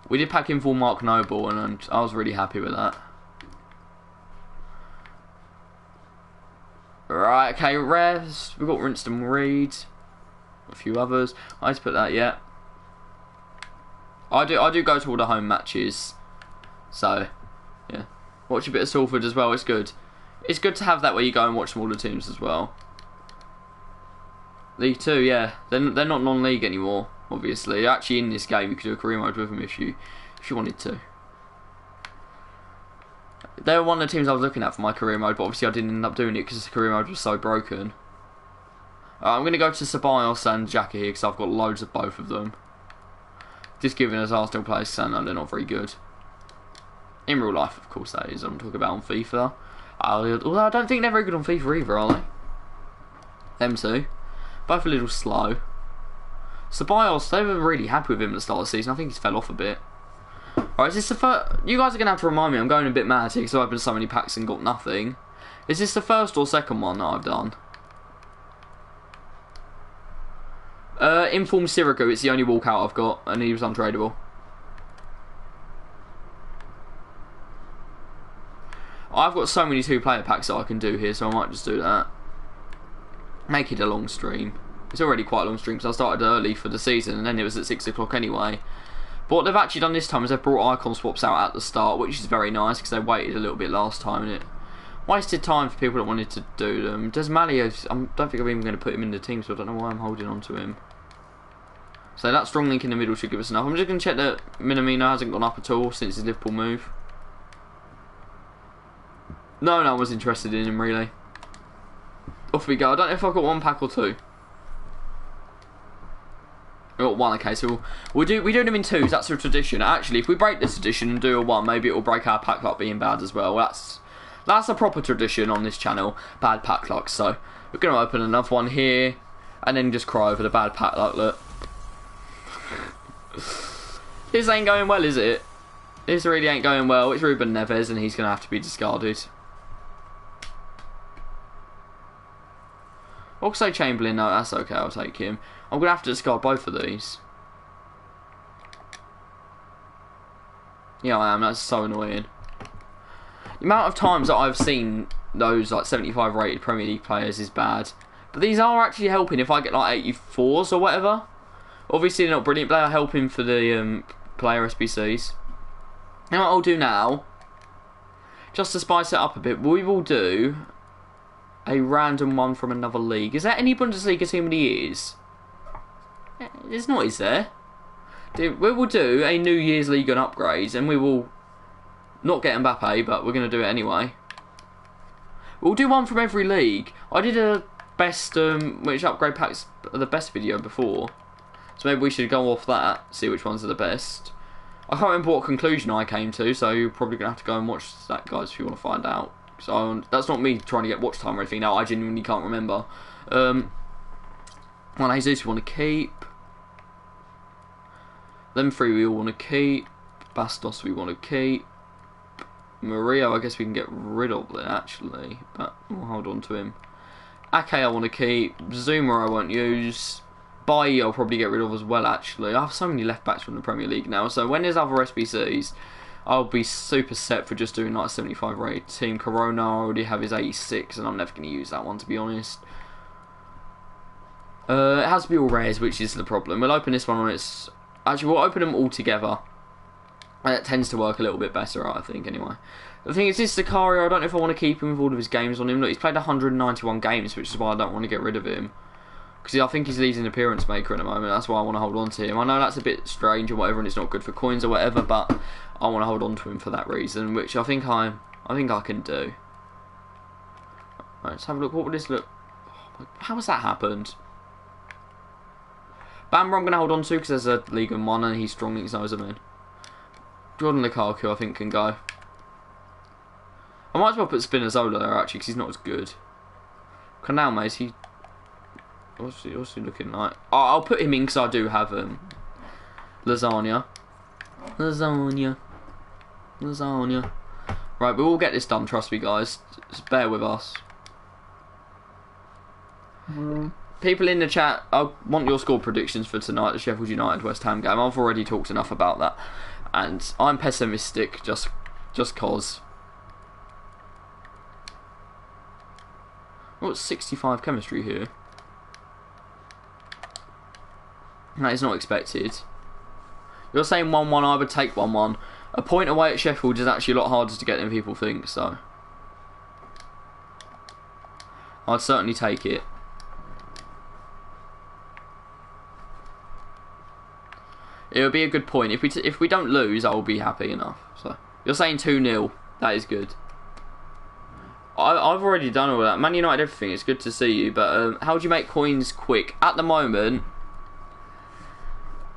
We did pack in full Mark Noble, and I was really happy with that. Right, okay, Revs. We've got Rinston Reed. A few others. I just put that, yeah. I do go to all the home matches. So, yeah. Watch a bit of Salford as well, it's good. It's good to have that where you go and watch smaller teams as well. League 2, yeah. They're not non-league anymore, obviously. Actually, in this game, you could do a career mode with them if you wanted to. They were one of the teams I was looking at for my career mode, but obviously I didn't end up doing it because the career mode was so broken. I'm going to go to Ceballos and Xhaka here because I've got loads of both of them. Just giving us Arsenal players, saying they're not very good. In real life, of course, that is. I'm talking about on FIFA. Although I don't think they're very good on FIFA either, are they? Them two. Both a little slow. Ceballos, they were really happy with him at the start of the season. I think he's fell off a bit. Alright, is this the first... You guys are going to have to remind me. I'm going a bit mad here because I've opened so many packs and got nothing. Is this the first or second one that I've done? Informed Sirigu, it's the only walkout I've got, and he was untradeable. I've got so many 2-player packs that I can do here, so I might just do that. Make it a long stream. It's already quite a long stream because I started early for the season, and then it was at 6 o'clock anyway. But what they've actually done this time is they've brought icon swaps out at the start, which is very nice because they waited a little bit last time, and it wasted time for people that wanted to do them. Desmalia, I don't think I'm even going to put him in the team, so I don't know why I'm holding on to him. So that strong link in the middle should give us enough. I'm just going to check that Minamino hasn't gone up at all since his Liverpool move. No one was interested in him, really. Off we go. I don't know if I've got one pack or two. I've got one, okay, so we do them in twos, that's a tradition. Actually, if we break this tradition and do a one, maybe it'll break our pack luck being bad as well. That's a proper tradition on this channel, bad pack luck. So, we're going to open another one here, and then just cry over the bad pack luck, look. This ain't going well, is it? This really ain't going well. It's Ruben Neves, and he's going to have to be discarded. Also Chamberlain, no, that's okay, I'll take him. I'm going to have to discard both of these. Yeah, I am, that's so annoying. The amount of times that I've seen those like 75 rated Premier League players is bad. But these are actually helping if I get like 84s or whatever. Obviously they're not brilliant, but they are helping for the player SBCs. Now what I'll do now, just to spice it up a bit, we will do a random one from another league. Is there any Bundesliga team of the years? There's not, is there? We will do a New Year's League and upgrades, and we will not get Mbappe, but we're going to do it anyway. We'll do one from every league. I did a best, which upgrade packs are the best video before. So maybe we should go off that, see which ones are the best. I can't remember what conclusion I came to, so you're probably going to have to go and watch that, guys, if you want to find out. So that's not me trying to get watch time or anything. No, I genuinely can't remember. Well, Jesus we want to keep. Them three we all want to keep. Bastos we want to keep. Murillo, I guess we can get rid of it actually, but we'll hold on to him. Ake I want to keep. Zuma I won't use. Bailly I'll probably get rid of as well actually. I have so many left backs from the Premier League now, so when there's other SBCs, I'll be super set for just doing like a 75 rated team. Corona, I already have his 86 and I'm never going to use that one, to be honest. It has to be all rares, which is the problem. We'll open this one on its... Actually, we'll open them all together. And it tends to work a little bit better, I think, anyway. The thing is, this Sicario, I don't know if I want to keep him with all of his games on him. Look, he's played 191 games, which is why I don't want to get rid of him. Because I think he's leading appearance maker at the moment. That's why I want to hold on to him. I know that's a bit strange or whatever, and it's not good for coins or whatever, but I want to hold on to him for that reason, which I think I can do. Right, let's have a look. What would this look? How has that happened? Bamber I'm going to hold on to because there's a League of One and he's strong links knows him in. Jordan Lukaku I think can go. I might as well put Spinazzola there actually because he's not as good. Canalme, is he... What's he looking like? Oh, I'll put him in because I do have lasagna. Right, we will get this done, trust me guys. Just bear with us. People in the chat, I want your score predictions for tonight, the Sheffield United West Ham game. I've already talked enough about that. And I'm pessimistic just cause. What's 65 chemistry here? That is not expected. You're saying 1-1, I would take 1-1. A point away at Sheffield is actually a lot harder to get than people think, so I'd certainly take it. It would be a good point. If we don't lose, I will be happy enough. So you're saying 2-0. That is good. I've already done all that. Man United, everything. It's good to see you. But how do you make coins quick? At the moment,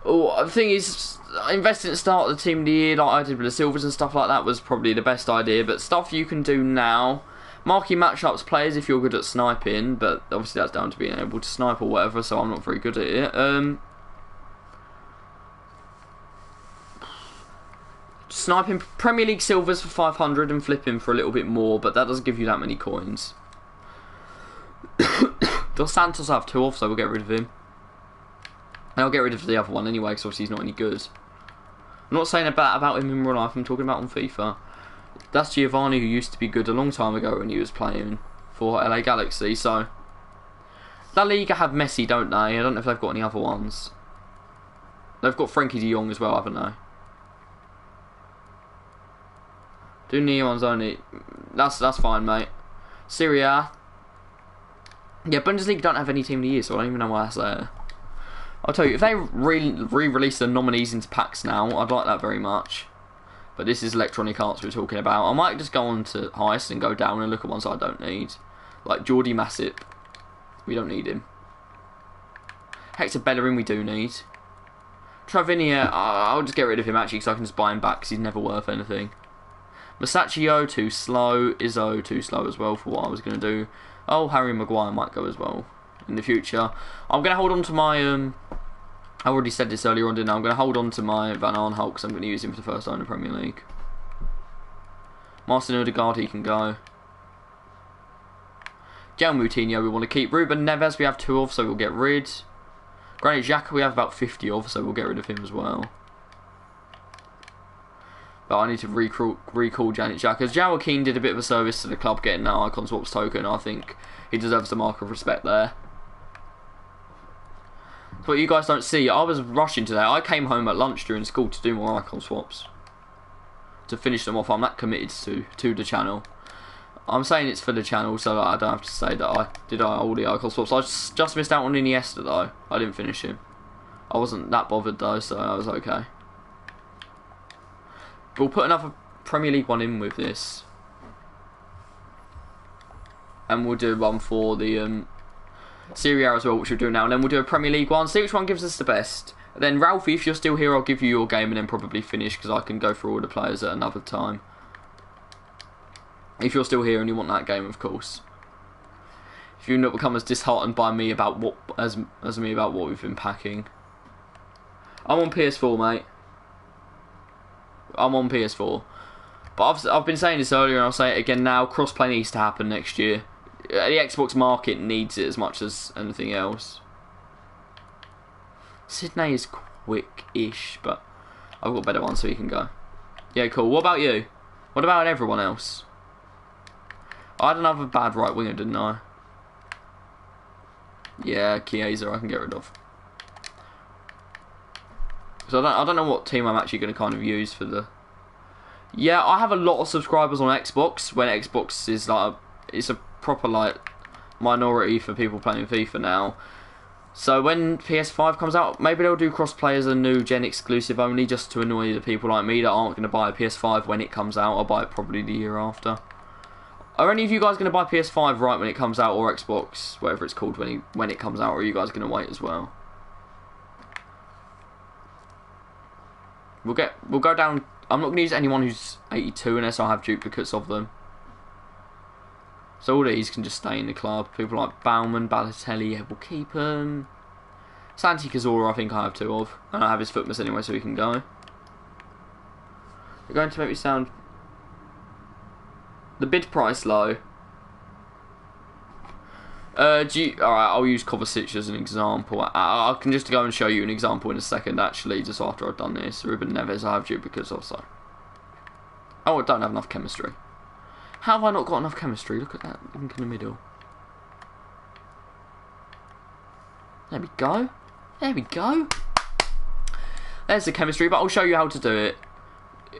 the thing is, investing at the start of the team of the year, like I did with the Silvers and stuff like that, was probably the best idea. But stuff you can do now, marking matchups players if you're good at sniping. But obviously that's down to being able to snipe or whatever. So I'm not very good at it. Sniping Premier League silvers for 500 and flipping for a little bit more, but that doesn't give you that many coins. Dos Santos have 2 off, so we'll get rid of him. And I'll get rid of the other one anyway, because obviously he's not any good. I'm not saying about him in real life, I'm talking about on FIFA. That's Giovanni, who used to be good a long time ago when he was playing for LA Galaxy, so... La Liga have Messi, don't they? I don't know if they've got any other ones. They've got Frankie de Jong as well, haven't they? Do near ones only. That's fine, mate. Serie A. Yeah, Bundesliga don't have any team of the year, so I don't even know why that's there. I'll tell you, if they re-release the nominees into packs now, I'd like that very much. But this is Electronic Arts we're talking about. I might just go on to Heist and go down and look at ones I don't need. Like Jordi Massip. We don't need him. Hector Bellerin we do need. Travinia, I'll just get rid of him actually, because I can just buy him back because he's never worth anything. Masaccio too slow, Izzo too slow as well for what I was going to do. Oh, Harry Maguire might go as well in the future. I'm going to hold on to my... I already said this earlier on, didn't I? I'm going to hold on to my Van Aanholt because I'm going to use him for the first time in the Premier League. Martin Odegaard, he can go. Gael Moutinho we want to keep. Ruben Neves we have 2 of, so we'll get rid. Granit Xhaka we have about 50 of, so we'll get rid of him as well. But I need to recall Janet Xhaka. As Joaquin did a bit of a service to the club getting that Icon Swaps token, I think he deserves the mark of respect there. So what you guys don't see, I was rushing today. I came home at lunch during school to do more Icon Swaps. To finish them off, I'm that committed to the channel. I'm saying it's for the channel so that I don't have to say that I did all the Icon Swaps. I just missed out on Iniesta though. I didn't finish him. I wasn't that bothered though, so I was okay. We'll put another Premier League one in with this. And we'll do one for the Serie A as well, which we'll do now. And then we'll do a Premier League one, see which one gives us the best. And then Ralphie, if you're still here, I'll give you your game and then probably finish, because I can go through all the players at another time. If you're still here and you want that game, of course. If you not become as disheartened by me about what as me about what we've been packing. I'm on PS4, mate. I'm on PS4. But I've been saying this earlier and I'll say it again now, crossplay needs to happen next year. The Xbox market needs it as much as anything else. Sydney is quick-ish, but I've got better ones so you can go. Yeah, cool. What about you? What about everyone else? I had another bad right winger, didn't I? Yeah, Chiesa I can get rid of. So I don't know what team I'm actually going to kind of use for the... Yeah, I have a lot of subscribers on Xbox, when Xbox is like it's a proper like minority for people playing FIFA now. So when PS5 comes out, maybe they'll do crossplay as a new gen exclusive only, just to annoy the people like me that aren't going to buy a PS5 when it comes out. I'll buy it probably the year after. Are any of you guys going to buy PS5 right when it comes out, or Xbox, whatever it's called, when it comes out, or are you guys going to wait as well? We'll go down. I'm not going to use anyone who's 82 unless I have duplicates of them. So all these can just stay in the club. People like Bauman, Balotelli, yeah, we'll keep them. Santi Cazorla, I think I have 2 of. And I have his footmas anyway, so he can go. They're going to make me sound... The bid price low. Alright, I'll use Kovacic as an example. I can just go and show you an example in a second, actually, just after I've done this. Ruben Neves, I have duplicates also. Oh, I don't have enough chemistry. How have I not got enough chemistry? Look at that link in the middle. There we go. There we go. There's the chemistry, but I'll show you how to do it.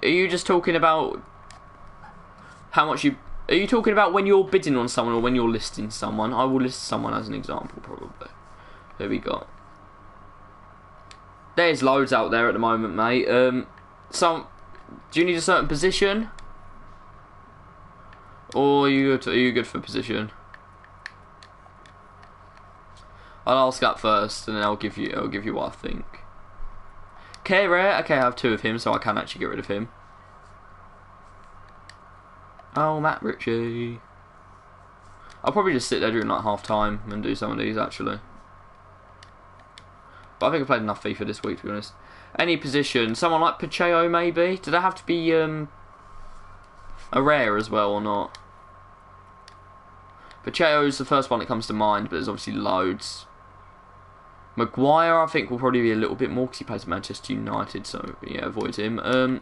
Are you just talking about how much you... Are you talking about when you're bidding on someone or when you're listing someone? I will list someone as an example, probably. There we go. There's loads out there at the moment, mate. Do you need a certain position? Or are you good for position? I'll ask that first, and then I'll give you what I think. Kehrer, okay, I have 2 of him, so I can actually get rid of him. Oh, Matt Ritchie. I'll probably just sit there during like half time and do some of these actually. But I think I played enough FIFA this week, to be honest. Any position, someone like Pacheco maybe. Do they have to be a rare as well or not? Pacheco's the first one that comes to mind, but there's obviously loads. Maguire, I think, will probably be a little bit more because he plays at Manchester United, so yeah, avoid him.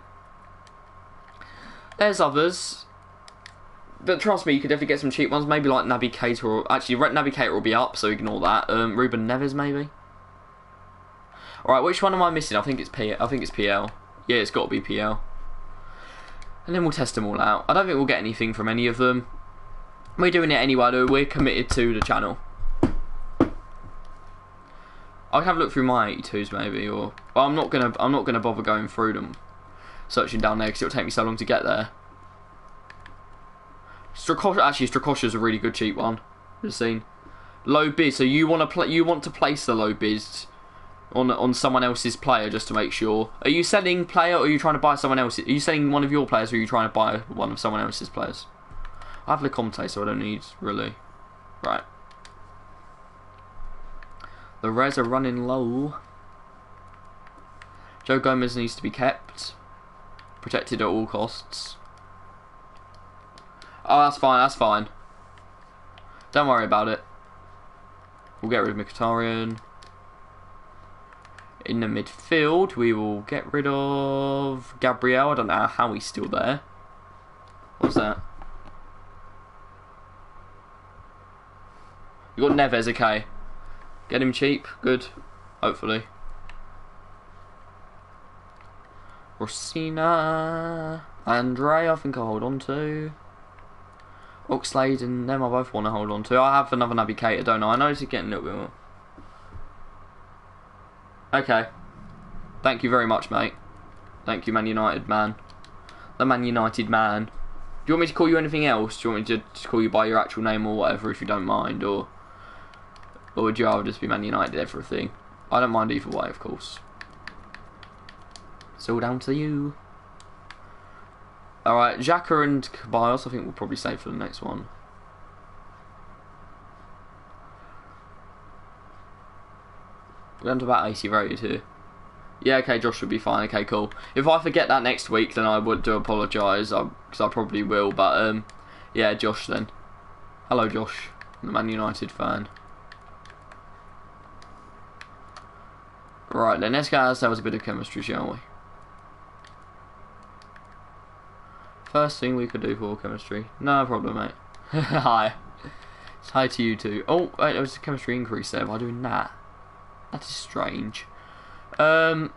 There's others. But trust me, you could definitely get some cheap ones. Maybe like Naby Keita. Or, actually, Naby Keita will be up, so ignore that. Ruben Neves, maybe. Alright, which one am I missing? I think it's PL. Yeah, it's got to be PL. And then we'll test them all out. I don't think we'll get anything from any of them. We're doing it anyway, though. We're committed to the channel. I'll have a look through my 82s, maybe, or well, I'm not gonna bother going through them, searching down there because it'll take me so long to get there. Strakosha's a really good cheap one. Just seen low bid, so you want to place the low bids on someone else's player just to make sure. Are you selling player or are you trying to buy someone else? Are you selling one of your players or are you trying to buy one of someone else's players? I have Lecomte, so I don't need really. Right. The res are running low. Joe Gomez needs to be kept. Protected at all costs. Oh, that's fine, that's fine. Don't worry about it. We'll get rid of Mkhitaryan. In the midfield, we will get rid of Gabriel. I don't know how he's still there. What's that? You got Neves, okay. Get him cheap, good. Hopefully. Rossina, Andre, I think I'll hold on to. Oxlade and them I both want to hold on to. I have another Naby Keita, don't I? I know it's getting a little bit more. Okay. Thank you very much, mate. Thank you, Man United man. The Man United man. Do you want me to call you anything else? Do you want me to just call you by your actual name or whatever if you don't mind? Or would you rather just be Man United everything? I don't mind either way, of course. It's all down to you. Alright, Xhaka and Caballos I think we'll probably save for the next one. We're down to about 80 rated here. Yeah, okay, Josh should be fine. Okay, cool. If I forget that next week, then I would do apologise, because I probably will. But, yeah, Josh then. Hello, Josh. I'm the Man United fan. Right, then let's get ourselves a bit of chemistry, shall we? First thing we could do for chemistry. No problem, mate. Hi. Hi to you too. Oh, wait, there was a chemistry increase there by doing that. That is strange. Right,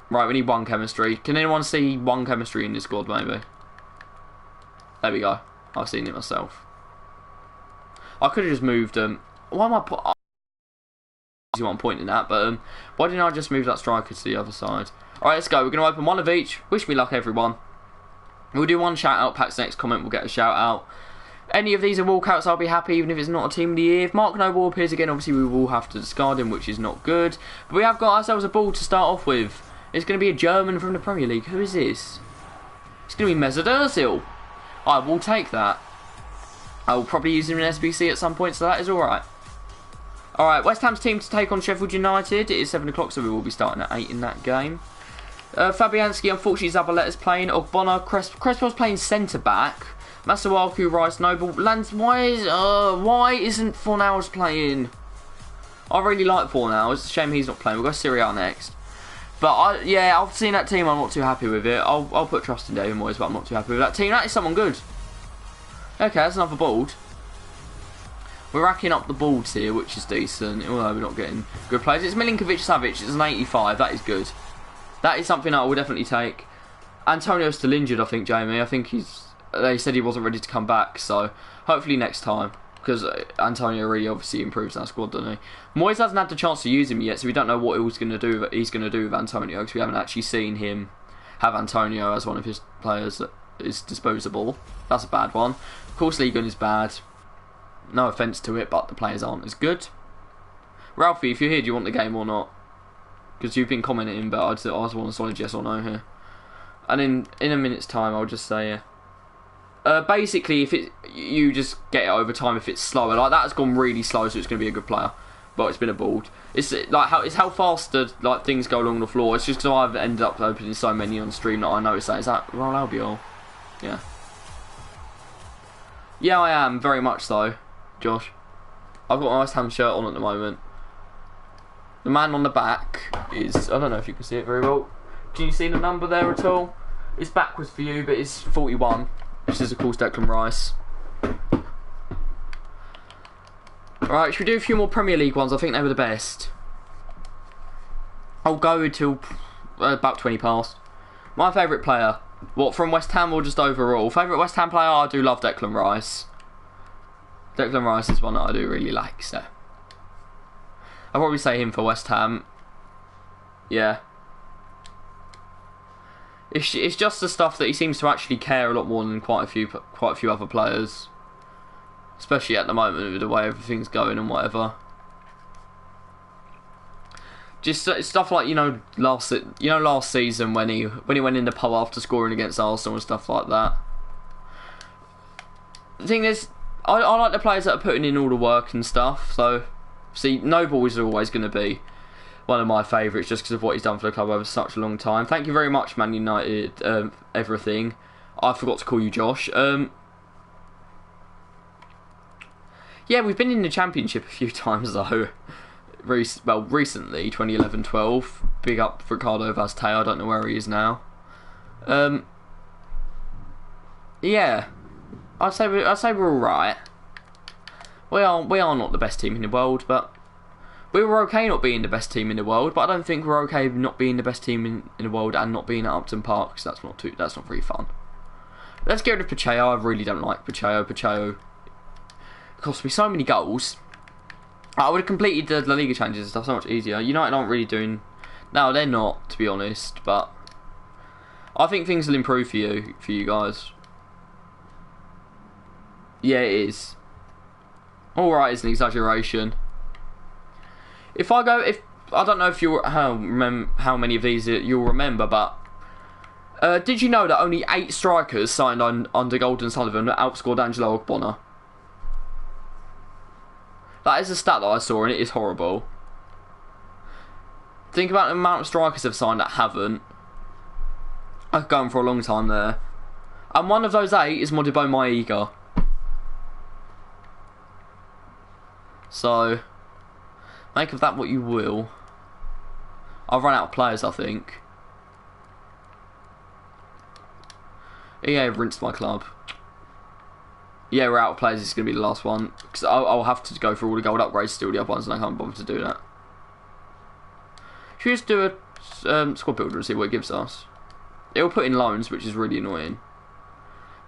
we need one chemistry. Can anyone see one chemistry in this squad, maybe? There we go. I've seen it myself. I could have just moved, why am I what I'm pointing at, but, why didn't I just move that striker to the other side? Alright, let's go. We're going to open one of each. Wish me luck, everyone. We'll do one shout out. Pack's next comment will get a shout out. Any of these are walkouts, I'll be happy, even if it's not a team of the year. If Mark Noble appears again, obviously we will have to discard him, which is not good. But we have got ourselves a ball to start off with. It's going to be a German from the Premier League. Who is this? It's going to be Mesut Ozil. I will take that. I will probably use him in SBC at some point, so that is alright. Alright, West Ham's team to take on Sheffield United. It is 7 o'clock, so we will be starting at 8 in that game. Fabianski, unfortunately, Zabaleta's playing. Ogbonna, Crespo's playing centre-back. Masuaku, Rice, Noble. Why isn't Fornals playing? I really like Fornals. It's a shame he's not playing. We've got Syria next. But, I've seen that team. I'm not too happy with it. I'll put trust in David Moyes, but I'm not too happy with that team. That is someone good. Okay, that's another bald. We're racking up the balls here, which is decent, although we're not getting good players. It's Milinkovic-Savic. It's an 85. That is good. That is something I will definitely take. Antonio's still injured, I think, Jamie. I think they said he wasn't ready to come back, so hopefully next time. Because Antonio really obviously improves that squad, doesn't he? Moyes hasn't had the chance to use him yet, so we don't know what he's going to do with Antonio, because we haven't actually seen him have Antonio as one of his players that is disposable. That's a bad one. Of course, Ligon is bad. No offence to it, but the players aren't as good. Ralphie, if you're here, do you want the game or not? Because you've been commenting, but I just want a solid yes or no here. And in a minute's time, I'll just say basically, if you just get it over time if it's slower. Like, that's gone really slow, so it's going to be a good player. But it's been a bald. It's like how fast things go along the floor. It's just because I've ended up opening so many on stream that I noticed that. Is that Raul Albiol? Yeah. Yeah, I am, very much so, Josh. I've got my West Ham shirt on at the moment. The man on the back is... I don't know if you can see it very well. Can you see the number there at all? It's backwards for you, but it's 41. Which is, of course, Declan Rice. Alright, should we do a few more Premier League ones? I think they were the best. I'll go until about 20 past. My favourite player. What, from West Ham or just overall? Favourite West Ham player? I do love Declan Rice. Declan Rice is one that I do really like, so... I'll probably say him for West Ham. Yeah. It's just the stuff that he seems to actually care a lot more than quite a few other players. Especially at the moment with the way everything's going and whatever. Just stuff like, last season when he went in the pub after scoring against Arsenal and stuff like that. The thing is, I like the players that are putting in all the work and stuff. So, see, Noble is always going to be one of my favourites just because of what he's done for the club over such a long time. Thank you very much, Man United, everything. I forgot to call you Josh. Yeah, we've been in the Championship a few times though. Recently, 2011-12. Big up for Ricardo Vazte. I don't know where he is now. Yeah, I'd say we're all right. We are not the best team in the world, but we were okay not being the best team in the world. But I don't think we're okay not being the best team in the world and not being at Upton Park, because that's not very fun. Let's get rid of Pacheco. I really don't like Pacheco. Pacheco cost me so many goals. I would have completed the La Liga challenges and stuff so much easier. United aren't really doing... No, they're not, to be honest, but I think things will improve for you guys. Yeah, it is. Alright, it's an exaggeration. I don't know if how many of these you'll remember, but did you know that only 8 strikers signed under Golden Sullivan outscored Angelo Ogbonna? That is a stat that I saw, and it is horrible. Think about the amount of strikers they've signed that haven't. I could go on for a long time there. And one of those 8 is Modibo Maiga. So, make of that what you will. I've run out of players, I think. EA rinsed my club. Yeah, we're out of players. It's going to be the last one. Because I'll have to go through all the gold upgrades to do the other ones, and I can't bother to do that. Should we just do a squad builder and see what it gives us? It will put in loans, which is really annoying.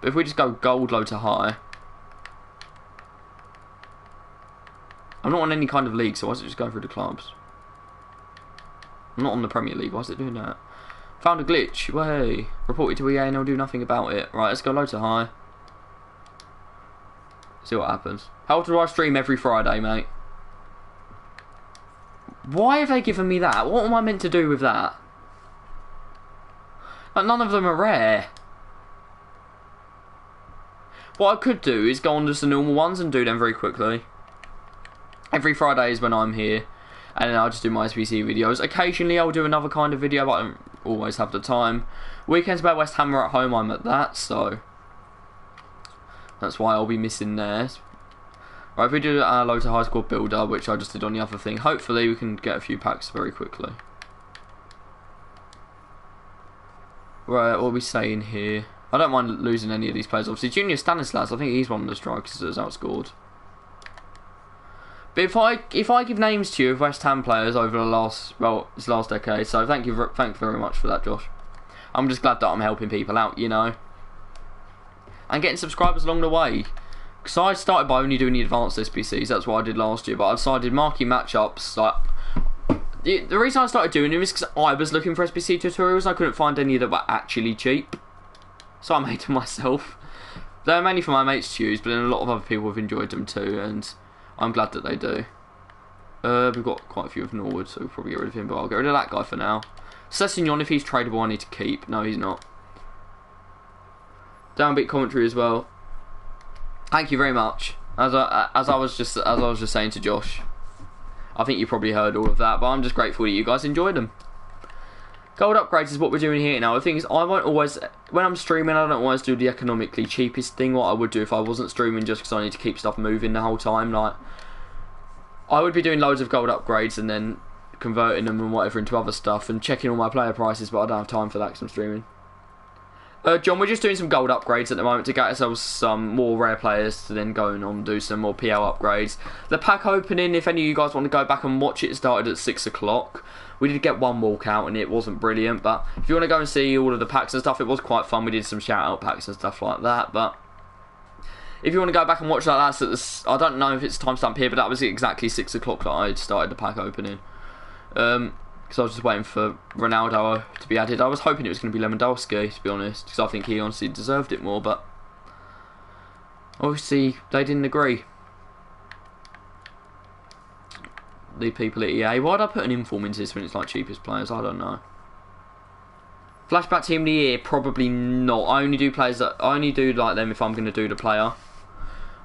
But if we just go gold low to high... I'm not on any kind of league, so why is it just going through the clubs? I'm not on the Premier League. Why is it doing that? Found a glitch. Way. Reported to EA and they'll do nothing about it. Right, let's go low to high. See what happens. How do I stream every Friday, mate? Why have they given me that? What am I meant to do with that? Like, none of them are rare. What I could do is go on just the normal ones and do them very quickly. Every Friday is when I'm here. And then I'll just do my SBC videos. Occasionally I'll do another kind of video, but I don't always have the time. Weekends about West Ham are at home, I'm at that, so that's why I'll be missing there. Right, if we do loads of high squad builder, which I just did on the other thing, hopefully we can get a few packs very quickly. Right, what are we saying here? I don't mind losing any of these players. Obviously, Junior Stanislas, I think he's one of the strikers that's outscored. But if I give names to you of West Ham players over this last decade, so thank you very much for that, Josh. I'm just glad that I'm helping people out, you know, and getting subscribers along the way. Because I started by only doing the advanced SBCs, that's what I did last year. But I decided marquee matchups, like the reason I started doing them is because I was looking for SBC tutorials and I couldn't find any that were actually cheap, so I made them myself. They're mainly for my mates to use, but then a lot of other people have enjoyed them too, and I'm glad that they do. We've got quite a few of Norwood, so we'll probably get rid of him, but I'll get rid of that guy for now. Sessignon, if he's tradable, I need to keep. No, he's not. Downbeat commentary as well. Thank you very much. As I was just saying to Josh, I think you probably heard all of that, but I'm just grateful that you guys enjoyed them. Gold upgrades is what we're doing here now. The thing is, I won't always, when I'm streaming, I don't always do the economically cheapest thing. What I would do if I wasn't streaming, just because I need to keep stuff moving the whole time, like I would be doing loads of gold upgrades and then converting them and whatever into other stuff and checking all my player prices, but I don't have time for that because I'm streaming. John, we're just doing some gold upgrades at the moment to get ourselves some more rare players to then go on and do some more PL upgrades. The pack opening, if any of you guys want to go back and watch it, started at 6 o'clock. We did get one walkout and it wasn't brilliant, but if you want to go and see all of the packs and stuff, it was quite fun. We did some shout out packs and stuff like that, but if you want to go back and watch that, that's at the, I don't know if it's timestamp here, but that was exactly 6 o'clock that I started the pack opening. Because I was just waiting for Ronaldo to be added. I was hoping it was going to be Lewandowski, to be honest, because I think he honestly deserved it more, but obviously they didn't agree. The people at EA. Why'd I put an inform into this when it's like cheapest players? I don't know. Flashback team of the year, probably not. I only do players that I only do like them if I'm going to do the player.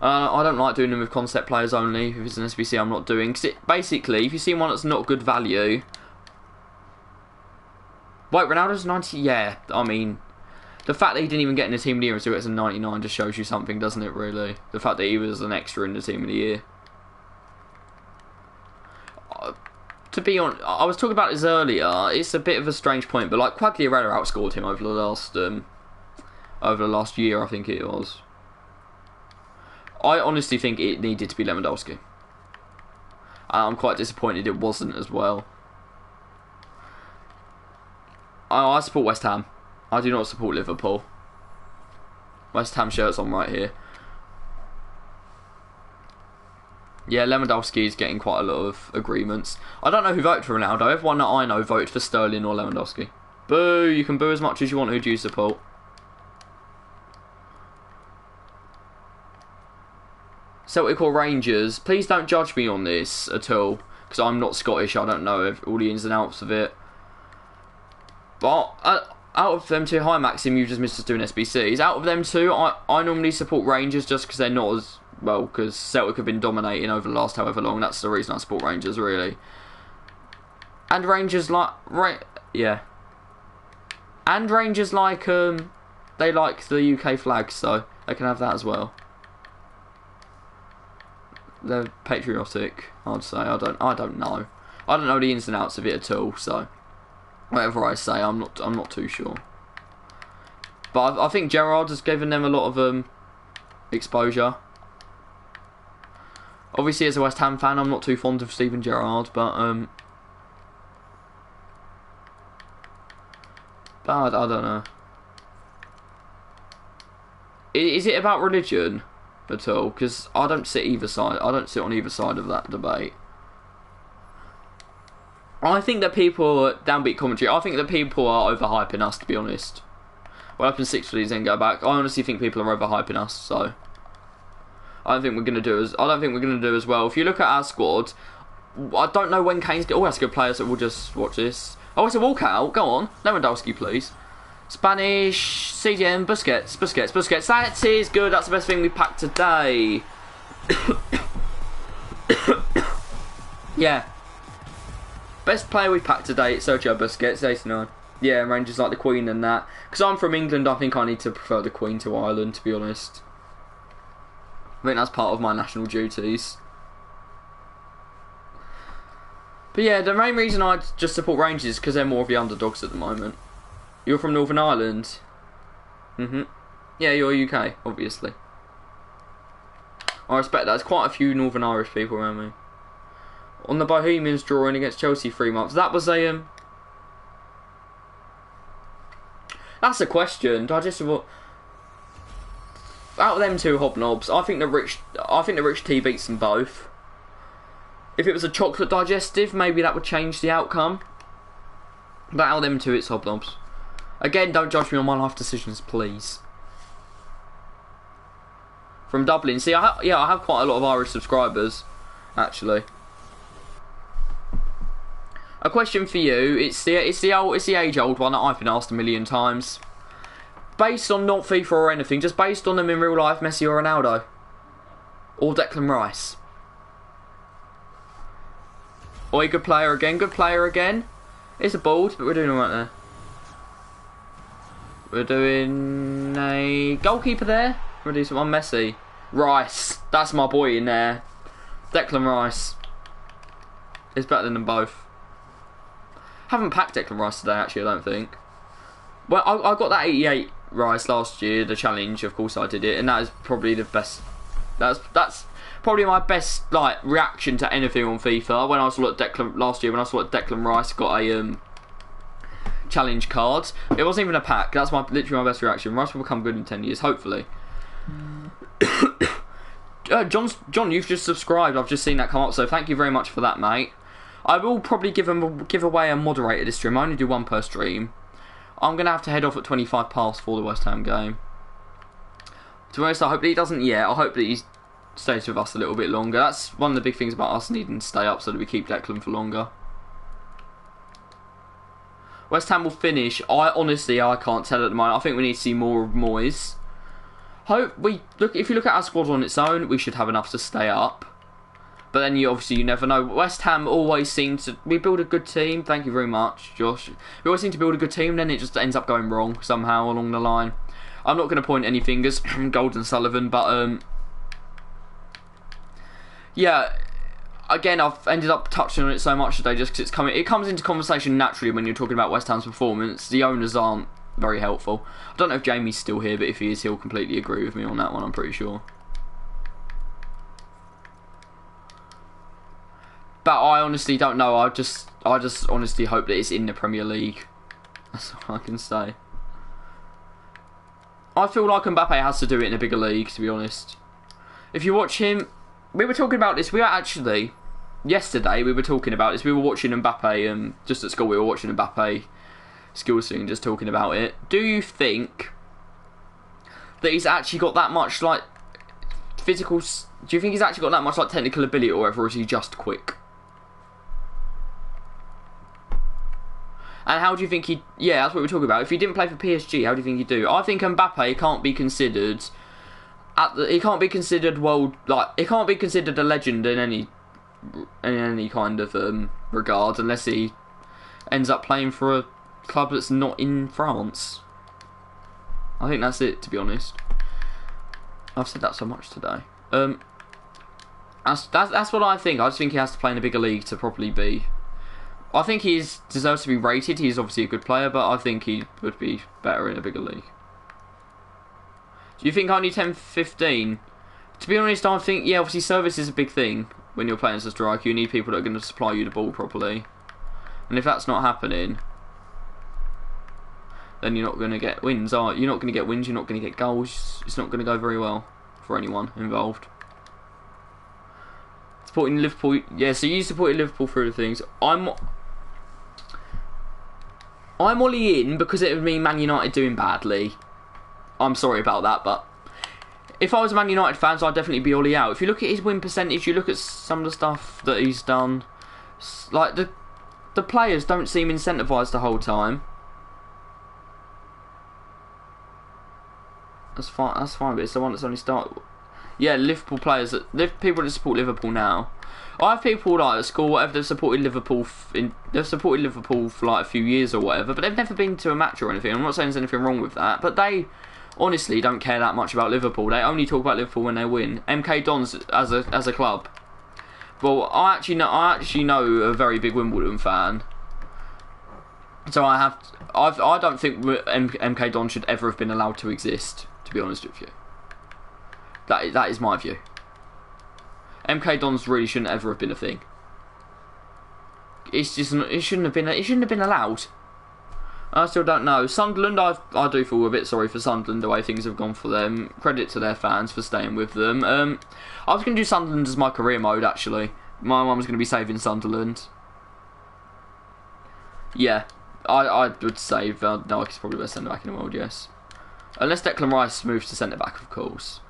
I don't like doing them with concept players only. If it's an SBC, I'm not doing. Because basically, if you see one that's not good value. Wait, Ronaldo's 90. Yeah, I mean, the fact that he didn't even get in the team of the year and still gets a 99 just shows you something, doesn't it? Really, the fact that he was an extra in the team of the year. To be honest, I was talking about this earlier. It's a bit of a strange point, but like Quagliarella outscored him over the last year, I think it was. I honestly think it needed to be Lewandowski. I'm quite disappointed it wasn't as well. I support West Ham. I do not support Liverpool. West Ham shirts on right here. Yeah, Lewandowski is getting quite a lot of agreements. I don't know who voted for Ronaldo. Everyone that I know voted for Sterling or Lewandowski. Boo! You can boo as much as you want. Who do you support? Celtic or Rangers? Please don't judge me on this at all, because I'm not Scottish. I don't know all the ins and outs of it. But out of them two, hi Maxim, you just missed us doing SBCs. Out of them two, I normally support Rangers just because they're not as well, because Celtic have been dominating over the last however long. That's the reason I support Rangers, really. And Rangers like yeah. And Rangers like they like the UK flag, so they can have that as well. They're patriotic, I'd say. I don't know. I don't know the ins and outs of it at all, so whatever I say, I'm not too sure. But I think Gerrard has given them a lot of exposure. Obviously, as a West Ham fan, I'm not too fond of Steven Gerrard, but I don't know. Is it about religion at all? Because I don't sit either side. I don't sit on either side of that debate. I think that people downbeat commentary. I think that people are overhyping us. To be honest, what happens 6 for these then go back? I honestly think people are overhyping us. So I don't think we're gonna do as well. If you look at our squad, I don't know when Kane's. Oh, that's a good player. So we'll just watch this. Oh, it's a walkout. Go on, Lewandowski, please. Spanish, CDM, Busquets. That is good. That's the best thing we packed today. Yeah. Best player we packed today, Sergio Busquets, 89. Yeah, Rangers like the Queen and that. Because I'm from England, I think I need to prefer the Queen to Ireland, to be honest. I think that's part of my national duties. But yeah, the main reason I just support Rangers is because they're more of the underdogs at the moment. You're from Northern Ireland? Yeah, you're UK, obviously. I respect that. There's quite a few Northern Irish people around me. On the Bohemians drawing against Chelsea 3 months. That was a... That's a question. Digestible... Out of them two hobnobs, I think the rich tea beats them both. If it was a chocolate digestive, maybe that would change the outcome. But out of them two, it's hobnobs. Again, don't judge me on my life decisions, please. From Dublin. See, I have quite a lot of Irish subscribers, actually. A question for you. It's the age-old one that I've been asked a million times. Based on not FIFA or anything, just based on them in real life, Messi or Ronaldo, or Declan Rice. Oi, good player again. It's a bald, but we're doing alright there. We're doing a goalkeeper there. We're doing one Messi. Rice. That's my boy in there. Declan Rice. It's better than them both. Haven't packed Declan Rice today, actually, I don't think. Well, I got that 88 Rice last year, the challenge, of course I did it, and that is probably the best. That's probably my best reaction to anything on FIFA. When I saw Declan last year, when I saw Declan Rice got a challenge card, it wasn't even a pack. That's literally my best reaction. Rice will become good in 10 years, hopefully. John, you've just subscribed. I've just seen that come up, so thank you very much for that, mate. I will probably give away a moderator this stream. I only do one per stream. I'm going to have to head off at 25 past for the West Ham game. To be honest, I hope that he doesn't yet. I hope that he stays with us a little bit longer. That's one of the big things about us needing to stay up, so that we keep Declan for longer. West Ham will finish. Honestly, I can't tell at the moment. I think we need to see more of Moyes. If you look at our squad on its own, we should have enough to stay up. But then you never know. West Ham always seem to... We build a good team. Thank you very much, Josh. We always seem to build a good team, then it just ends up going wrong somehow along the line. I'm not going to point any fingers, Golden Sullivan, but... yeah, again, I've ended up touching on it so much today just because it comes into conversation naturally when you're talking about West Ham's performance. The owners aren't very helpful. I don't know if Jamie's still here, but if he is, he'll completely agree with me on that one, I'm pretty sure. But I honestly don't know. I just honestly hope that it's in the Premier League. That's all I can say. I feel like Mbappe has to do it in a bigger league, to be honest. If you watch him... We were talking about this. We were actually... Yesterday, we were talking about this. We were watching Mbappe, just at school, we were watching Mbappe skills thing, just talking about it. Do you think that he's actually got that much, physical... Do you think he's actually got that much, technical ability or whatever, or is he just quick? And how do you think he... Yeah, that's what we're talking about. If he didn't play for PSG, how do you think he'd do? I think Mbappe can't be considered... he can't be considered he can't be considered a legend in any kind of regard unless he ends up playing for a club that's not in France. I think that's it, to be honest. I've said that so much today. That's what I think. I just think he has to play in a bigger league to properly be... I think he deserves to be rated. He's obviously a good player, but I think he would be better in a bigger league. Do you think only 10, 15? To be honest, I think, yeah, obviously service is a big thing when you're playing as a striker. You need people that are going to supply you the ball properly. And if that's not happening, then you're not going to get wins, are you? You're not going to get wins, you're not going to get goals. It's not going to go very well for anyone involved. Supporting Liverpool, yeah, so you supported Liverpool through the things. I'm Ollie in because it would mean Man United doing badly. I'm sorry about that, but if I was a Man United fan, I'd definitely be Ollie out. If you look at his win percentage, you look at some of the stuff that he's done, the players don't seem incentivised the whole time. That's fine. That's fine. But it's the one that's only started. Yeah, Liverpool players. People that support Liverpool now. I have people like at school, whatever. They've supported Liverpool. They've supported Liverpool for like a few years or whatever, but they've never been to a match or anything. I'm not saying there's anything wrong with that, but they honestly don't care that much about Liverpool. They only talk about Liverpool when they win. MK Dons as a club. Well, I actually know a very big Wimbledon fan. So I don't think MK Dons should ever have been allowed to exist. To be honest with you, that is my view. MK Dons really shouldn't ever have been a thing. It's just it shouldn't have been allowed. I still don't know. Sunderland, I do feel a bit sorry for Sunderland the way things have gone for them. Credit to their fans for staying with them. I was going to do Sunderland as my career mode actually. My mum was going to be saving Sunderland. Yeah, I would save. No, he's probably the best centre back in the world. Yes, unless Declan Rice moves to centre back, of course.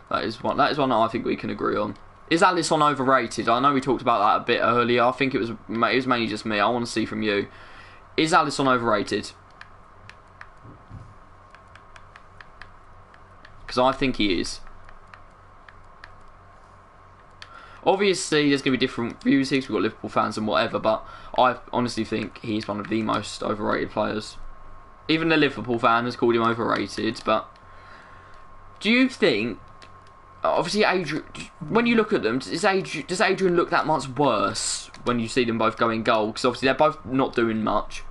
That is one that I think we can agree on. Is Alisson overrated? I know we talked about that a bit earlier. I think it was mainly just me. I want to see from you. Is Alisson overrated? Because I think he is. Obviously, there's going to be different views here. We've got Liverpool fans and whatever, but I honestly think he's one of the most overrated players. Even the Liverpool fan has called him overrated, but do you think... Obviously, Adrian, when you look at them, does Adrian look that much worse when you see them both go in goal? Because obviously they're both not doing much.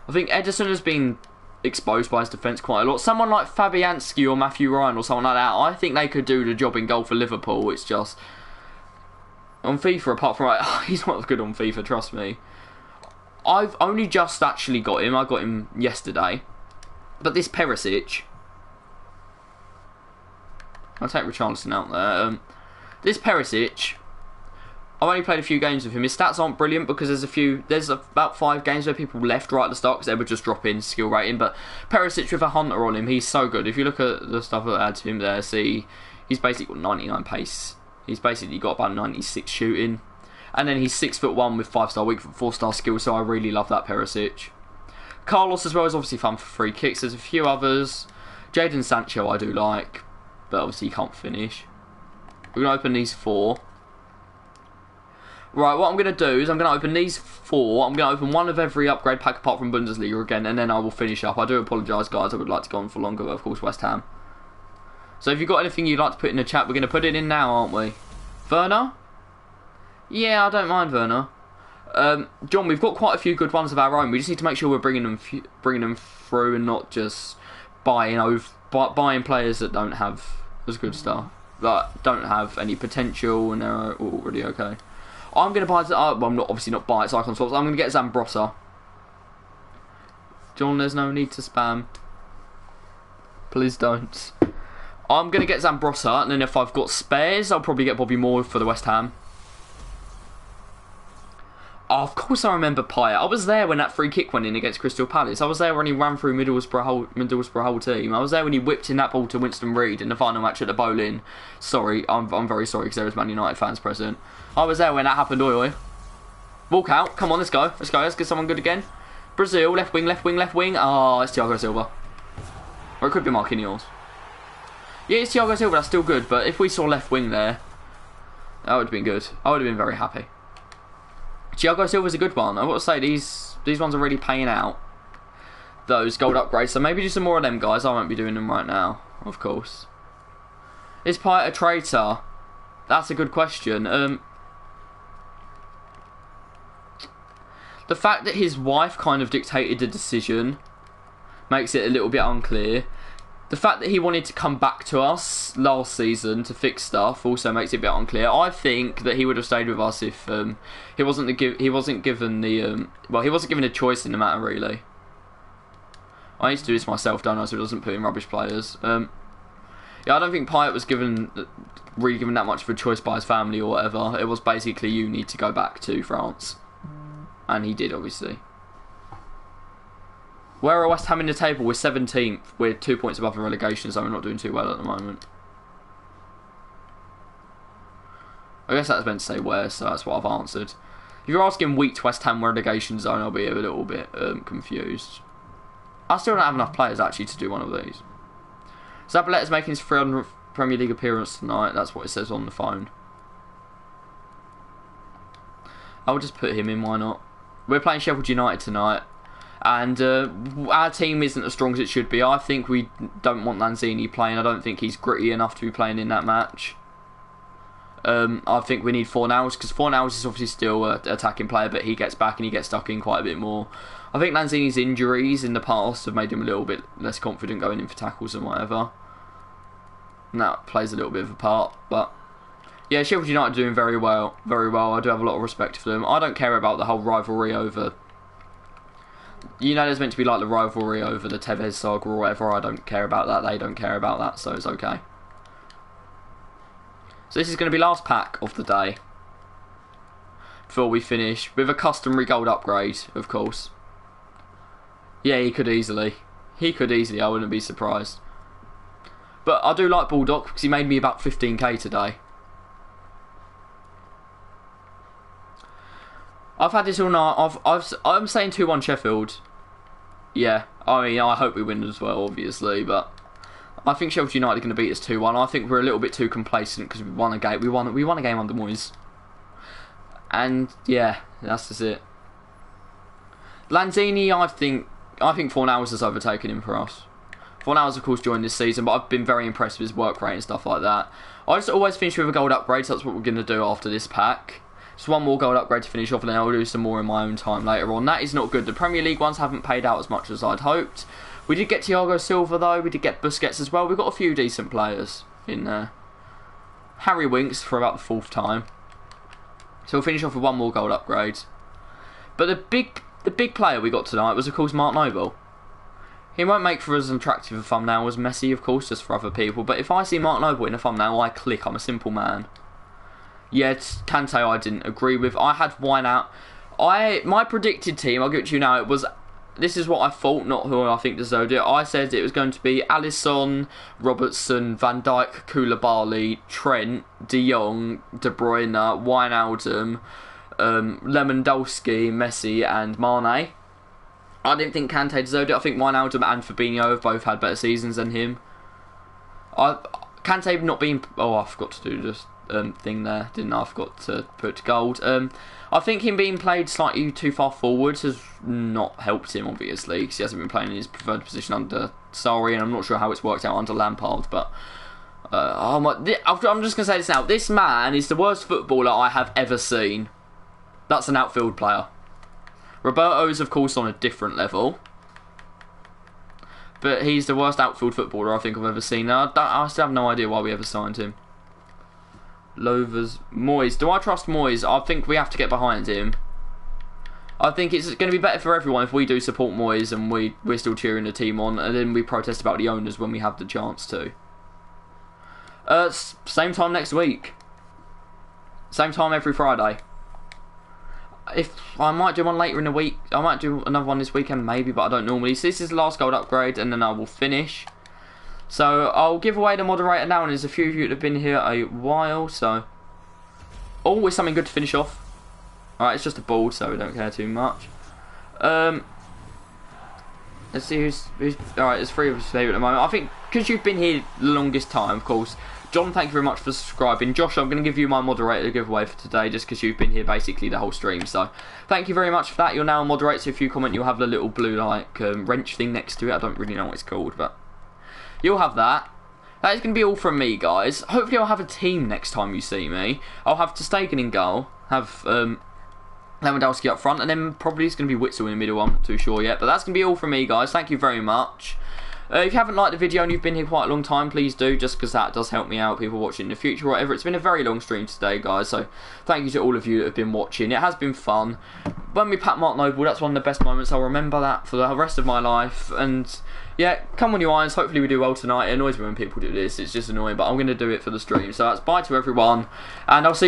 I think Ederson has been exposed by his defence quite a lot. Someone like Fabianski or Matthew Ryan or someone like that, I think they could do the job in goal for Liverpool. It's just... On FIFA, apart from... he's not good on FIFA, trust me. I've only just actually got him. I got him yesterday. But this Perisic... I'll take Richarlison out there. This Perisic, I've only played a few games with him. His stats aren't brilliant because there's about 5 games where people left right at the start because they would just drop in skill rating. But Perisic with a Hunter on him, he's so good. If you look at the stuff that I had to him there, see, he's basically got 99 pace. He's basically got about 96 shooting. And then he's 6'1" with 5-star weak foot, 4-star skill, so I really love that Perisic. Carlos as well is obviously fun for free kicks. There's a few others. Jadon Sancho I do like, but obviously he can't finish. We're going to open these 4. Right, what I'm going to do is I'm going to open these 4. I'm going to open one of every upgrade pack apart from Bundesliga again, and then I will finish up. I do apologise, guys. I would like to go on for longer, but of course West Ham. So if you've got anything you'd like to put in the chat, we're going to put it in now, aren't we? Werner? Yeah, I don't mind Werner. John, we've got quite a few good ones of our own. We just need to make sure we're bringing them through and not just buying players that don't have as good stuff, that don't have any potential and are already okay. I'm going to buy... well, I'm not obviously not buy it, Icon Swaps. I'm going to get Zambrotta. John, there's no need to spam. Please don't. I'm going to get Zambrotta, and then if I've got spares, I'll probably get Bobby Moore for the West Ham. Oh, of course I remember Pyatt. I was there when that free kick went in against Crystal Palace. I was there when he ran through Middlesbrough whole team. I was there when he whipped in that ball to Winston Reid in the final match at the Bowling. Sorry, I'm very sorry because there was Man United fans present. I was there when that happened, oi. Walk out. Come on, let's go. Let's get someone good again. Brazil, left wing. Oh, it's Thiago Silva. Or it could be Marquinhos. Yeah, it's Thiago Silva, that's still good, but if we saw left wing there, that would have been good. I would have been very happy. Thiago Silva's a good one. I want to say these ones are really paying out. Those gold upgrades, so maybe do some more of them, guys. I won't be doing them right now, of course. Is Pyatt a traitor? That's a good question. The fact that his wife kind of dictated the decision makes it a little bit unclear. The fact that he wanted to come back to us last season to fix stuff also makes it a bit unclear. I think that he would have stayed with us if he wasn't given a choice in the matter, really. I need to do this myself, don't I? So it doesn't put in rubbish players. Yeah, I don't think Pyatt was really given that much of a choice by his family or whatever. It was basically, you need to go back to France, and he did, obviously. Where are West Ham in the table? We're 17th. We're 2 points above the relegation, so we're not doing too well at the moment. I guess that's meant to say where, so that's what I've answered. If you're asking weak to West Ham relegation zone, I'll be a little bit confused. I still don't have enough players actually to do one of these. Zabaleta's making his 300th Premier League appearance tonight. That's what it says on the phone. I'll just put him in, why not? We're playing Sheffield United tonight. And our team isn't as strong as it should be. I think we don't want Lanzini playing. I don't think he's gritty enough to be playing in that match. I think we need Fornals, because Fornals is obviously still an attacking player, but he gets back and he gets stuck in quite a bit more. I think Lanzini's injuries in the past have made him a little bit less confident going in for tackles and whatever. And that plays a little bit of a part, but yeah, Sheffield United are doing very well, very well. I do have a lot of respect for them. I don't care about the whole rivalry over... You know, there's meant to be like the rivalry over the Tevez saga or whatever. I don't care about that. They don't care about that, so it's okay. So this is going to be last pack of the day before we finish with a customary gold upgrade, of course. Yeah, he could easily. He could easily. I wouldn't be surprised. But I do like Bulldog because he made me about 15k today. I've had this all night. I'm saying 2-1 Sheffield. Yeah, I mean, I hope we win as well, obviously, but I think Sheffield United are going to beat us 2-1. I think we're a little bit too complacent because we won a game. We won a game under Moyes, and yeah, that's just it. Lanzini, I think Fornals has overtaken him for us. Fornals, of course, joined this season, but I've been very impressed with his work rate and stuff like that. I just always finish with a gold upgrade, so that's what we're going to do after this pack. Just one more gold upgrade to finish off, and then I'll do some more in my own time later on. That is not good. The Premier League ones haven't paid out as much as I'd hoped. We did get Thiago Silva though. We did get Busquets as well. We've got a few decent players in there. Harry Winks for about the 4th time. So we'll finish off with one more gold upgrade. But the big player we got tonight was, of course, Mark Noble. He won't make for as attractive a thumbnail as Messi, of course, just for other people. But if I see Mark Noble in a thumbnail, I click. I'm a simple man. Yeah, Kante I didn't agree with. I had Wineout. My predicted team, I'll give it to you now, this is what I thought, not who I think deserved it. I said it was going to be Alisson, Robertson, Van Dijk, Koulibaly, Trent, De Jong, De Bruyne, Wijnaldum, Lewandowski, Messi and Mane. I didn't think Kante deserved it. I think Wijnaldum and Fabinho have both had better seasons than him. Kante not being... Oh, I forgot to do this thing there, didn't I? I forgot to put gold. I think him being played slightly too far forward has not helped him, obviously, because he hasn't been playing in his preferred position under Sarri, and I'm not sure how it's worked out under Lampard, but I'm just going to say this now. This man is the worst footballer I have ever seen. That's an outfield player. Roberto's, of course, on a different level, but he's the worst outfield footballer I think I've ever seen. I still have no idea why we ever signed him. Lovers, Moyes. Do I trust Moyes? I think we have to get behind him. I think it's going to be better for everyone if we do support Moyes and we're still cheering the team on, and then we protest about the owners when we have the chance to. Same time next week. Same time every Friday. If I might do one later in the week. I might do another one this weekend maybe, but I don't normally. So this is the last gold upgrade, and then I will finish. So I'll give away the moderator now, and there's a few of you that have been here a while, so always something good to finish off. Alright, it's just a ball, so we don't care too much. Let's see who's alright, there's 3 of us here at the moment. I think because you've been here the longest time, of course. John, thank you very much for subscribing. Josh, I'm going to give you my moderator giveaway for today, just because you've been here basically the whole stream. So thank you very much for that. You're now a moderator, so if you comment, you'll have the little blue like wrench thing next to it. I don't really know what it's called, but you'll have that. That is going to be all from me, guys. Hopefully I'll have a team next time you see me. I'll have Ter Stegen in goal, have Lewandowski up front, and then probably it's going to be Witzel in the middle. I'm not too sure yet, but that's going to be all from me, guys. Thank you very much. If you haven't liked the video and you've been here quite a long time, please do, just because that does help me out, people watching in the future or whatever. It's been a very long stream today, guys, so thank you to all of you that have been watching. It has been fun. When we pack Mark Noble, that's one of the best moments. I'll remember that for the rest of my life. And yeah, come on you irons. Hopefully we do well tonight. It annoys me when people do this. It's just annoying, but I'm going to do it for the stream. So that's bye to everyone, and I'll see you